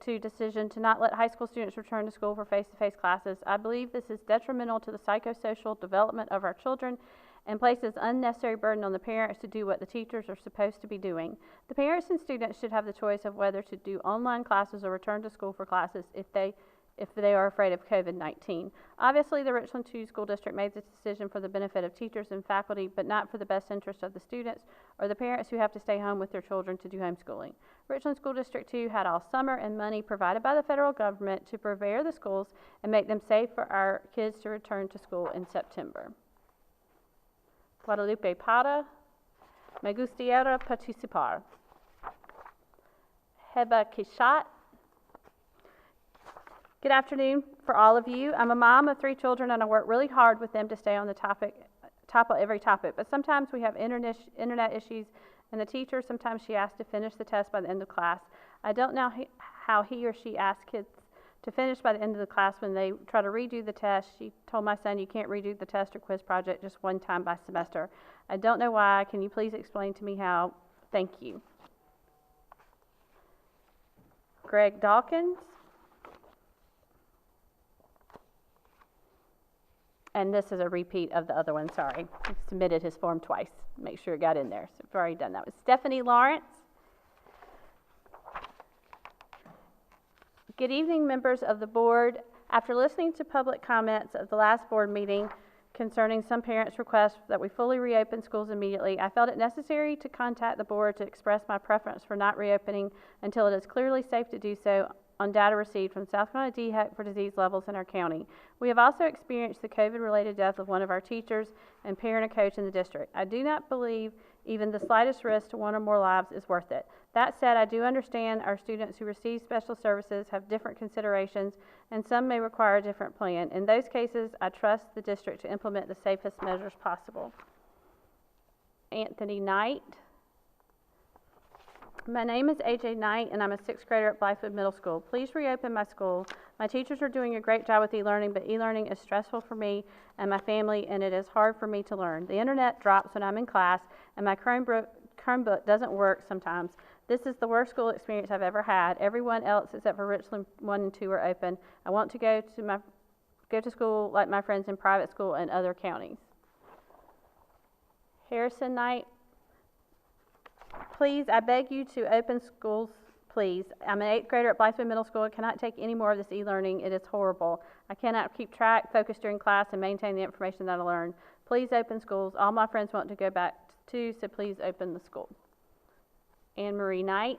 2 decision to not let high school students return to school for face-to-face classes, I believe this is detrimental to the psychosocial development of our children and places unnecessary burden on the parents to do what the teachers are supposed to be doing. The parents and students should have the choice of whether to do online classes or return to school for classes if they are afraid of COVID-19. Obviously, the Richland 2 School District made this decision for the benefit of teachers and faculty, but not for the best interest of the students or the parents who have to stay home with their children to do homeschooling. Richland School District 2 had all summer and money provided by the federal government to prepare the schools and make them safe for our kids to return to school in September. Guadalupe Para, me gustaría participar. Heba Kishat. Good afternoon for all of you. I'm a mom of 3 children and I work really hard with them to stay on the top of every topic, but sometimes we have internet issues and the teacher, sometimes she asks to finish the test by the end of class. I don't know how he or she asks kids to finish by the end of the class when they try to redo the test. She told my son, you can't redo the test or quiz project just one time by semester. I don't know why. Can you please explain to me how? Thank you. Greg Dawkins. And this is a repeat of the other one, sorry. He submitted his form twice. Make sure it got in there. So I've already done that. With Stephanie Lawrence. Good evening, members of the board. After listening to public comments of the last board meeting, concerning some parents' requests that we fully reopen schools immediately, I felt it necessary to contact the board to express my preference for not reopening until it is clearly safe to do so on data received from South Carolina DHEC for disease levels in our county. We have also experienced the COVID-related death of one of our teachers and parent and coach in the district. I do not believe even the slightest risk to one or more lives is worth it. That said, I do understand our students who receive special services have different considerations, and some may require a different plan. In those cases, I trust the district to implement the safest measures possible. Anthony Knight. My name is AJ Knight, and I'm a 6th grader at Blythewood Middle School. Please reopen my school. My teachers are doing a great job with e-learning, but e-learning is stressful for me and my family, and it is hard for me to learn. The internet drops when I'm in class, and my Chromebook doesn't work sometimes. This is the worst school experience I've ever had. Everyone else except for Richland 1 and 2 are open. I want to go to school like my friends in private school in other counties. Harrison Knight. Please, I beg you to open schools, please. I'm an 8th grader at Blythewood Middle School. I cannot take any more of this e-learning. It is horrible. I cannot keep track, focus during class, and maintain the information that I learn. Please open schools. All my friends want to go back too, so please open the school. Anne Marie Knight.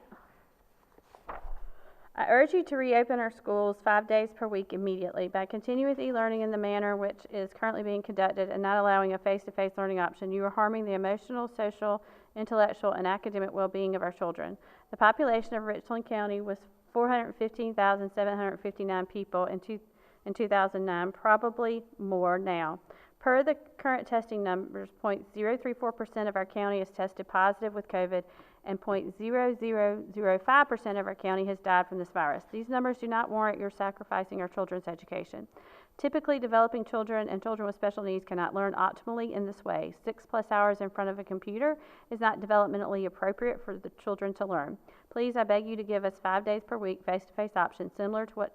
I urge you to reopen our schools 5 days per week immediately. By continuing with e-learning in the manner which is currently being conducted and not allowing a face-to-face learning option, you are harming the emotional, social, intellectual, and academic well-being of our children. The population of Richland County was 415,759 people in 2009, probably more now. Per the current testing numbers, 0.034% of our county is tested positive with COVID, and 0.0005% of our county has died from this virus. These numbers do not warrant your sacrificing our children's education. Typically, developing children and children with special needs cannot learn optimally in this way. 6+ hours in front of a computer is not developmentally appropriate for the children to learn. Please, I beg you to give us 5 days per week face-to-face option similar to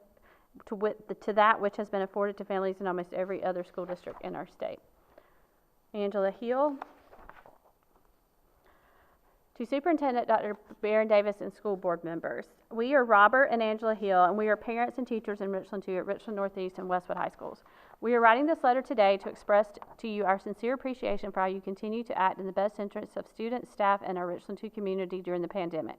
that which has been afforded to families in almost every other school district in our state. Angela Hill. To Superintendent Dr. Baron Davis and school board members, we are Robert and Angela Hill, and we are parents and teachers in Richland 2 at Richland Northeast and Westwood High Schools. We are writing this letter today to express to you our sincere appreciation for how you continue to act in the best interests of students, staff, and our Richland 2 community during the pandemic.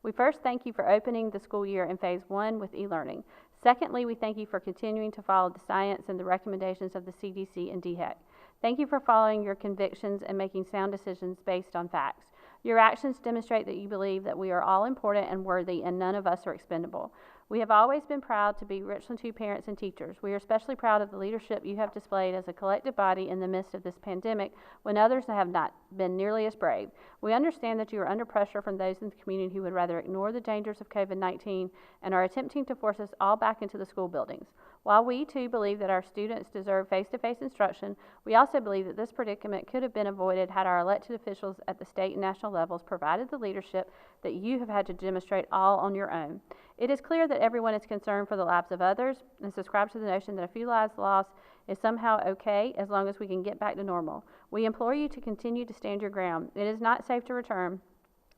We first thank you for opening the school year in phase 1 with e-learning. Secondly, we thank you for continuing to follow the science and the recommendations of the CDC and DHEC. Thank you for following your convictions and making sound decisions based on facts. Your actions demonstrate that you believe that we are all important and worthy, and none of us are expendable. We have always been proud to be Richland 2 parents and teachers. We are especially proud of the leadership you have displayed as a collective body in the midst of this pandemic when others have not been nearly as brave. We understand that you are under pressure from those in the community who would rather ignore the dangers of COVID-19 and are attempting to force us all back into the school buildings. While we too believe that our students deserve face-to-face instruction, we also believe that this predicament could have been avoided had our elected officials at the state and national levels provided the leadership that you have had to demonstrate all on your own. It is clear that everyone is concerned for the lives of others and subscribes to the notion that a few lives lost is somehow okay as long as we can get back to normal. We implore you to continue to stand your ground. It is not safe to return.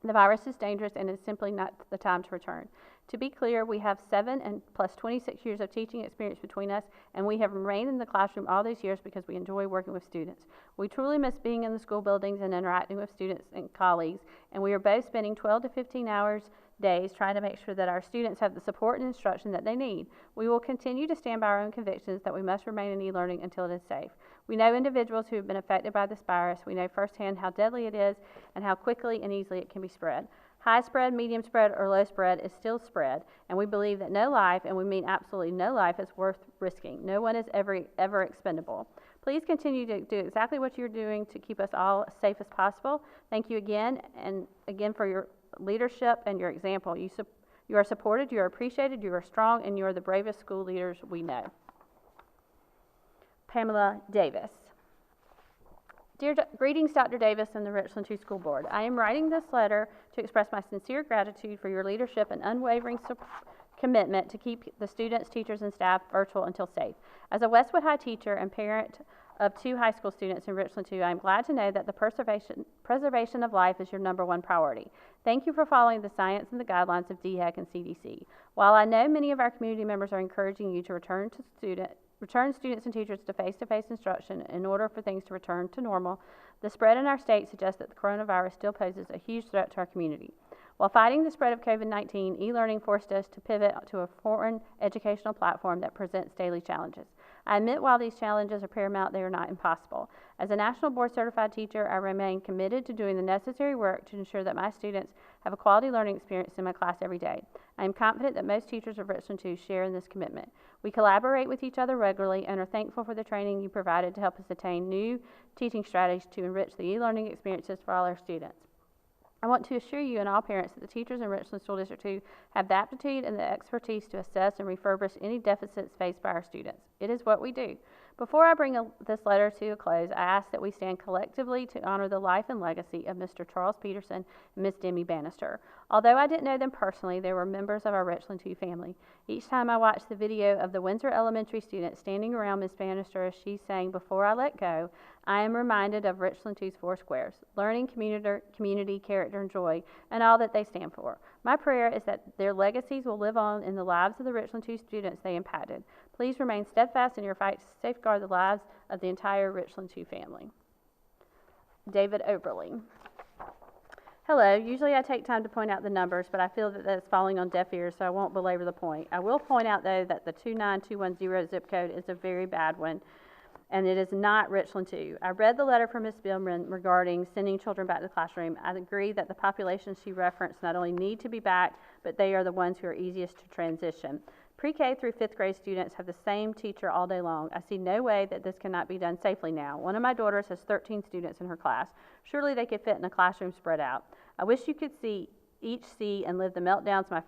The virus is dangerous and it's simply not the time to return. To be clear, we have 7 and plus 26 years of teaching experience between us, and we have remained in the classroom all these years because we enjoy working with students. We truly miss being in the school buildings and interacting with students and colleagues, and we are both spending 12 to 15 hours days trying to make sure that our students have the support and instruction that they need. We will continue to stand by our own convictions that we must remain in e-learning until it is safe. We know individuals who have been affected by this virus. We know firsthand how deadly it is and how quickly and easily it can be spread. High spread, medium spread, or low spread is still spread, and we believe that no life, and we mean absolutely no life, is worth risking. No one is ever expendable. Please continue to do exactly what you're doing to keep us all as safe as possible. Thank you again, and again for your leadership and your example. You are supported, you are appreciated, you are strong, and you are the bravest school leaders we know. Pamela Davis. Greetings, Dr. Davis and the Richland 2 School Board. I am writing this letter to express my sincere gratitude for your leadership and unwavering commitment to keep the students, teachers, and staff virtual until safe. As a Westwood High teacher and parent of 2 high school students in Richland 2, I am glad to know that the preservation of life is your #1 priority. Thank you for following the science and the guidelines of DHEC and CDC. While I know many of our community members are encouraging you to return to return students and teachers to face-to-face instruction in order for things to return to normal, the spread in our state suggests that the coronavirus still poses a huge threat to our community. While fighting the spread of COVID-19, e-learning forced us to pivot to a foreign educational platform that presents daily challenges. I admit while these challenges are paramount, they are not impossible. As a national board certified teacher, I remain committed to doing the necessary work to ensure that my students have a quality learning experience in my class every day. I am confident that most teachers of Richland 2 share in this commitment. We collaborate with each other regularly and are thankful for the training you provided to help us attain new teaching strategies to enrich the e-learning experiences for all our students. I want to assure you and all parents that the teachers in Richland School District 2 have the aptitude and the expertise to assess and refurbish any deficits faced by our students. It is what we do. Before I bring this letter to a close, I ask that we stand collectively to honor the life and legacy of Mr. Charles Peterson and Miss Demi Bannister. Although I didn't know them personally, they were members of our Richland 2 family. Each time I watch the video of the Windsor Elementary students standing around Miss Bannister as she sang "Before I Let Go," I am reminded of Richland 2's four squares: learning, community, character, and joy, and all that they stand for. My prayer is that their legacies will live on in the lives of the Richland 2 students they impacted. Please remain steadfast in your fight to safeguard the lives of the entire Richland 2 family. David Oberling. Hello. Usually I take time to point out the numbers, but I feel that that's falling on deaf ears, so I won't belabor the point. I will point out, though, that the 29210 zip code is a very bad one, and it is not Richland 2. I read the letter from Ms. Billman regarding sending children back to the classroom. I agree that the populations she referenced not only need to be back, but they are the ones who are easiest to transition. Pre-K through 5th grade students have the same teacher all day long. I see no way that this cannot be done safely now. One of my daughters has 13 students in her class. Surely they could fit in a classroom spread out. I wish you could see and live the meltdowns my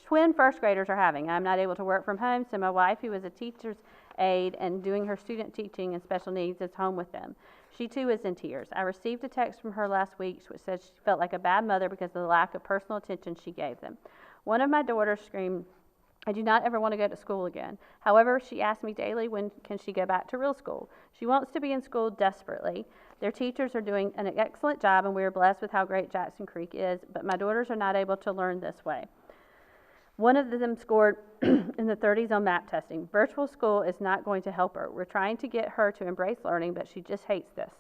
twin first graders are having. I'm not able to work from home, so my wife, who is a teacher's aide and doing her student teaching and special needs, is home with them. She too is in tears. I received a text from her last week which said she felt like a bad mother because of the lack of personal attention she gave them. One of my daughters screamed, "I do not ever want to go to school again." However, she asks me daily when can she go back to real school. She wants to be in school desperately. Their teachers are doing an excellent job, and we are blessed with how great Jackson Creek is, but my daughters are not able to learn this way. One of them scored in the 30s on math testing. Virtual school is not going to help her. We're trying to get her to embrace learning, but she just hates this.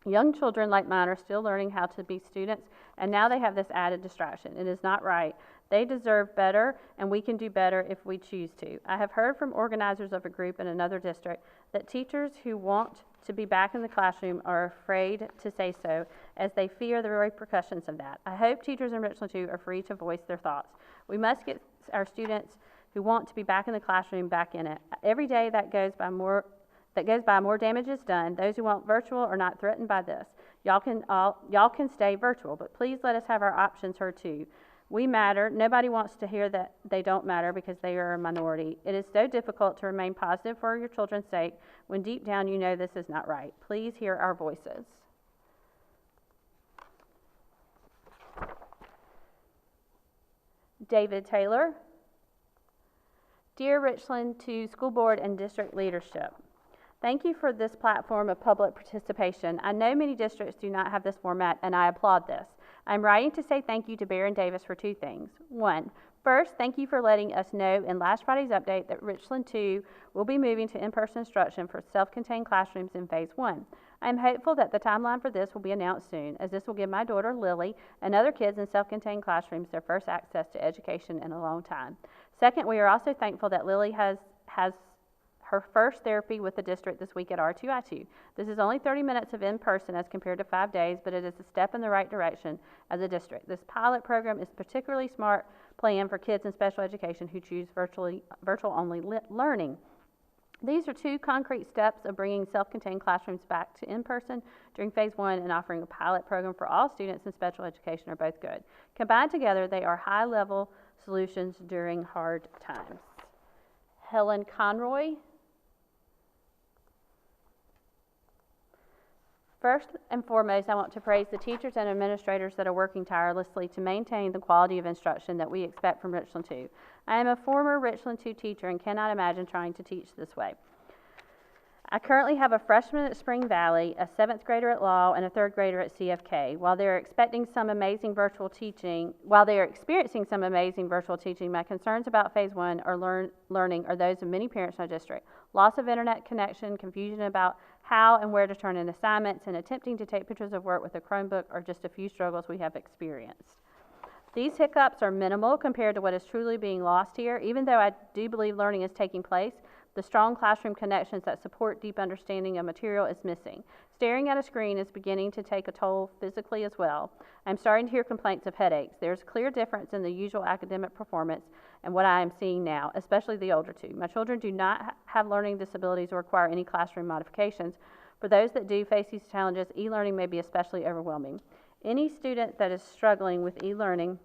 Young children like mine are still learning how to be students, and now they have this added distraction. It is not right. They deserve better, and we can do better if we choose to. I have heard from organizers of a group in another district that teachers who want to be back in the classroom are afraid to say so, as they fear the repercussions of that. I hope teachers in Richland 2 are free to voice their thoughts. We must get our students who want to be back in the classroom back in it. Every day that goes by, more damage is done. Those who want virtual are not threatened by this. Y'all can stay virtual, but please let us have our options heard too. We matter. Nobody wants to hear that they don't matter because they are a minority. It is so difficult to remain positive for your children's sake when deep down you know this is not right. Please hear our voices. David Taylor. Dear Richland 2 School Board and District Leadership, thank you for this platform of public participation. I know many districts do not have this format, and I applaud this. I'm writing to say thank you to Baron Davis for two things. First, thank you for letting us know in last Friday's update that Richland 2 will be moving to in-person instruction for self-contained classrooms in Phase 1. I'm hopeful that the timeline for this will be announced soon, as this will give my daughter Lily and other kids in self-contained classrooms their first access to education in a long time. Second, we are also thankful that Lily has her first therapy with the district this week at R2I2. This is only 30 minutes of in-person as compared to 5 days, but it is a step in the right direction as a district. This pilot program is particularly smart plan for kids in special education who choose virtual-only learning. These are two concrete steps of bringing self-contained classrooms back to in-person during Phase 1 and offering a pilot program for all students in special education are both good. Combined together, they are high-level solutions during hard times. Helen Conroy. First and foremost, I want to praise the teachers and administrators that are working tirelessly to maintain the quality of instruction that we expect from Richland 2. I am a former Richland 2 teacher and cannot imagine trying to teach this way. I currently have a freshman at Spring Valley, a 7th grader at Law, and a 3rd grader at CFK. While they are experiencing some amazing virtual teaching, my concerns about phase 1 or learning are those of many parents in our district. Loss of internet connection, confusion about how and where to turn in assignments, and attempting to take pictures of work with a Chromebook are just a few struggles we have experienced. These hiccups are minimal compared to what is truly being lost here. Even though I do believe learning is taking place, the strong classroom connections that support deep understanding of material is missing. Staring at a screen is beginning to take a toll physically as well. I'm starting to hear complaints of headaches. There's a clear difference in the usual academic performance and what I am seeing now, especially the older two. My children do not have learning disabilities or require any classroom modifications. For those that do face these challenges, e-learning may be especially overwhelming. Any student that is struggling with e-learning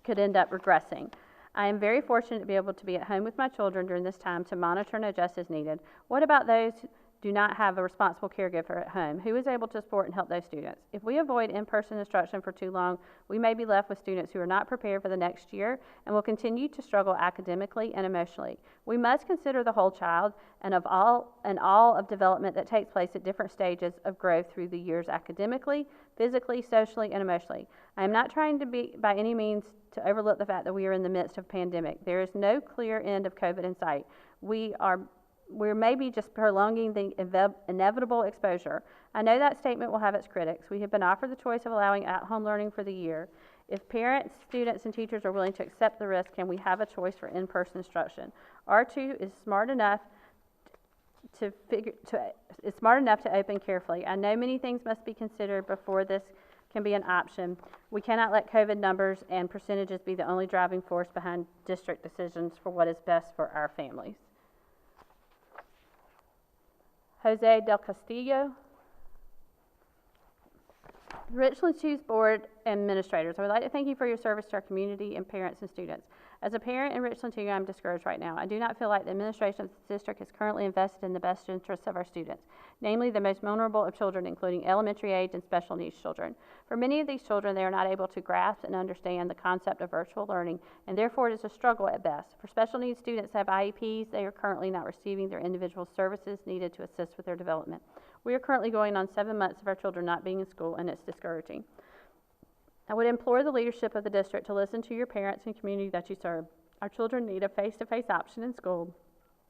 could end up regressing. I am very fortunate to be able to be at home with my children during this time to monitor and adjust as needed. What about those who do not have a responsible caregiver at home? Who is able to support and help those students? If we avoid in-person instruction for too long, we may be left with students who are not prepared for the next year and will continue to struggle academically and emotionally. We must consider the whole child and all of development that takes place at different stages of growth through the years academically, physically, socially, and emotionally. I am not trying to be by any means to overlook the fact that we are in the midst of a pandemic. There is no clear end of COVID in sight. We're maybe just prolonging the inevitable exposure. I know that statement will have its critics. We have been offered the choice of allowing at-home learning for the year. If parents, students, and teachers are willing to accept the risk, can we have a choice for in-person instruction? R2 is smart enough to open carefully. I know many things must be considered before this can be an option. We cannot let COVID numbers and percentages be the only driving force behind district decisions for what is best for our families. Jose del Castillo. Richland Schools Board Administrators, I would like to thank you for your service to our community and parents and students. As a parent in Richland 2, I'm discouraged right now. I do not feel like the administration of the district is currently invested in the best interests of our students, namely the most vulnerable of children, including elementary age and special needs children. For many of these children, they are not able to grasp and understand the concept of virtual learning, and therefore it is a struggle at best. For special needs students that have IEPs, they are currently not receiving their individual services needed to assist with their development. We are currently going on 7 months of our children not being in school, and it's discouraging. I would implore the leadership of the district to listen to your parents and community that you serve. Our children need a face-to-face option in school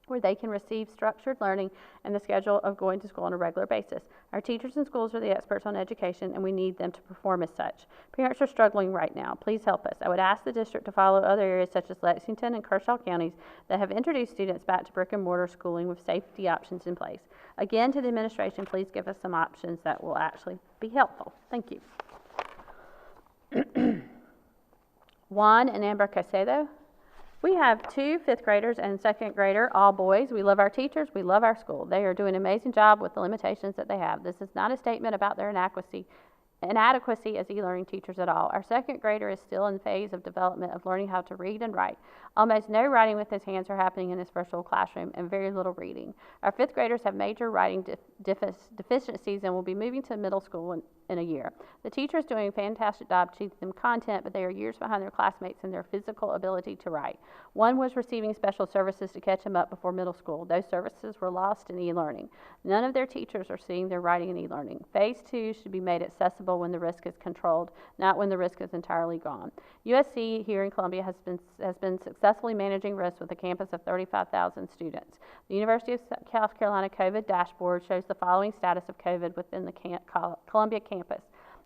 where they can receive structured learning and the schedule of going to school on a regular basis. Our teachers and schools are the experts on education, and we need them to perform as such. Parents are struggling right now. Please help us. I would ask the district to follow other areas such as Lexington and Kershaw counties that have introduced students back to brick and mortar schooling with safety options in place. Again, to the administration, please give us some options that will actually be helpful. Thank you. Juan and Amber Casedo. We have 2 5th graders and 2nd grader, all boys. We love our teachers. We love our school. They are doing an amazing job with the limitations that they have. This is not a statement about their inadequacy as e-learning teachers at all. Our 2nd grader is still in the phase of development of learning how to read and write. Almost no writing with his hands are happening in his virtual classroom, and very little reading. Our 5th graders have major writing deficiencies and will be moving to middle school in a year. The teacher is doing a fantastic job teaching them content, but they are years behind their classmates in their physical ability to write. One was receiving special services to catch him up before middle school. Those services were lost in e-learning. None of their teachers are seeing their writing in e-learning. Phase 2 should be made accessible when the risk is controlled, not when the risk is entirely gone. USC here in Columbia has been successfully managing risk with a campus of 35,000 students. The University of South Carolina COVID dashboard shows the following status of COVID within the Columbia campus.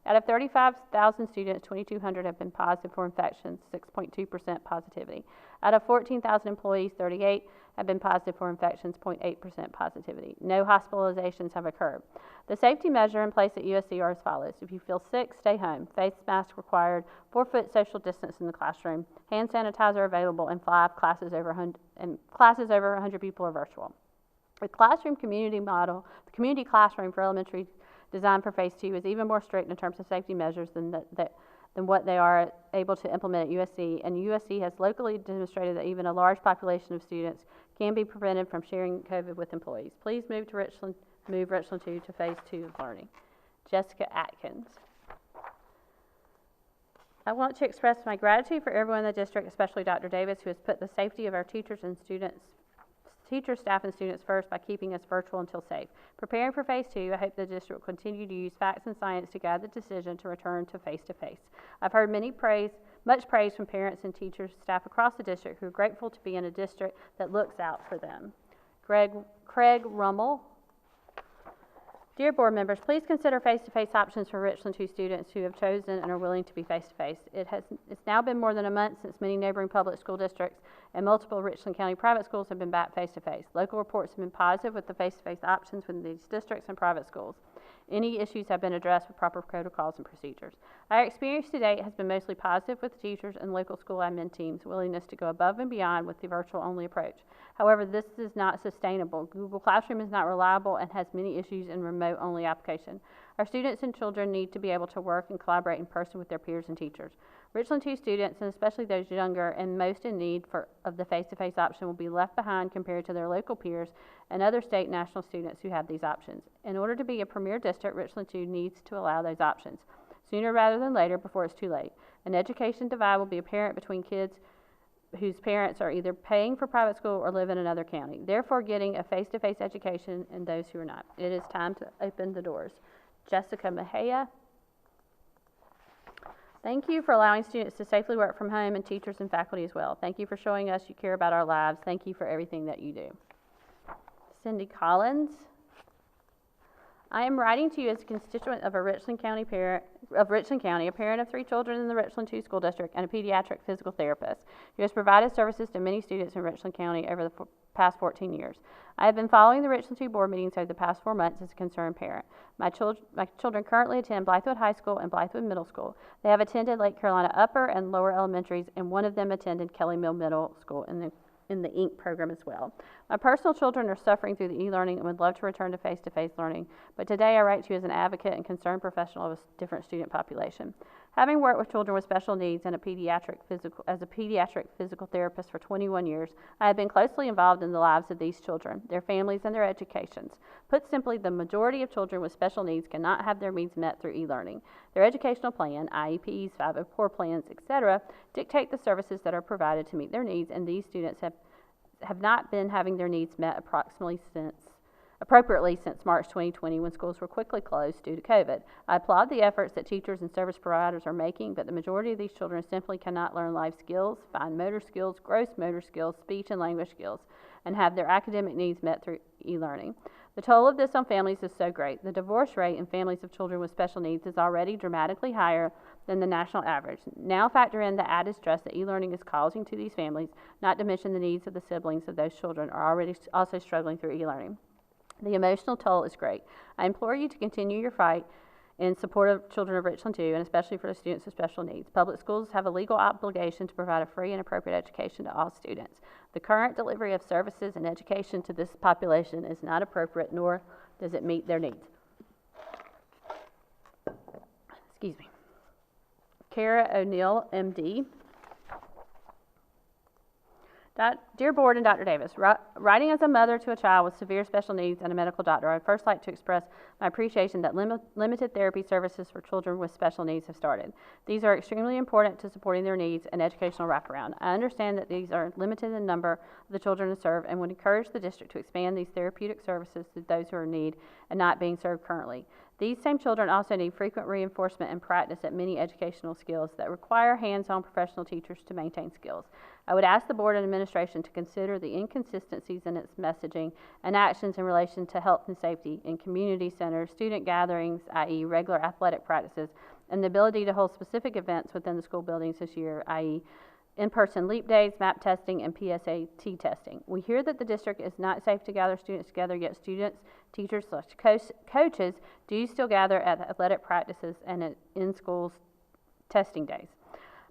Out of 35,000 students, 2,200 have been positive for infections, 6.2% positivity. Out of 14,000 employees, 38 have been positive for infections, 0.8% positivity. No hospitalizations have occurred. The safety measure in place at USC are as follows. If you feel sick, stay home. Face mask required, 4-foot social distance in the classroom, hand sanitizer available, and 5 classes over 100 people are virtual. The classroom community model, the community classroom for elementary designed for phase 2 is even more strict in terms of safety measures than what they are able to implement at USC, and USC has locally demonstrated that even a large population of students can be prevented from sharing COVID with employees. Please move Richland 2 to phase 2 of learning. Jessica Atkins. I want to express my gratitude for everyone in the district, especially Dr. Davis, who has put the safety of our teachers and students teachers, staff, and students first by keeping us virtual until safe. Preparing for phase 2, I hope the district will continue to use facts and science to guide the decision to return to face-to-face. I've heard much praise from parents and teachers, staff across the district who are grateful to be in a district that looks out for them. Craig Rummel. Dear board members, please consider face-to-face options for Richland 2 students who have chosen and are willing to be face-to-face. It's now been more than a month since many neighboring public school districts and multiple Richland County private schools have been back face-to-face. Local reports have been positive with the face-to-face options within these districts and private schools. Any issues have been addressed with proper protocols and procedures. Our experience to date has been mostly positive with the teachers and local school admin teams' willingness to go above and beyond with the virtual-only approach. However, this is not sustainable. Google Classroom is not reliable and has many issues in remote-only application. Our students and children need to be able to work and collaborate in person with their peers and teachers. Richland 2 students, and especially those younger and most in need of the face-to-face option, will be left behind compared to their local peers and other state and national students who have these options. In order to be a premier district, Richland 2 needs to allow those options sooner rather than later before it's too late. An education divide will be apparent between kids whose parents are either paying for private school or live in another county, therefore getting a face-to-face education, and those who are not. It is time to open the doors. Jessica Mejia. Thank you for allowing students to safely work from home and teachers and faculty as well. Thank you for showing us you care about our lives. Thank you for everything that you do. Cindy Collins. I am writing to you as a constituent of a Richland County, a parent of 3 children in the Richland 2 school district, and a pediatric physical therapist who has provided services to many students in Richland County over the past 14 years. I have been following the Richland 2 board meetings over the past 4 months as a concerned parent. My children currently attend Blythewood High School and Blythewood Middle School. They have attended Lake Carolina Upper and Lower Elementaries, and one of them attended Kelly Mill Middle School in the INC program as well. My personal children are suffering through the e-learning and would love to return to face-to-face learning, but today I write to you as an advocate and concerned professional of a different student population. Having worked with children with special needs and as a pediatric physical therapist for 21 years, I have been closely involved in the lives of these children, their families, and their educations. Put simply, the majority of children with special needs cannot have their needs met through e-learning. Their educational plan, IEPs, 504 plans, etc., dictate the services that are provided to meet their needs, and these students have not been having their needs met appropriately since March 2020, when schools were quickly closed due to COVID. I applaud the efforts that teachers and service providers are making, but the majority of these children simply cannot learn life skills, fine motor skills, gross motor skills, speech and language skills, and have their academic needs met through e-learning. The toll of this on families is so great. The divorce rate in families of children with special needs is already dramatically higher than the national average. Now factor in the added stress that e-learning is causing to these families, not to mention the needs of the siblings of those children are already also struggling through e-learning. The emotional toll is great. I implore you to continue your fight in support of children of Richland 2, and especially for the students with special needs. Public schools have a legal obligation to provide a free and appropriate education to all students. The current delivery of services and education to this population is not appropriate, nor does it meet their needs. Excuse me. Kara O'Neill, MD. Dear Board and Dr. Davis, writing as a mother to a child with severe special needs and a medical doctor, I would first like to express my appreciation that limited therapy services for children with special needs have started. These are extremely important to supporting their needs and educational wraparound. I understand that these are limited in number of the children to serve and would encourage the district to expand these therapeutic services to those who are in need and not being served currently. These same children also need frequent reinforcement and practice at many educational skills that require hands-on professional teachers to maintain skills. I would ask the board and administration to consider the inconsistencies in its messaging and actions in relation to health and safety in community centers, student gatherings, i.e. regular athletic practices, and the ability to hold specific events within the school buildings this year, i.e. in-person leap days, map testing, and PSAT testing. We hear that the district is not safe to gather students together, yet students, teachers, coaches do still gather at athletic practices and at in-schools testing days.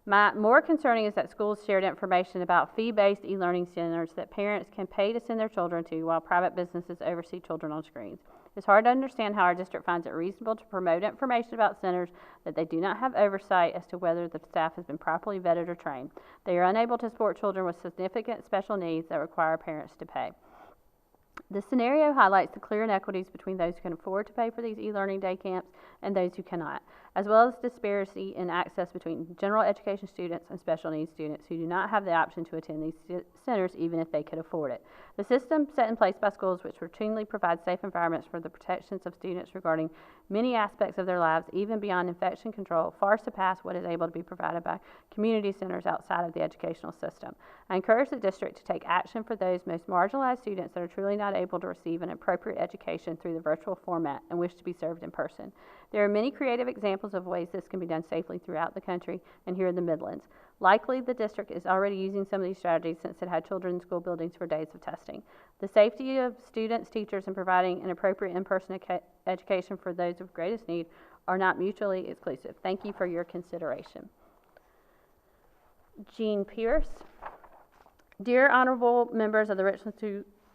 More concerning is that schools shared information about fee-based e-learning centers that parents can pay to send their children to, while private businesses oversee children on screens. It's hard to understand how our district finds it reasonable to promote information about centers that they do not have oversight as to whether the staff has been properly vetted or trained. They are unable to support children with significant special needs that require parents to pay. This scenario highlights the clear inequities between those who can afford to pay for these e-learning day camps and those who cannot, as well as disparity in access between general education students and special needs students who do not have the option to attend these centers even if they could afford it. The system set in place by schools which routinely provide safe environments for the protections of students regarding many aspects of their lives, even beyond infection control, far surpass what is able to be provided by community centers outside of the educational system. I encourage the district to take action for those most marginalized students that are truly not able to receive an appropriate education through the virtual format and wish to be served in person. There are many creative examples of ways this can be done safely throughout the country and here in the Midlands. Likely, the district is already using some of these strategies since it had children in school buildings for days of testing. The safety of students, teachers, and providing an appropriate in-person education for those of greatest need are not mutually exclusive. Thank you for your consideration. Jean Pierce. Dear honorable members of the Richland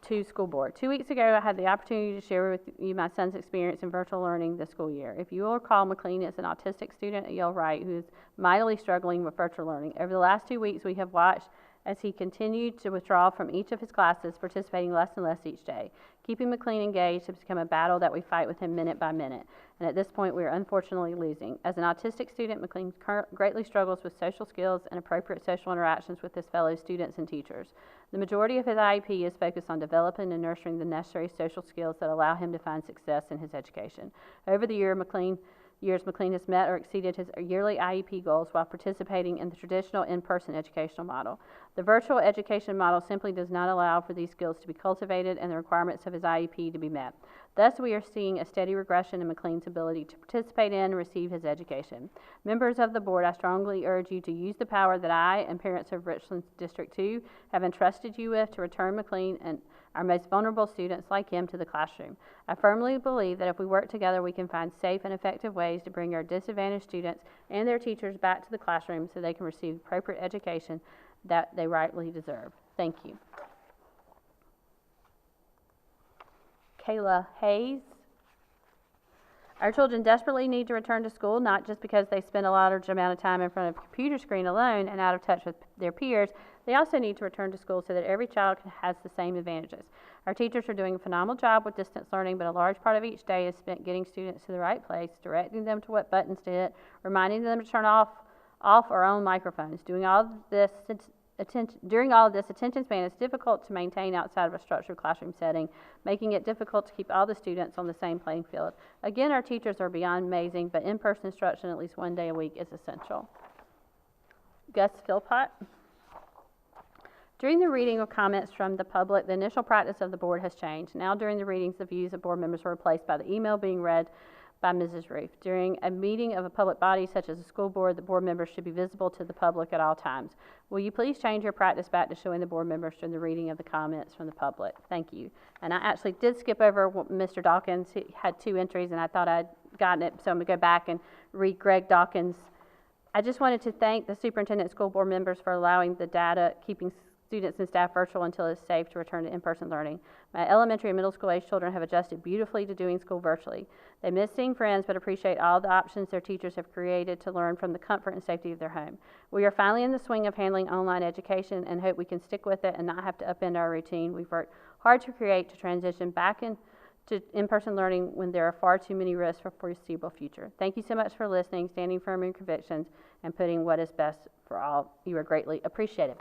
2 School Board, 2 weeks ago I had the opportunity to share with you my son's experience in virtual learning this school year. If you will recall, McLean is an autistic student at Yale Wright who is mightily struggling with virtual learning. Over the last 2 weeks, we have watched as he continued to withdraw from each of his classes, participating less and less each day. Keeping McLean engaged has become a battle that we fight with him minute by minute, and at this point we are unfortunately losing. As an autistic student, McLean greatly struggles with social skills and appropriate social interactions with his fellow students and teachers. The majority of his IEP is focused on developing and nurturing the necessary social skills that allow him to find success in his education. Over the years, McLean has met or exceeded his yearly IEP goals while participating in the traditional in-person educational model. The virtual education model simply does not allow for these skills to be cultivated and the requirements of his IEP to be met. Thus, we are seeing a steady regression in McLean's ability to participate in and receive his education. Members of the board, I strongly urge you to use the power that I and parents of Richland District 2 have entrusted you with to return McLean and our most vulnerable students like him to the classroom. I firmly believe that if we work together, we can find safe and effective ways to bring our disadvantaged students and their teachers back to the classroom so they can receive appropriate education that they rightly deserve. Thank you. Kayla Hayes. Our children desperately need to return to school, not just because they spend a large amount of time in front of a computer screen alone and out of touch with their peers. They also need to return to school so that every child has the same advantages. Our teachers are doing a phenomenal job with distance learning, but a large part of each day is spent getting students to the right place, directing them to what buttons to hit, reminding them to turn off or on microphones. During all of this, attention span is difficult to maintain outside of a structured classroom setting, making it difficult to keep all the students on the same playing field. Again, our teachers are beyond amazing, but in-person instruction at least one day a week is essential. Gus Philpott. During the reading of comments from the public, the initial practice of the board has changed. Now, during the readings, the views of board members are replaced by the email being read by Mrs. Roof. During a meeting of a public body such as a school board, the board members should be visible to the public at all times. Will you please change your practice back to showing the board members during the reading of the comments from the public? Thank you. And I actually did skip over Mr. Dawkins. He had 2 entries and I thought I'd gotten it, so I'm going to go back and read Greg Dawkins. I just wanted to thank the superintendent and school board members for allowing the data, keeping students and staff virtual until it's safe to return to in-person learning. My elementary and middle school age children have adjusted beautifully to doing school virtually. They miss seeing friends, but appreciate all the options their teachers have created to learn from the comfort and safety of their home. We are finally in the swing of handling online education and hope we can stick with it and not have to upend our routine we've worked hard to create to transition back into in-person learning when there are far too many risks for the foreseeable future. Thank you so much for listening, standing firm in your convictions, and putting what is best for all. You are greatly appreciated.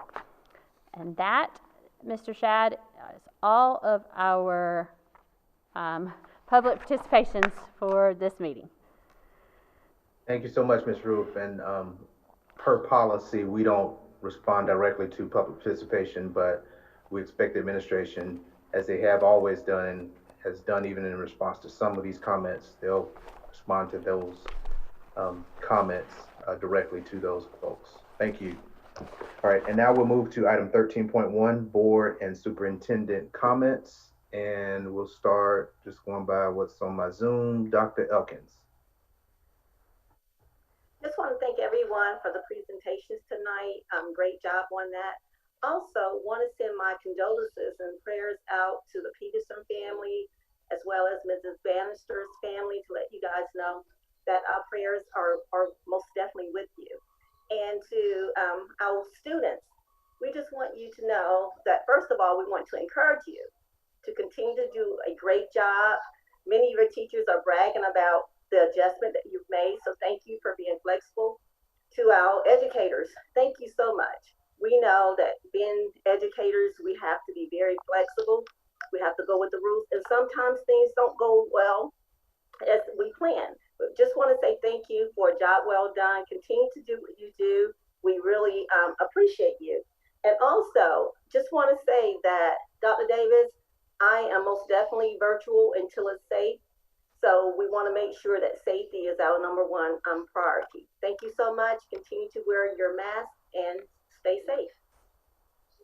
And that, Mr. Shad, is all of our public participations for this meeting. Thank you so much, Ms. Roof. And per policy, we don't respond directly to public participation, but we expect the administration, as they have always done and has done even in response to some of these comments, they'll respond to those comments directly to those folks. Thank you. All right, and now we'll move to item 13.1, board and superintendent comments. And we'll start just going by what's on my Zoom. Dr. Elkins. Just want to thank everyone for the presentations tonight. Great job on that. Also, want to send my condolences and prayers out to the Peterson family, as well as Mrs. Bannister's family, to let you guys know that our prayers are most definitely with you. And to our students, we just want you to know that, first of all, we want to encourage you to continue to do a great job. Many of your teachers are bragging about the adjustment that you've made, so thank you for being flexible. To our educators, thank you so much. We know that being educators, we have to be very flexible. We have to go with the rules, and sometimes things don't go well as we plan. But just want to say thank you for a job well done. Continue to do what you do. We really appreciate you. And also, just want to say that, Dr. Davis, I am most definitely virtual until it's safe. So we want to make sure that safety is our number one priority. Thank you so much. Continue to wear your mask and stay safe.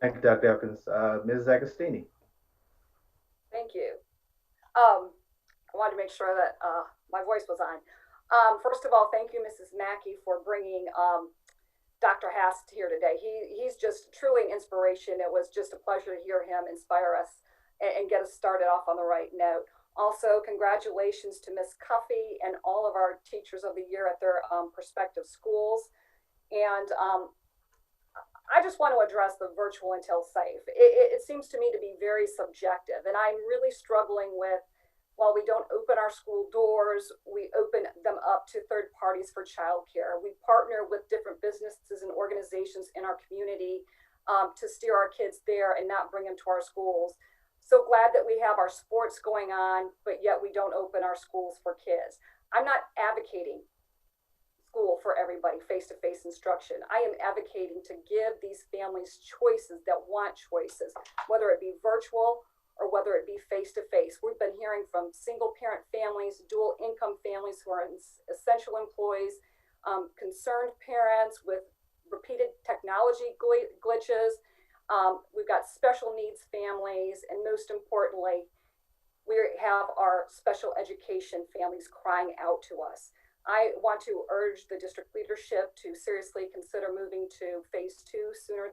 Thank you, Dr. Elkins. Ms. Agostini. Thank you. I wanted to make sure that my voice was on. First of all, thank you, Mrs. Mackey, for bringing Dr. Hass here today. He's just truly an inspiration. It was just a pleasure to hear him inspire us and get us started off on the right note. Also, congratulations to Miss Cuffey and all of our teachers of the year at their prospective schools. And I just want to address the virtual until safe. It seems to me to be very subjective, and I'm really struggling with, while we don't open our school doors, we open them up to third parties for childcare. We partner with different businesses and organizations in our community to steer our kids there and not bring them to our schools. So glad that we have our sports going on, but yet we don't open our schools for kids. I'm not advocating school for everybody, face-to-face instruction. I am advocating to give these families choices that want choices, whether it be virtual or whether it be face-to-face. We've been hearing from single-parent families, dual-income families who are essential employees, concerned parents with repeated technology glitches. We've got special needs families, and most importantly, we have our special education families crying out to us. I want to urge the district leadership to seriously consider moving to phase 2 sooner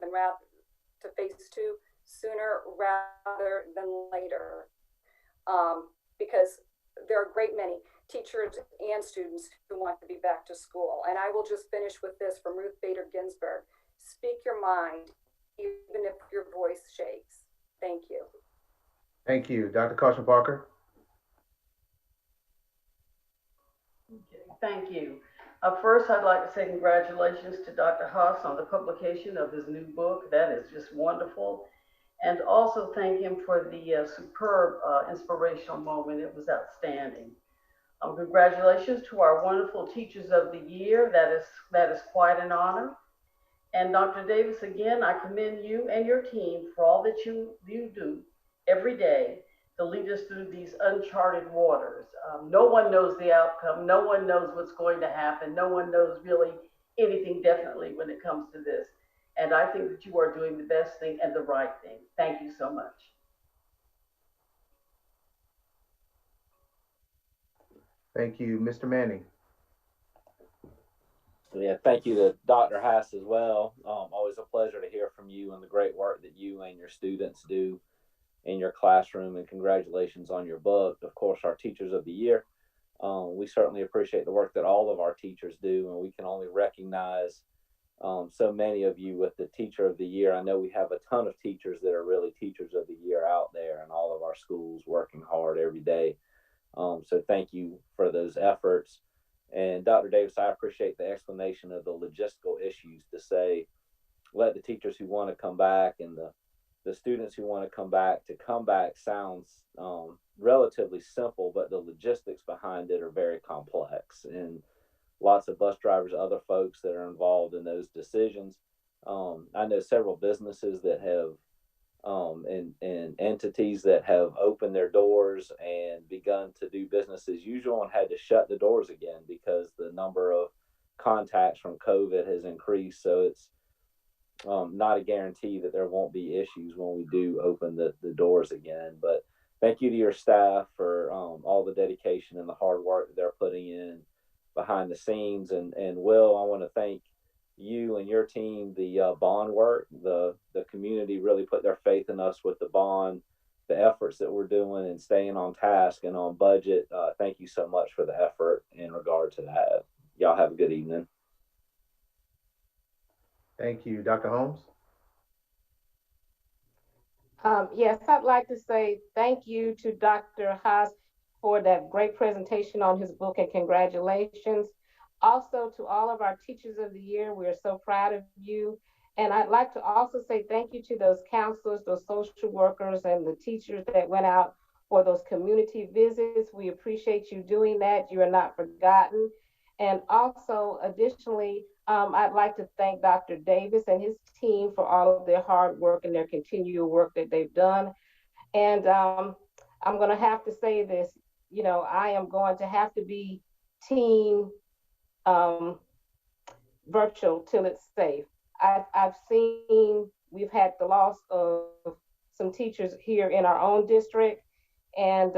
rather than later, because there are a great many teachers and students who want to be back to school. And I will just finish with this from Ruth Bader Ginsburg: speak your mind, even if your voice shakes. Thank you. Thank you. Dr. Caution Parker. Okay, thank you. First, I'd like to say congratulations to Dr. Haas on the publication of his new book. That is just wonderful. And also thank him for the superb inspirational moment. It was outstanding. Congratulations to our wonderful Teachers of the Year. That is quite an honor. And Dr. Davis, again, I commend you and your team for all that you do every day to lead us through these uncharted waters. No one knows the outcome. No one knows what's going to happen. No one knows really anything definitely when it comes to this. And I think that you are doing the best thing and the right thing. Thank you so much. Thank you. Mr. Manning. Yeah, thank you to Dr. Hass as well. Always a pleasure to hear from you and the great work that you and your students do in your classroom, and congratulations on your book. Of course, our Teachers of the Year. We certainly appreciate the work that all of our teachers do, and we can only recognize so many of you with the Teacher of the Year. I know we have a ton of teachers that are really Teachers of the Year out there in all of our schools, working hard every day. So thank you for those efforts. And Dr. Davis, I appreciate the explanation of the logistical issues to say, let the teachers who want to come back and the students who want to come back sounds relatively simple, but the logistics behind it are very complex. And lots of bus drivers, other folks that are involved in those decisions. I know several businesses that have and entities that have opened their doors and begun to do business as usual and had to shut the doors again because the number of contacts from COVID has increased. So it's not a guarantee that there won't be issues when we do open the doors again. But thank you to your staff for all the dedication and the hard work that they're putting in behind the scenes. And Will, I want to thank you and your team, the bond work. The community really put their faith in us with the bond, the efforts that we're doing and staying on task and on budget. Thank you so much for the effort in regard to that. Y'all have a good evening. Thank you. Dr. Holmes? Yes, I'd like to say thank you to Dr. Haas for that great presentation on his book and congratulations. Also to all of our teachers of the year, we are so proud of you. And I'd like to also say thank you to those counselors, those social workers, and the teachers that went out for those community visits. We appreciate you doing that. You are not forgotten. And also, additionally, I'd like to thank Dr. Davis and his team for all of their hard work and their continual work that they've done. And I'm going to have to say this, I am going to have to be team um, virtual till it's safe. I've seen we've had the loss of some teachers here in our own district, and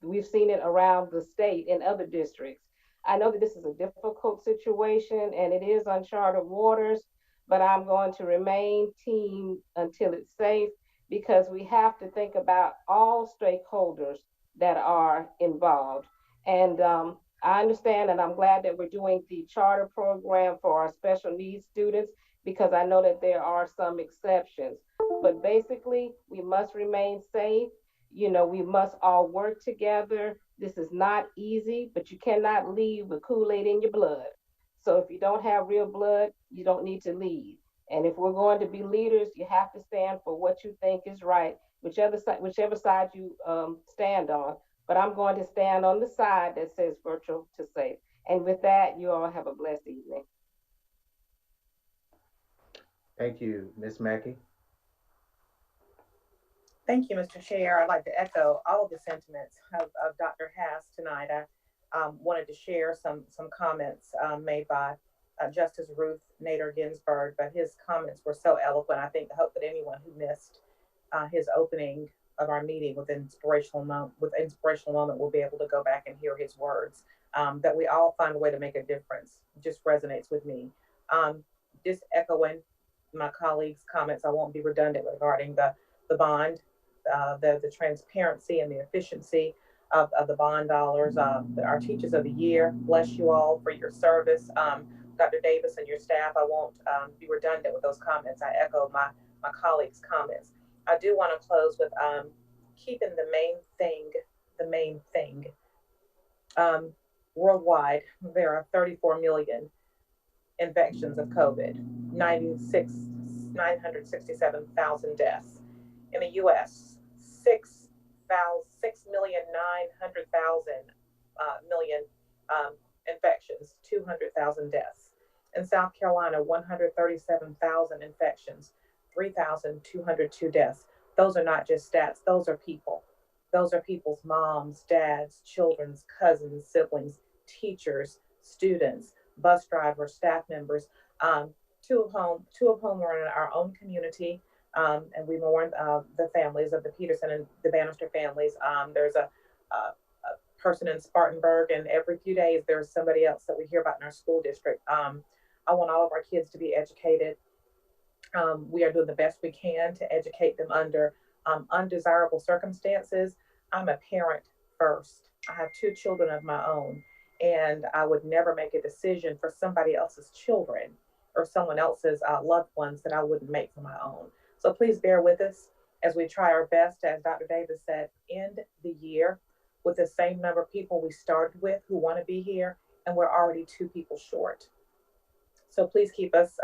we've seen it around the state in other districts. I know that this is a difficult situation and it is uncharted waters, but I'm going to remain team until it's safe because we have to think about all stakeholders that are involved. And I understand, and I'm glad that we're doing the charter program for our special needs students because I know that there are some exceptions. But basically, we must remain safe. We must all work together. This is not easy, but you cannot lead with Kool-Aid in your blood. So if you don't have real blood, you don't need to lead. And if we're going to be leaders, you have to stand for what you think is right, whichever side you stand on. But I'm going to stand on the side that says virtual to safe. And with that, you all have a blessed evening. Thank you, Ms. Mackey. Thank you, Mr. Chair. I'd like to echo all of the sentiments of Dr. Haas tonight. I wanted to share some comments made by Justice Ruth Nader Ginsburg, but his comments were so eloquent. I hope that anyone who missed his opening of our meeting with Inspirational Moment will be able to go back and hear his words. That we all find a way to make a difference just resonates with me. Just echoing my colleagues' comments, I won't be redundant regarding the bond, the transparency and the efficiency of the bond dollars. Our teachers of the year, bless you all for your service. Dr. Davis and your staff, I won't be redundant with those comments. I echo my colleagues' comments. I do want to close with keeping the main thing. Worldwide, there are 34 million infections of COVID, 967,000 deaths. In the U.S., 6,900,000 million infections, 200,000 deaths. In South Carolina, 137,000 infections, 3,202 deaths. Those are not just stats, those are people. Those are people's moms, dads, children's, cousins, siblings, teachers, students, bus drivers, staff members, two of whom are in our own community, and we mourn the families of the Peterson and the Bannister families. There's a person in Spartanburg, and every few days there's somebody else that we hear about in our school district. I want all of our kids to be educated. We are doing the best we can to educate them under undesirable circumstances. I'm a parent first. I have two children of my own, and I would never make a decision for somebody else's children or someone else's loved ones that I wouldn't make for my own. So please bear with us as we try our best, as Dr. Davis said, end the year with the same number of people we started with who want to be here, and we're already two people short. So please keep us,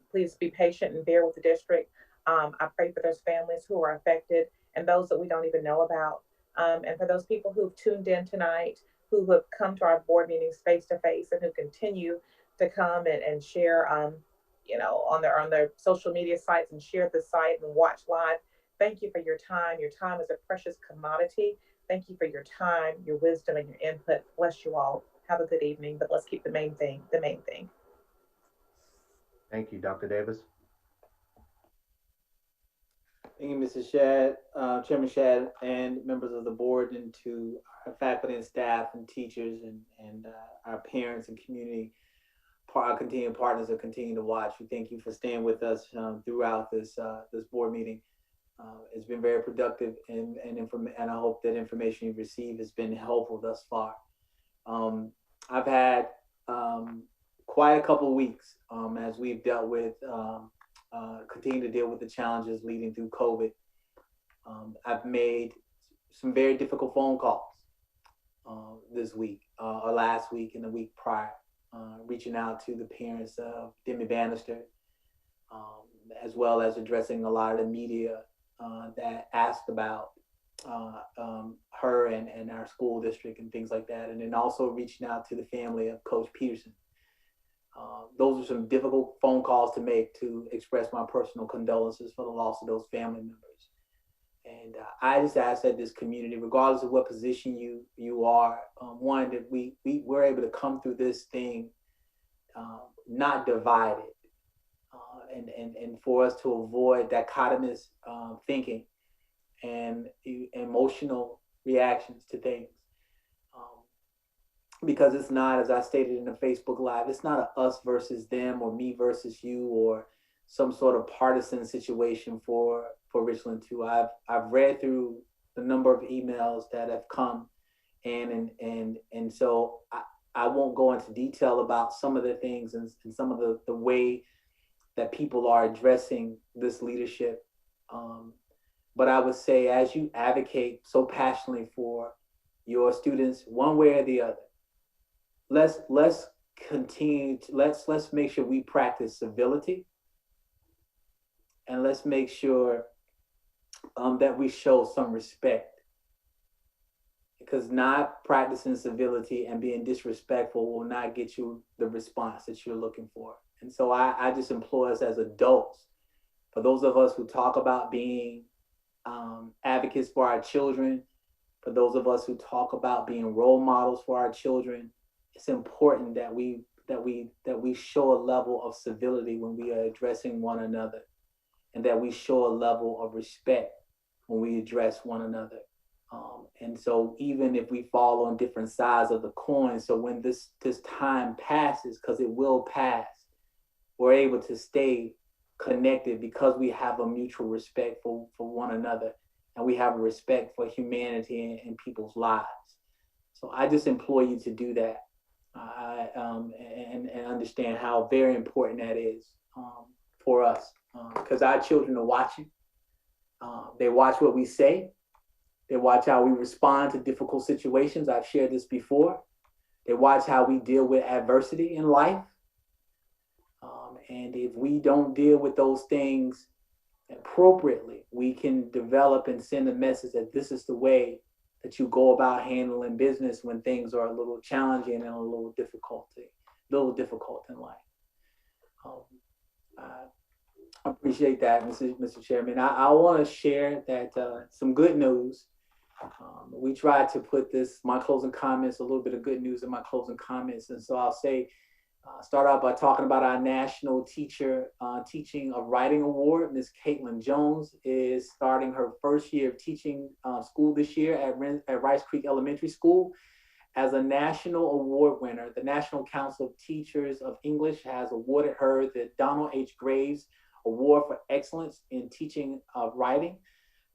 please be patient and bear with the district. I pray for those families who are affected and those that we don't even know about. And for those people who've tuned in tonight, who have come to our board meetings face to face and who continue to come and share, on their social media sites and share the site and watch live. Thank you for your time. Your time is a precious commodity. Thank you for your time, your wisdom, and your input. Bless you all. Have a good evening, but let's keep the main thing the main thing. Thank you, Dr. Davis. Thank you, Mrs. Shad, Chairman Shad, and members of the board, and to our faculty and staff and teachers and our parents and community, our continuing partners that continue to watch. We thank you for staying with us throughout this board meeting. It's been very productive, and I hope that information you've received has been helpful thus far. I've had quite a couple of weeks as we've dealt with continue to deal with the challenges leading through COVID. I've made some very difficult phone calls this week, or last week and the week prior, reaching out to the parents of Demi Bannister, as well as addressing a lot of the media that asked about her and our school district and things like that. And then also reaching out to the family of Coach Peterson. Those are some difficult phone calls to make to express my personal condolences for the loss of those family members. And I just ask that this community, regardless of what position you are, one, that we're able to come through this thing not divided, and for us to avoid dichotomous thinking and emotional reactions to things. Because it's not, as I stated in the Facebook Live, it's not a us versus them or me versus you or some sort of partisan situation for Richland 2. I've read through the number of emails that have come in, and so I won't go into detail about some of the things and some of the way that people are addressing this leadership. But I would say, as you advocate so passionately for your students, one way or the other, let's continue to, let's make sure we practice civility, and let's make sure that we show some respect, because not practicing civility and being disrespectful will not get you the response that you're looking for. And so I just implore us as adults, for those of us who talk about being advocates for our children, for those of us who talk about being role models for our children, it's important that we show a level of civility when we are addressing one another, and that we show a level of respect when we address one another. And so even if we fall on different sides of the coin, so when this time passes, because it will pass, we're able to stay connected because we have a mutual respect for one another, and we have a respect for humanity and people's lives. So I just implore you to do that, and understand how very important that is for us, because our children are watching. They watch what we say. They watch how we respond to difficult situations. I've shared this before. They watch how we deal with adversity in life. And if we don't deal with those things appropriately, we can develop and send a message that this is the way that you go about handling business when things are a little challenging and a little difficult in life. I appreciate that, Mr. Chairman. I want to share that some good news. We tried to put my closing comments, a little bit of good news in my closing comments. And so I'll say, start out by talking about our National Teacher Teaching of Writing Award. Ms. Caitlin Jones is starting her first year of teaching school this year at Rice Creek Elementary School as a national award winner. The National Council of Teachers of English has awarded her the Donald H. Graves Award for Excellence in Teaching of Writing.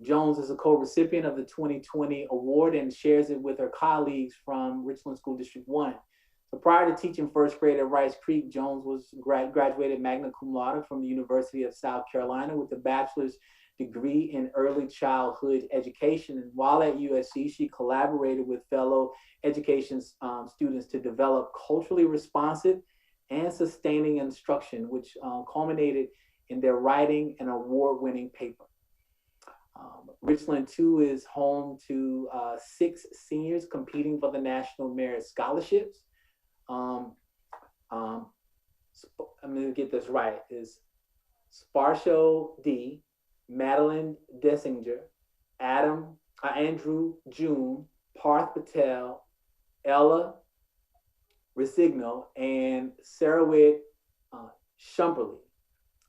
Jones is a co-recipient of the 2020 award and shares it with her colleagues from Richland School District 1. So prior to teaching first grade at Rice Creek, Jones was graduated magna cum laude from the University of South Carolina with a bachelor's degree in early childhood education. And while at USC, she collaborated with fellow education students to develop culturally responsive and sustaining instruction, which culminated in their writing an award-winning paper. Richland 2 is home to 6 seniors competing for the National Merit Scholarships. I'm going to get this right. Is Sparsho D, Madeline Dessinger, Andrew June, Parth Patel, Ella Resigno, and Sarawit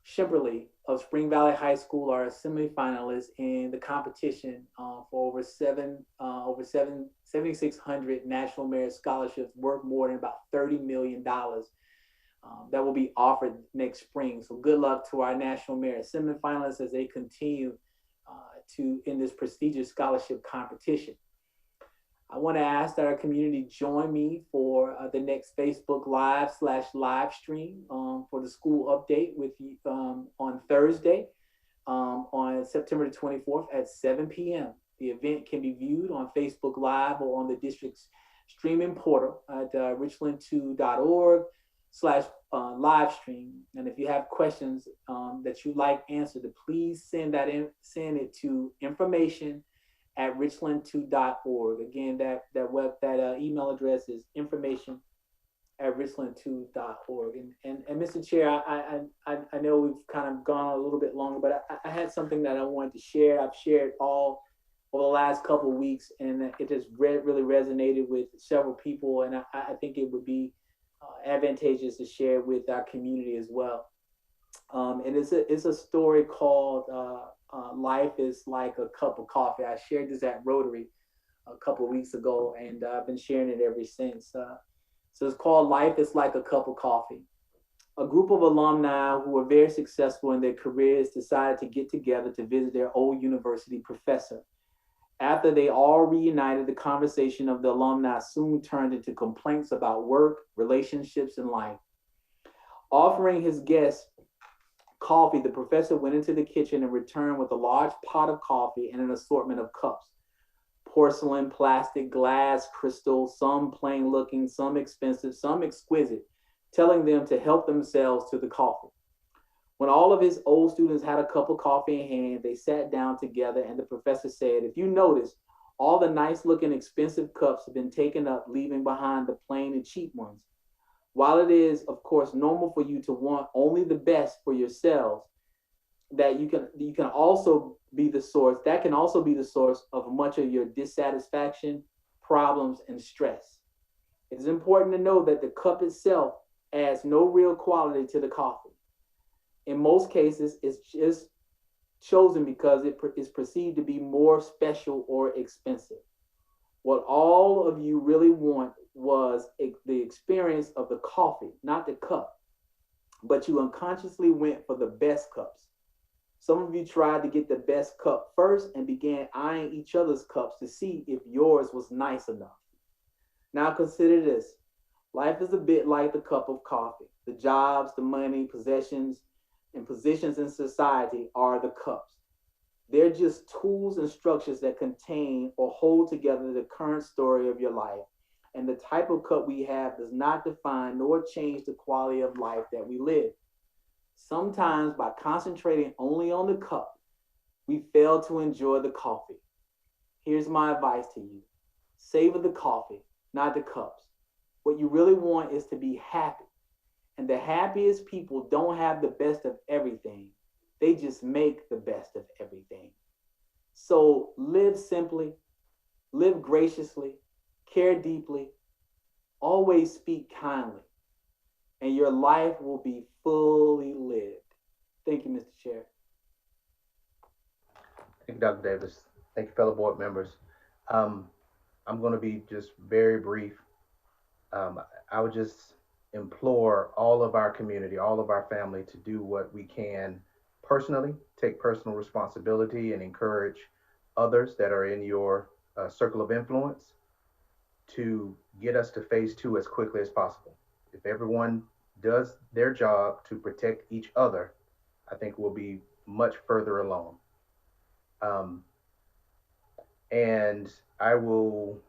Shimperly of Spring Valley High School are semifinalists in the competition for over 7,600 National Merit Scholarships worth more than about $30 million that will be offered next spring. So good luck to our National Merit semifinalists as they continue in this prestigious scholarship competition. I want to ask that our community join me for the next Facebook Live/live stream for the school update with you on Thursday on September the 24th at 7 p.m. The event can be viewed on Facebook Live or on the district's streaming portal at richland2.org/live stream. And if you have questions that you'd like answered, please send it to information@richland2.org. Again, that email address is information@richland2.org. And Mr. Chair, I know we've kind of gone a little bit longer, but I had something that I wanted to share. I've shared all over the last couple of weeks, and it just really resonated with several people, and I think it would be advantageous to share with our community as well. And it's a story called Life is Like a Cup of Coffee. I shared this at Rotary a couple of weeks ago, and I've been sharing it ever since. So it's called Life is Like a Cup of Coffee. A group of alumni who were very successful in their careers decided to get together to visit their old university professor. After they all reunited, the conversation of the alumni soon turned into complaints about work, relationships, and life. Offering his guests coffee, the professor went into the kitchen and returned with a large pot of coffee and an assortment of cups. Porcelain, plastic, glass, crystal, some plain looking, some expensive, some exquisite, telling them to help themselves to the coffee. When all of his old students had a cup of coffee in hand, they sat down together and the professor said, "If you notice, all the nice looking expensive cups have been taken up, leaving behind the plain and cheap ones. While it is, of course, normal for you to want only the best for yourselves, that can also be the source of much of your dissatisfaction, problems, and stress. It is important to know that the cup itself adds no real quality to the coffee. In most cases, it's just chosen because it is perceived to be more special or expensive. What all of you really want was the experience of the coffee, not the cup. But you unconsciously went for the best cups. Some of you tried to get the best cup first and began eyeing each other's cups to see if yours was nice enough. Now consider this. Life is a bit like the cup of coffee. The jobs, the money, possessions, and positions in society are the cups. They're just tools and structures that contain or hold together the current story of your life. And the type of cup we have does not define nor change the quality of life that we live. Sometimes by concentrating only on the cup, we fail to enjoy the coffee. Here's my advice to you. Savor the coffee, not the cups. What you really want is to be happy. And the happiest people don't have the best of everything. They just make the best of everything. So live simply, live graciously, care deeply, always speak kindly, and your life will be fully lived. Thank you, Mr. Chair. Thank you, Dr. Davis. Thank you, fellow board members. I'm going to be just very brief. I would just implore all of our community, all of our family to do what we can personally, take personal responsibility and encourage others that are in your circle of influence to get us to phase 2 as quickly as possible. If everyone does their job to protect each other, I think we'll be much further along. And I will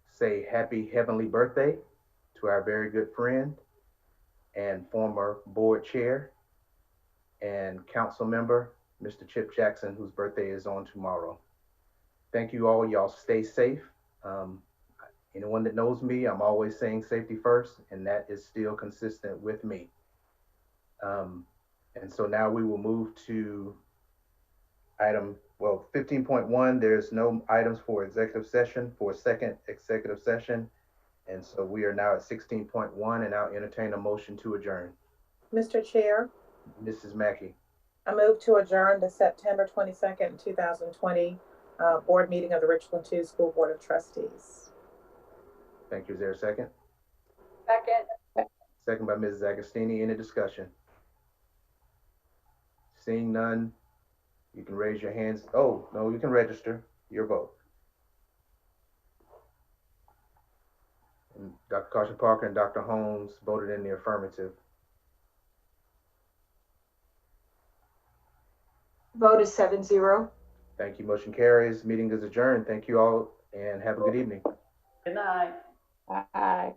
say happy heavenly birthday to our very good friend and former board chair and council member, Mr. Chip Jackson, whose birthday is on tomorrow. Thank you all. Y'all stay safe. Anyone that knows me, I'm always saying safety first, and that is still consistent with me. And so now we will move to 15.1. There's no items for executive session, for a second executive session. And so we are now at 16.1, and I'll entertain a motion to adjourn. Mr. Chair, Mrs. Mackey. I move to adjourn the September 22nd, 2020 board meeting of the Richland 2 School Board of Trustees. Thank you. Is there a second? Second. Second by Mrs. Agostini. Any discussion? Seeing none, you can raise your hands. Oh, no, you can register your vote. Dr. Caution Parker and Dr. Holmes voted in the affirmative. Vote is 7-0. Thank you. Motion carries. Meeting is adjourned. Thank you all and have a good evening. Good night. Bye.